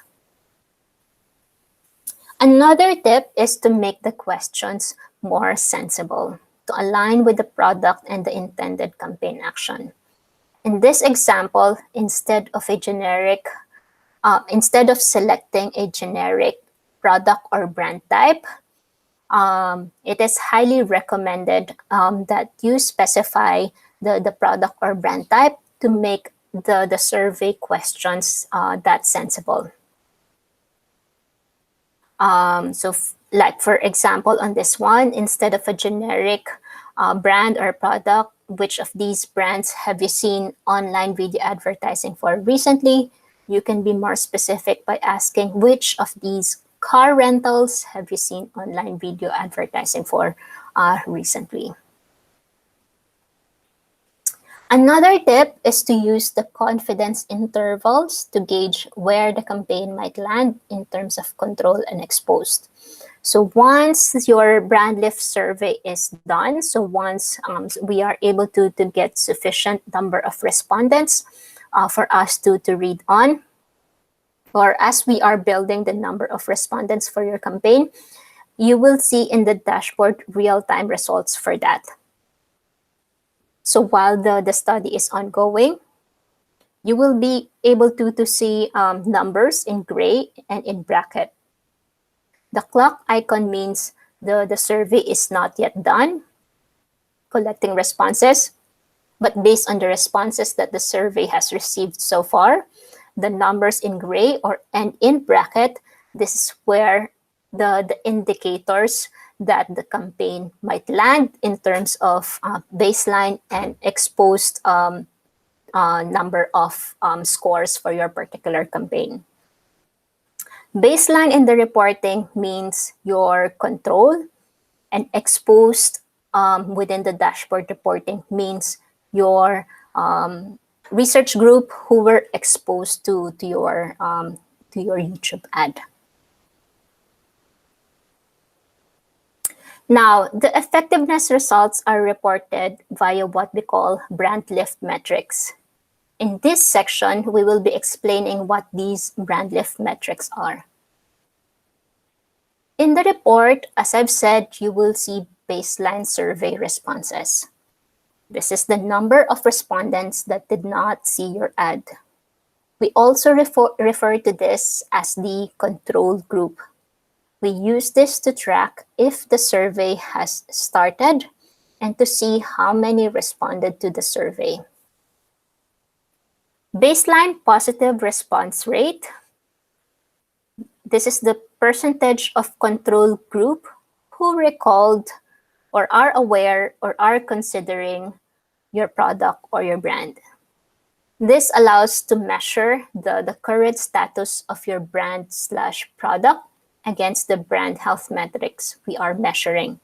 Another tip is to make the questions more sensible, to align with the product and the intended campaign action. In this example, instead of selecting a generic product or brand type, it is highly recommended that you specify the product or brand type to make the survey questions that sensible. Like for example, on this one, instead of a generic brand or product, which of these brands have you seen online video advertising for recently? You can be more specific by asking which of these car rentals have you seen online video advertising for recently. Another tip is to use the confidence intervals to gauge where the campaign might land in terms of control and exposed. So once your brand lift survey is done, so once we are able to get sufficient number of respondents for us to read on, or as we are building the number of respondents for your campaign, you will see in the dashboard real-time results for that. So while the study is ongoing, you will be able to see numbers in gray and in bracket. The clock icon means the survey is not yet done collecting responses, but based on the responses that the survey has received so far, the numbers in gray and in bracket, this is where the indicators that the campaign might land in terms of baseline and exposed number of scores for your particular campaign. Baseline in the reporting means your control, and exposed within the dashboard reporting means your research group who were exposed to your YouTube ad. Now, the effectiveness results are reported via what we call brand lift metrics. In this section, we will be explaining what these brand lift metrics are. In the report, as I've said, you will see baseline survey responses. This is the number of respondents that did not see your ad. We also refer to this as the control group. We use this to track if the survey has started and to see how many responded to the survey. Baseline positive response rate. This is the percentage of control group who recalled or are aware or are considering your product or your brand. This allows to measure the current status of your brand/product against the brand health metrics we are measuring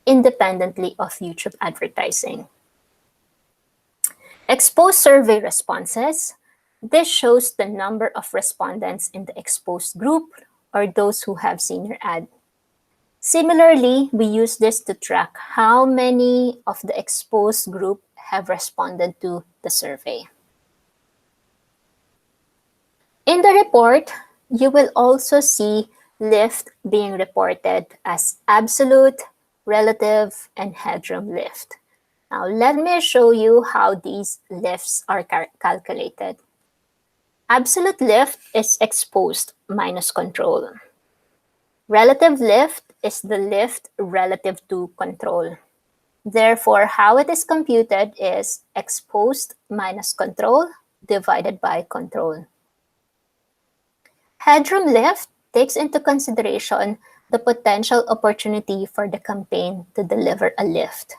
independently of YouTube advertising. Exposed survey responses. This shows the number of respondents in the exposed group or those who have seen your ad. Similarly, we use this to track how many of the exposed group have responded to the survey. In the report, you will also see lift being reported as absolute, relative, and headroom lift. Now, let me show you how these lifts are calculated. Absolute lift is exposed minus control. Relative lift is the lift relative to control. Therefore, how it is computed is exposed minus control divided by control. Headroom lift takes into consideration the potential opportunity for the campaign to deliver a lift.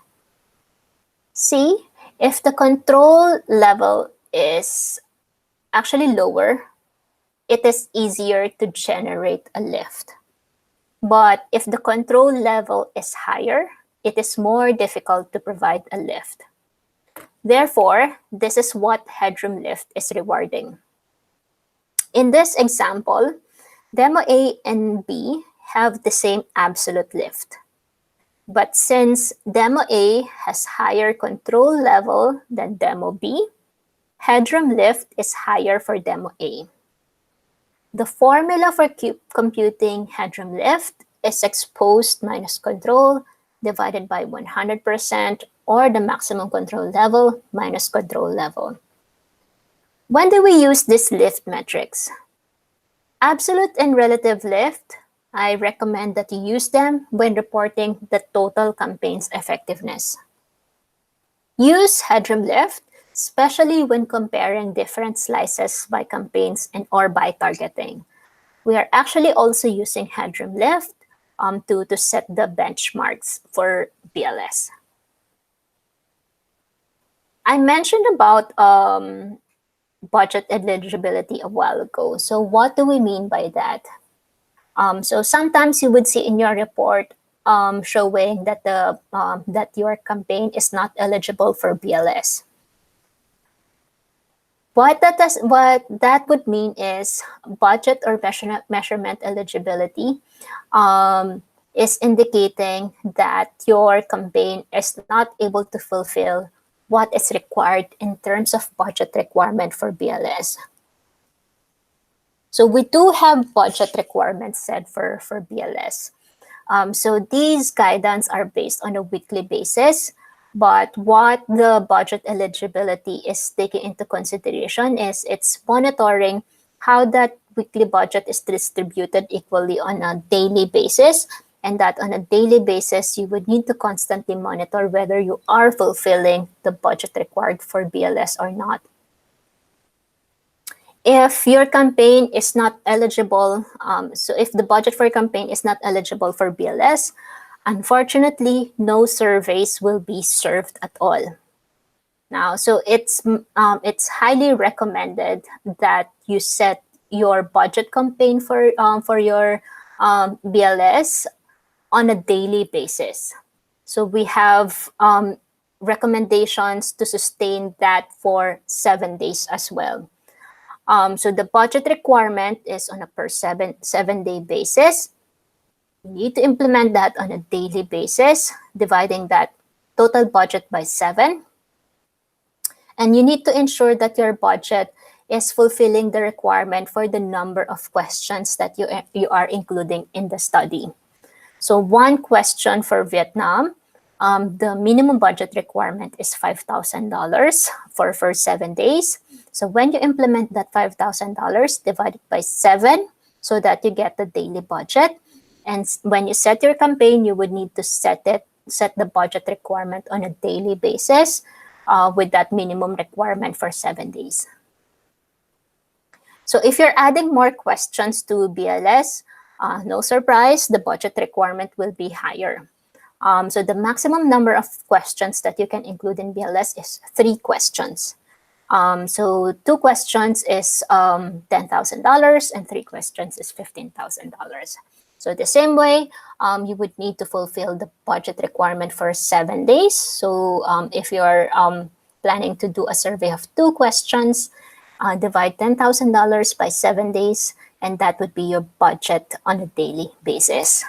See, if the control level is actually lower, it is easier to generate a lift. But if the control level is higher, it is more difficult to provide a lift. Therefore, this is what headroom lift is rewarding. In this example, demo A and B have the same absolute lift. But since demo A has higher control level than demo B, headroom lift is higher for demo A. The formula for computing headroom lift is exposed minus control divided by 100%, or the maximum control level minus control level. When do we use these lift metrics? Absolute and relative lift, I recommend that you use them when reporting the total campaign's effectiveness. Use headroom lift, especially when comparing different slices by campaigns and or by targeting. We are actually also using headroom lift to set the benchmarks for BLS. I mentioned about budget eligibility a while ago. So what do we mean by that? So sometimes you would see in your report showing that that your campaign is not eligible for BLS. What that would mean is budget or measurement eligibility is indicating that your campaign is not able to fulfill what is required in terms of budget requirement for BLS. So we do have budget requirements set for BLS. So these guidance are based on a weekly basis, but what the budget eligibility is taking into consideration is it's monitoring how that weekly budget is distributed equally on a daily basis, and that on a daily basis, you would need to constantly monitor whether you are fulfilling the budget required for BLS or not. If your campaign is not eligible, so if the budget for your campaign is not eligible for BLS, unfortunately, no surveys will be served at all. Now, so it's highly recommended that you set your budget campaign for your BLS on a daily basis. So we have recommendations to sustain that for 7 days as well. So the budget requirement is on a per 7-day basis. You need to implement that on a daily basis, dividing that total budget by 7. And you need to ensure that your budget is fulfilling the requirement for the number of questions that you are including in the study. So 1 question for Vietnam, the minimum budget requirement is $5,000 for 7 days. So when you implement that $5,000, divide it by 7 so that you get the daily budget. And when you set your campaign, you would need to set the budget requirement on a daily basis with that minimum requirement for 7 days. So if you're adding more questions to BLS, no surprise, the budget requirement will be higher. So the maximum number of questions that you can include in BLS is 3 questions. So 2 questions is $10,000 and 3 questions is $15,000. So the same way, you would need to fulfill the budget requirement for 7 days. So if you're planning to do a survey of 2 questions, divide $10,000 by 7 days, and that would be your budget on a daily basis.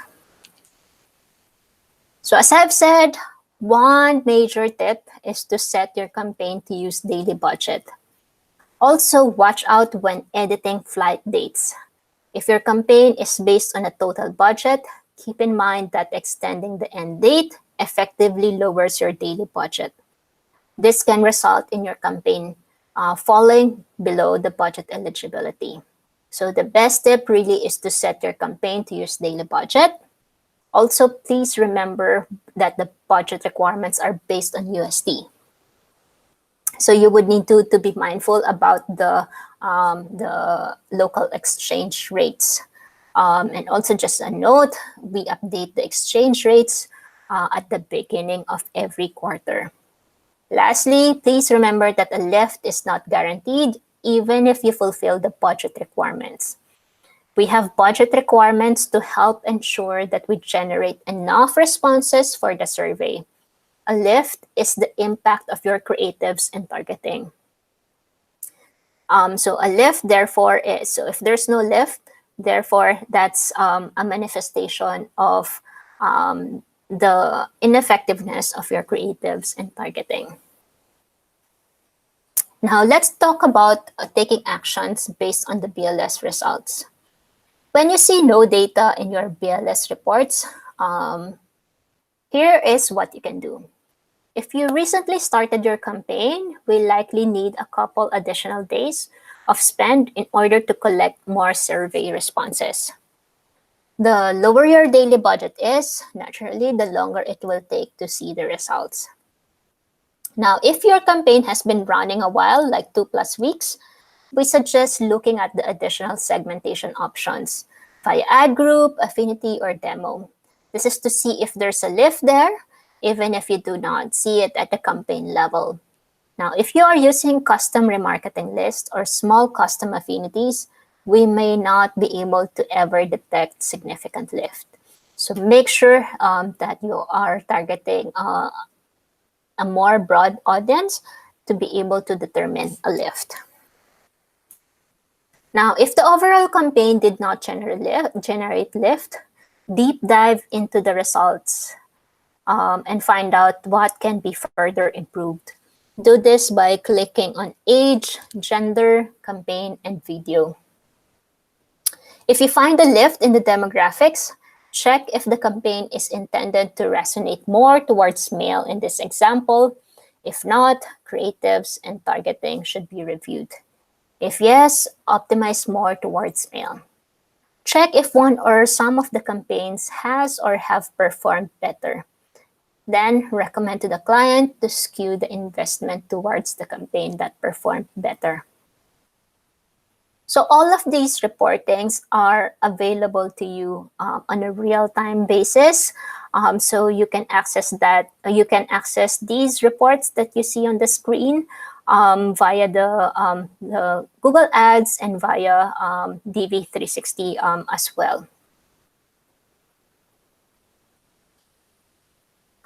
So as I've said, one major tip is to set your campaign to use daily budget. Also, watch out when editing flight dates. If your campaign is based on a total budget, keep in mind that extending the end date effectively lowers your daily budget. This can result in your campaign falling below the budget eligibility. So the best tip really is to set your campaign to use daily budget. Also, please remember that the budget requirements are based on USD. So you would need to be mindful about the local exchange rates. And also just a note, we update the exchange rates at the beginning of every quarter. Lastly, please remember that a lift is not guaranteed even if you fulfill the budget requirements. We have budget requirements to help ensure that we generate enough responses for the survey. A lift is the impact of your creatives and targeting. So a lift, therefore, is, so if there's no lift, therefore, that's a manifestation of the ineffectiveness of your creatives and targeting. Now, let's talk about taking actions based on the BLS results. When you see no data in your BLS reports, here is what you can do. If you recently started your campaign, we likely need a couple additional days of spend in order to collect more survey responses. The lower your daily budget is, naturally, the longer it will take to see the results. Now, if your campaign has been running a while, like 2+ weeks, we suggest looking at the additional segmentation options via ad group, affinity, or demo. This is to see if there's a lift there, even if you do not see it at the campaign level. Now, if you are using custom remarketing lists or small custom affinities, we may not be able to ever detect significant lift. So make sure that you are targeting a more broad audience to be able to determine a lift. Now, if the overall campaign did not generate lift, deep dive into the results and find out what can be further improved. Do this by clicking on age, gender, campaign, and video. If you find a lift in the demographics, check if the campaign is intended to resonate more towards male in this example. If not, creatives and targeting should be reviewed. If yes, optimize more towards male. Check if one or some of the campaigns has or have performed better. Then recommend to the client to skew the investment towards the campaign that performed better. So all of these reportings are available to you on a real-time basis. So you can access that. You can access these reports that you see on the screen via the Google Ads and via DV360 as well.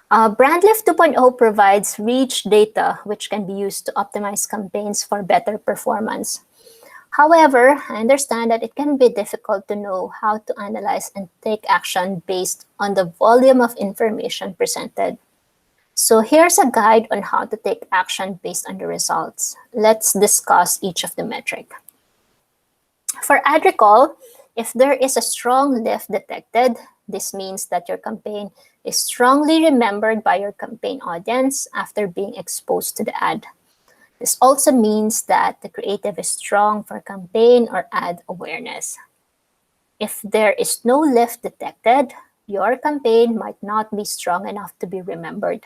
BrandLift 2.0 provides rich data which can be used to optimize campaigns for better performance. However, I understand that it can be difficult to know how to analyze and take action based on the volume of information presented. So here's a guide on how to take action based on the results. Let's discuss each of the metric. For ad recall, if there is a strong lift detected, this means that your campaign is strongly remembered by your campaign audience after being exposed to the ad. This also means that the creative is strong for campaign or ad awareness. If there is no lift detected, your campaign might not be strong enough to be remembered.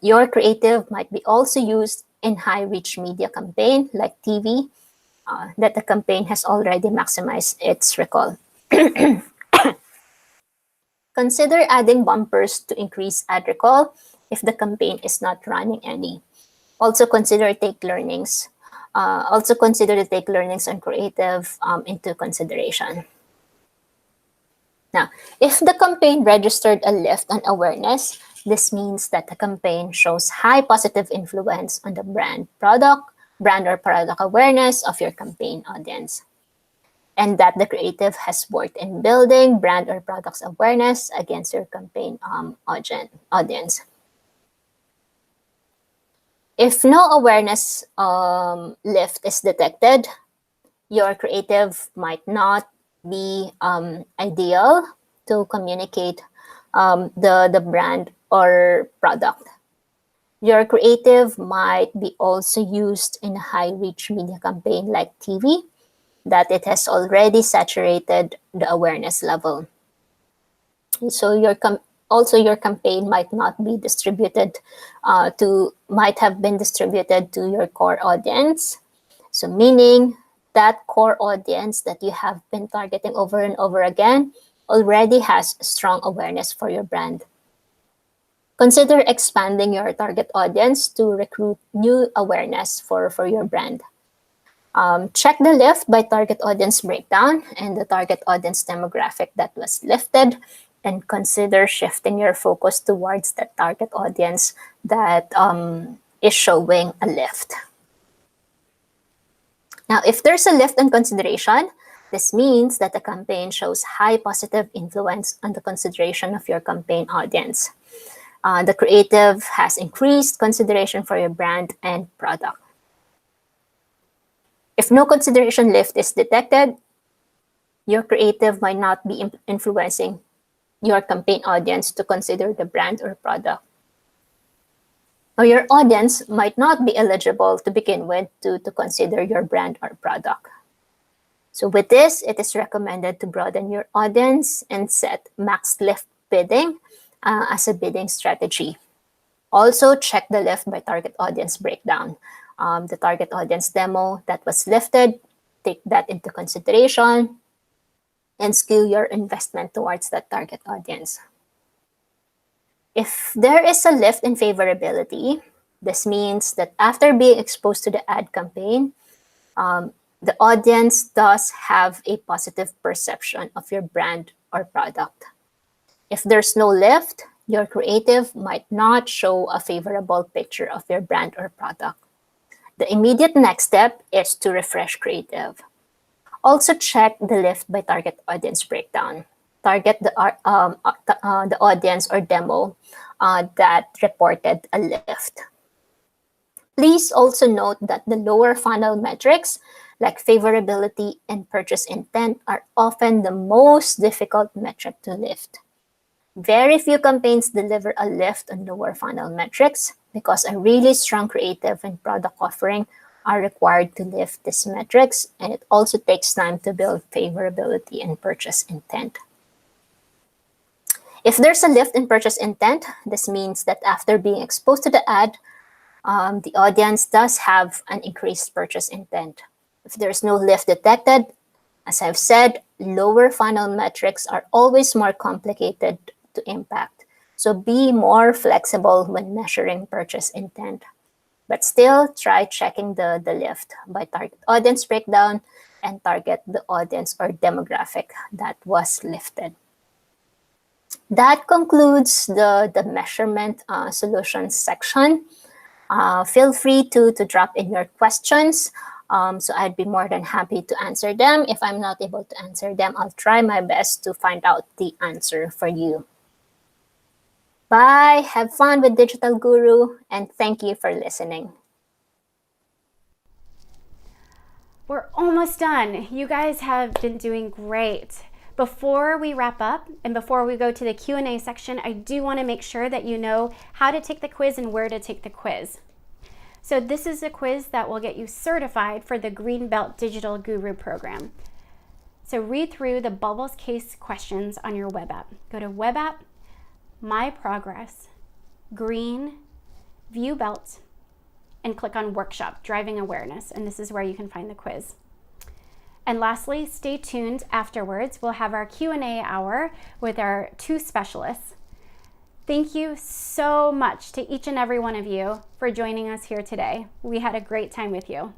Your creative might be also used in high-reach media campaign like TV that the campaign has already maximized its recall. Consider adding bumpers to increase ad recall if the campaign is not running any. Also consider take learnings. Also consider the take learnings on creative into consideration. Now, if the campaign registered a lift on awareness, this means that the campaign shows high positive influence on the brand or product awareness of your campaign audience, and that the creative has worked in building brand or product's awareness against your campaign audience. If no awareness lift is detected, your creative might not be ideal to communicate the brand or product. Your creative might be also used in a high-reach media campaign like TV, that it has already saturated the awareness level. So also your campaign might not be distributed might have been distributed to your core audience. So meaning that core audience that you have been targeting over and over again already has strong awareness for your brand. Consider expanding your target audience to recruit new awareness for your brand. Check the lift by target audience breakdown and the target audience demographic that was lifted, and consider shifting your focus towards the target audience that is showing a lift. Now, if there's a lift in consideration, this means that the campaign shows high positive influence on the consideration of your campaign audience. The creative has increased consideration for your brand and product. If no consideration lift is detected, your creative might not be influencing your campaign audience to consider the brand or product. Or your audience might not be eligible to begin with to consider your brand or product. So with this, it is recommended to broaden your audience and set max lift bidding as a bidding strategy. Also, check the lift by target audience breakdown. The target audience demo that was lifted, take that into consideration and skew your investment towards that target audience. If there is a lift in favorability, this means that after being exposed to the ad campaign, the audience does have a positive perception of your brand or product. If there's no lift, your creative might not show a favorable picture of your brand or product. The immediate next step is to refresh creative. Also check the lift by target audience breakdown. Target the audience or demo that reported a lift. Please also note that the lower funnel metrics like favorability and purchase intent are often the most difficult metric to lift. Very few campaigns deliver a lift on lower funnel metrics because a really strong creative and product offering are required to lift these metrics, and it also takes time to build favorability and purchase intent. If there's a lift in purchase intent, this means that after being exposed to the ad, the audience does have an increased purchase intent. If there's no lift detected, as I've said, lower funnel metrics are always more complicated to impact. So be more flexible when measuring purchase intent. But still, try checking the lift by target audience breakdown and target the audience or demographic that was lifted. That concludes the measurement solutions section. Feel free to drop in your questions. So I'd be more than happy to answer them. If I'm not able to answer them, I'll try my best to find out the answer for you. Bye, have fun with Digital Guru, and thank you for listening. We're almost done. You guys have been doing great. Before we wrap up and before we go to the Q&A section, I do want to make sure that you know how to take the quiz and where to take the quiz. So this is a quiz that will get you certified for the Greenbelt Digital Guru program. So read through the Bubbles case questions on your web app. Go to web app, My Progress, Green, View Belt, and click on Workshop, Driving Awareness, and this is where you can find the quiz. And lastly, stay tuned afterwards. We'll have our Q&A hour with our 2 specialists. Thank you so much to each and every one of you for joining us here today. We had a great time with you.